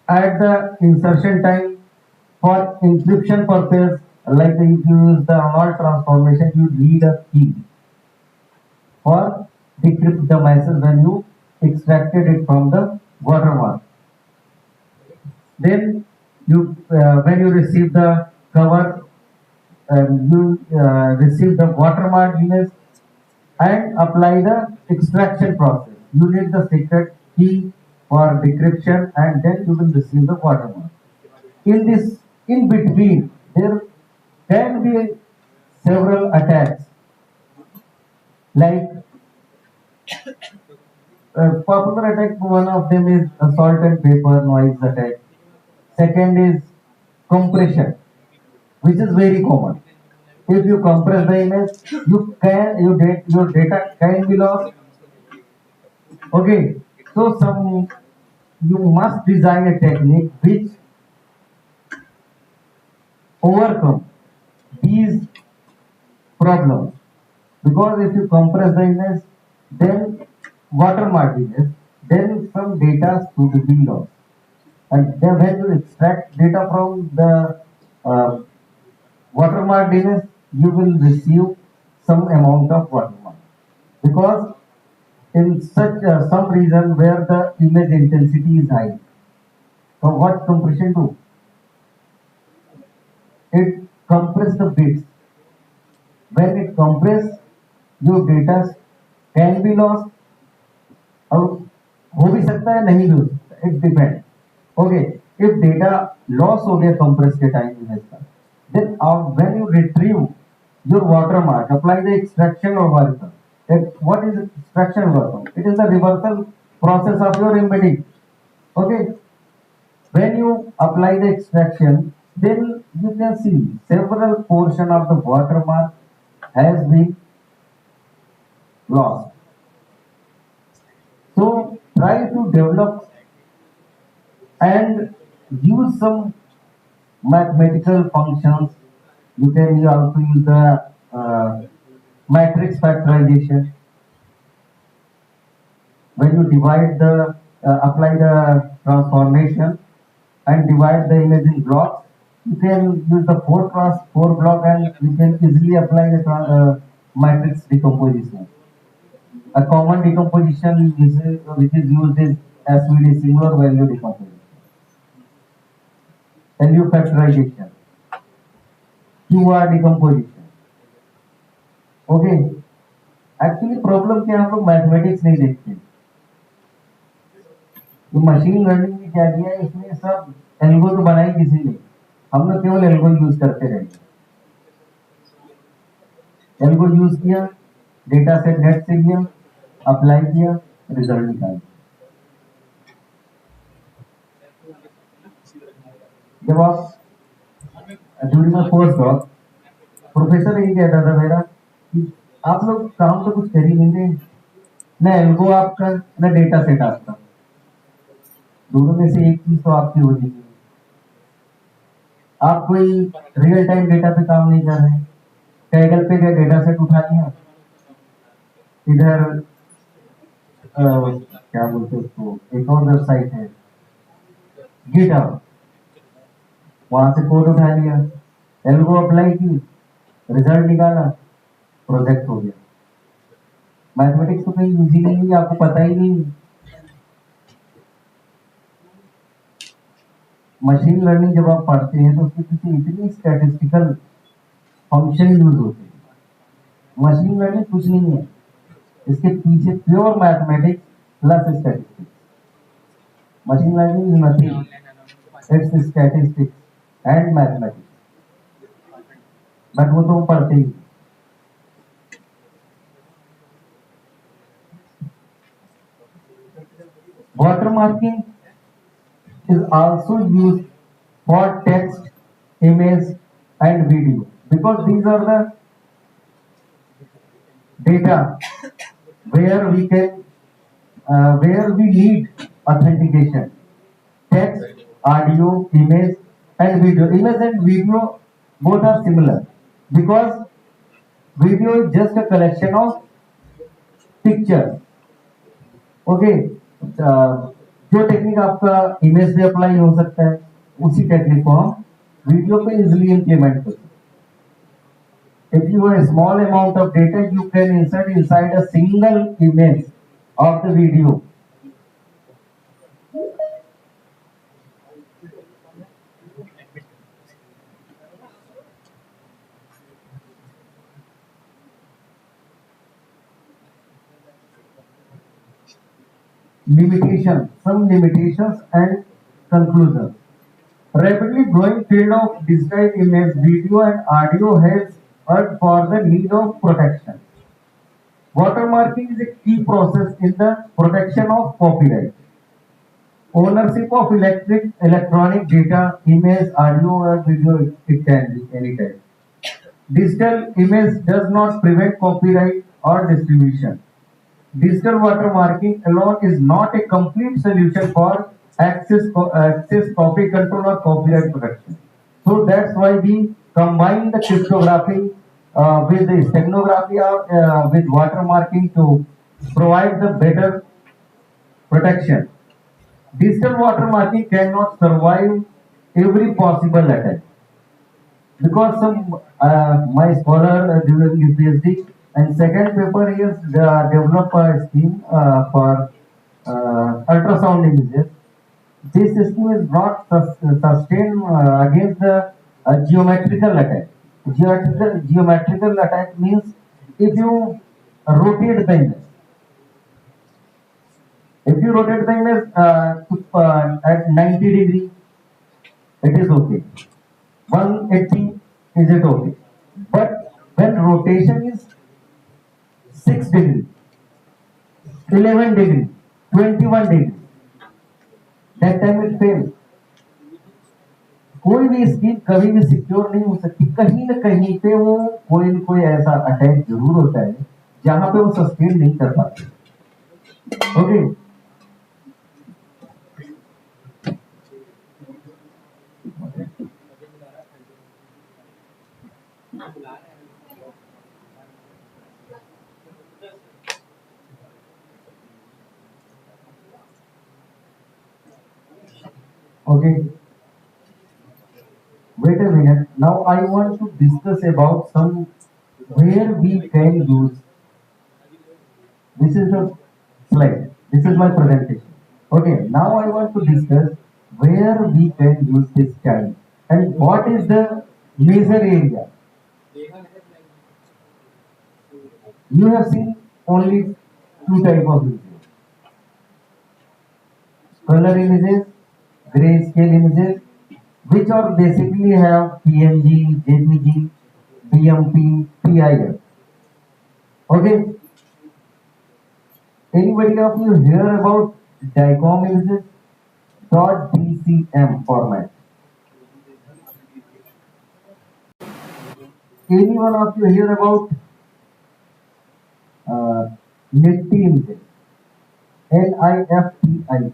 at the insertion time, for encryption purpose, like if you use the Arnold transformation, you need a key for decrypt the message when you extracted it from the watermark. Then you when you receive the cover, you receive the watermark image and apply the extraction process. You need the secret key for decryption, and then you will receive the watermark. In this, in between, there can be several attacks, like popular attack. One of them is salt and pepper noise attack. Second is compression, which is very common. If you compress the image, your data can be lost. Okay, so you must design a technique which overcome these problems. Because if you compress the image, then watermark image, then some data should be lost. And then when you extract data from the watermark image, you will receive some amount of watermark. Because in such some region where the image intensity is high, so what compression do? It compress the bits. When it compress, your data can be lost. और हो भी सकता है नहीं भी हो सकता, it depend. Okay, if data loss हो गया कंप्रेस के टाइम इमेज का, then when you retrieve your watermark, apply the extraction algorithm. What is extraction algorithm? It is the reversal process of your embedding. Okay, when you apply the extraction, then you can see several portion of the watermark has been lost. So try to develop and use some mathematical functions. You can also use the matrix factorization. When you divide the apply the transformation and divide the image in blocks, you can use the 4x4 block, and you can easily apply the matrix decomposition. A common decomposition which is used is SVD, singular value decomposition. LU factorization, QR decomposition. Okay, actually problem क्या है, हम लोग mathematics नहीं देखते. तो machine learning ने क्या किया, इसमें सब एल्गो तो बनाई किसी ने, हम लोग केवल एल्गो यूज करते रहे. एल्गो यूज किया, डेटा सेट नेट से किया, अप्लाई किया, रिजल्ट निकाल. जब आप ड्यूरिंग माय कोर्स प्रोफेसर यही कहता था मेरा कि आप लोग काम तो कुछ कर ही नहीं रहे, न एल्गो आपका न डेटा सेट आपका, दोनों में से एक चीज तो आपकी होनी चाहिए। आप कोई रियल टाइम डेटा पे काम नहीं कर रहे, कैगल पे क्या डेटा सेट उठा लिया, इधर क्या बोलते हैं उसको, एक और वेबसाइट है गिटहब, वहां से कोड उठा लिया, एल्गो अप्लाई की, रिजल्ट निकाला, प्रोजेक्ट हो गया। मैथमेटिक्स तो कहीं यूज ही नहीं है, आपको पता ही नहीं। मशीन लर्निंग जब आप पढ़ते हैं तो उसके पीछे इतनी स्टैटिस्टिकल फंक्शन यूज होते हैं। मशीन लर्निंग कुछ नहीं है, इसके पीछे pure mathematics plus statistics. Machine learning is nothing, it's statistics and mathematics, but वो तो हम पढ़ते ही। Watermarking is also used for text, image, and video because these are the data where we can where we need authentication. Text, audio, image, and video. Image and video both are similar because video is just a collection of pictures. Okay, जो technique आपका image पे apply हो सकता है उसी technique को हम video पे इजिली इंप्लीमेंट कर सकते हैं। If you have small amount of data you can insert inside a single image of the video. Some limitations and conclusions. Rapidly growing field of digitized image, video and audio has urged for the need of protection. Watermarking is a key process in the protection of copyright. Ownership of electronic data, image, audio or video, it can be any type. Digital image does not prevent copyright or distribution. Digital watermarking alone is not a complete solution for access copy control or copyright protection. So that's why we combine the cryptography with the steganography or with watermarking to provide the better protection. Digital watermarking cannot survive every possible attack because my scholar during his PhD and second paper he has developed a scheme for ultrasound images. This system is not sustained against the geometrical attack. Geometrical attack means if you rotate the image, at 90 degree, it is okay. 180 is it okay? But when rotation is 6 degree, 11 degree, 21 degree, that time it fails. कोई भी scheme कभी भी secure नहीं हो सकती, कहीं ना कहीं पे वो कोई न कोई ऐसा अटैक जरूर होता है जहां पे वो सस्टेन नहीं कर पाते। Okay, okay, wait a minute. Now I want to discuss about some where we can use. This is the slide. This is my presentation. Okay, now I want to discuss where we can use this time and what is the major area. You have seen only two types of images: color images, grayscale images, which are basically have PNG, JPG, BMP, PIF. Okay. Anybody of you hear about DICOM images? .dcm format. anyone of you hear about Nifty images? NIFTI,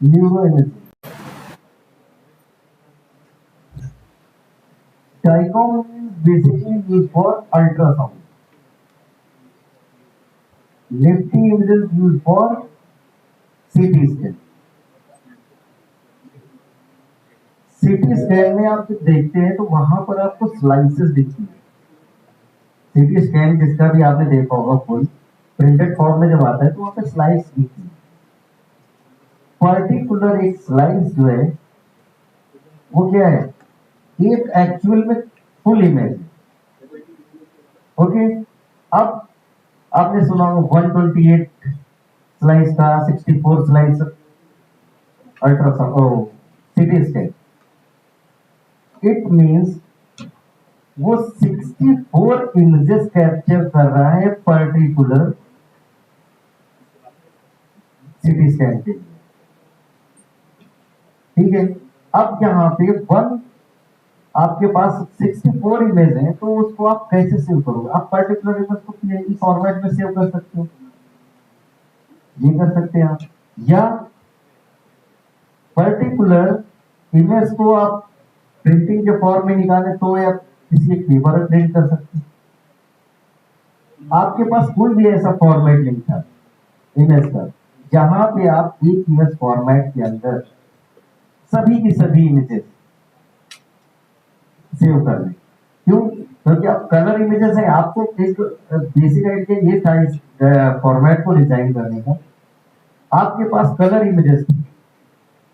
neuroimaging. Trichome is basically used for ultrasound. Nifty images used for CT scan. CT scan में आप जब देखते हैं तो वहां पर आपको slices दिखती है। सीटी स्कैन जिसका भी आपने देखा होगा फुल प्रिंटेड फॉर्म में जब आता है तो वहां पे स्लाइस दिखती है। पर्टिकुलर एक स्लाइस जो है वो क्या है, एक एक्चुअल में फुल इमेज। ओके, अब आपने सुना होगा 128 स्लाइस का, 64 slice ultrasound CT scan. It means वो 64 इमेजेस कैप्चर कर रहा है पर्टिकुलर सीटी स्कैन के लिए। ठीक है, अब यहाँ पे आपके पास 64 इमेज है तो उसको आप कैसे सेव करोगे? आप पर्टिकुलर इमेज को पीएनजी फॉर्मेट में सेव कर सकते हो, ये कर सकते हैं आप, या पर्टिकुलर इमेज को आप प्रिंटिंग के फॉर्म में निकाले तो या किसी एक पेपर में प्रिंट कर सकते हैं। आपके पास कोई भी ऐसा फॉर्मेट नहीं था इमेज का जहां पे आप एक इमेज फॉर्मेट के अंदर सभी की सभी इमेजेस सेव कर लें। क्यों? क्योंकि आप कलर इमेजेस है, आपको एक बेसिक आइडिया ये था इस फॉर्मेट को डिजाइन करने का। आपके पास कलर इमेजेस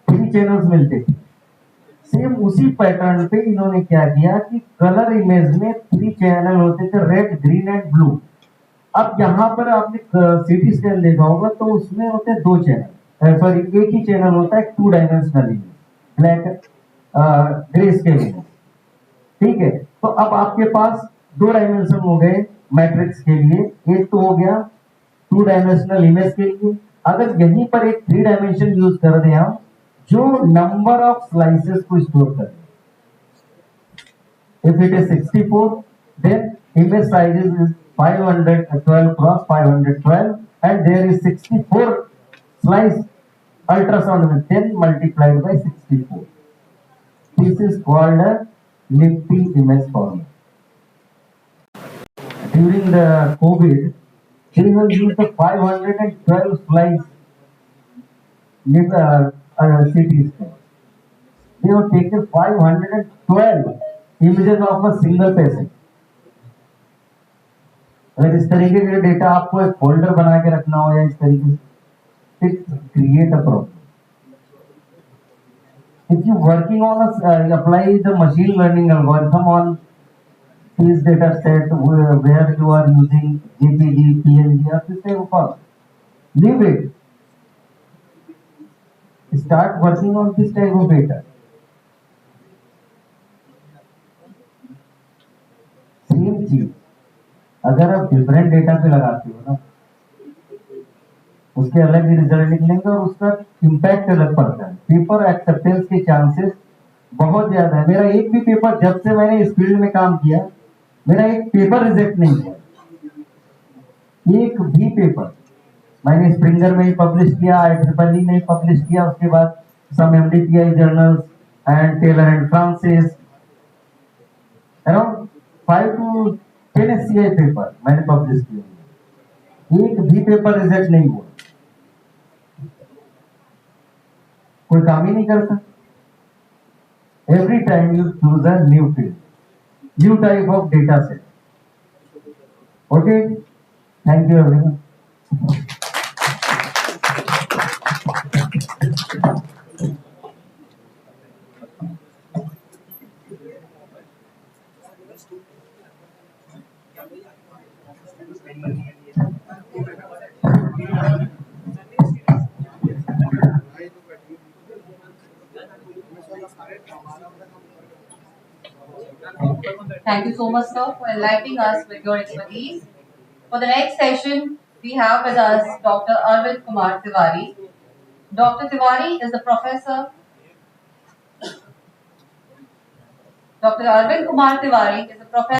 3 चैनल्स मिलते थे। सेम उसी पैटर्न पे इन्होंने क्या किया कि कलर इमेज में 3 चैनल होते थे, रेड, ग्रीन एंड ब्लू। अब यहाँ पर आपने सीटी स्कैन देखा होगा तो उसमें होते हैं 2 चैनल, सॉरी एक ही चैनल होता है 2 dimensional image, black grey scale image. ठीक है, तो अब आपके पास 2 डायमेंशन हो गए मैट्रिक्स के लिए, एक तो हो गया 2 डायमेंशनल इमेज के लिए। अगर यहीं पर एक 3 डायमेंशन यूज कर दें हम, जो नंबर ऑफ स्लाइसेस को स्टोर करें, if it is 64 then image size is 512 cross 512 and there is 64 slice ultrasound में 10 multiplied by 64. This is called a Nifty image format. During the COVID, they have used the 512 slice CT scan. They have taken 512 images of a single patient. अगर इस तरीके के data आपको एक folder बना के रखना हो या इस तरीके से, it create a problem. If you working on apply the machine learning algorithm on this data set where you are using JPG, PNG, or the same form, leave it. Start working on this type of data. Same चीज अगर आप different data पे लगाते हो ना, उसके अलग ही result निकलेंगे और उसका इम्पैक्ट अलग पड़ता है। पेपर एक्सेप्टेंस के चांसेस बहुत ज्यादा है। मेरा एक भी पेपर, जब से मैंने इस फील्ड में काम किया, मेरा एक पेपर रिजेक्ट नहीं हुआ। एक भी पेपर मैंने स्प्रिंगर में ही पब्लिश किया, IEEE में ही पब्लिश किया, उसके बाद some MDPI journals and Taylor and Francis, around 5 to 10 SCI paper मैंने पब्लिश किया, एक भी पेपर रिजेक्ट नहीं हुआ। कोई काम ही नहीं करता। Every time you choose a new field, new type of data set. Okay, thank you everyone. Thank you so much, sir, for enlightening us with your expertise. For the next session, we have with us Dr. Arvind Kumar Tiwari. Dr. Tiwari is the professor. Dr. Arvind Kumar Tiwari is a professor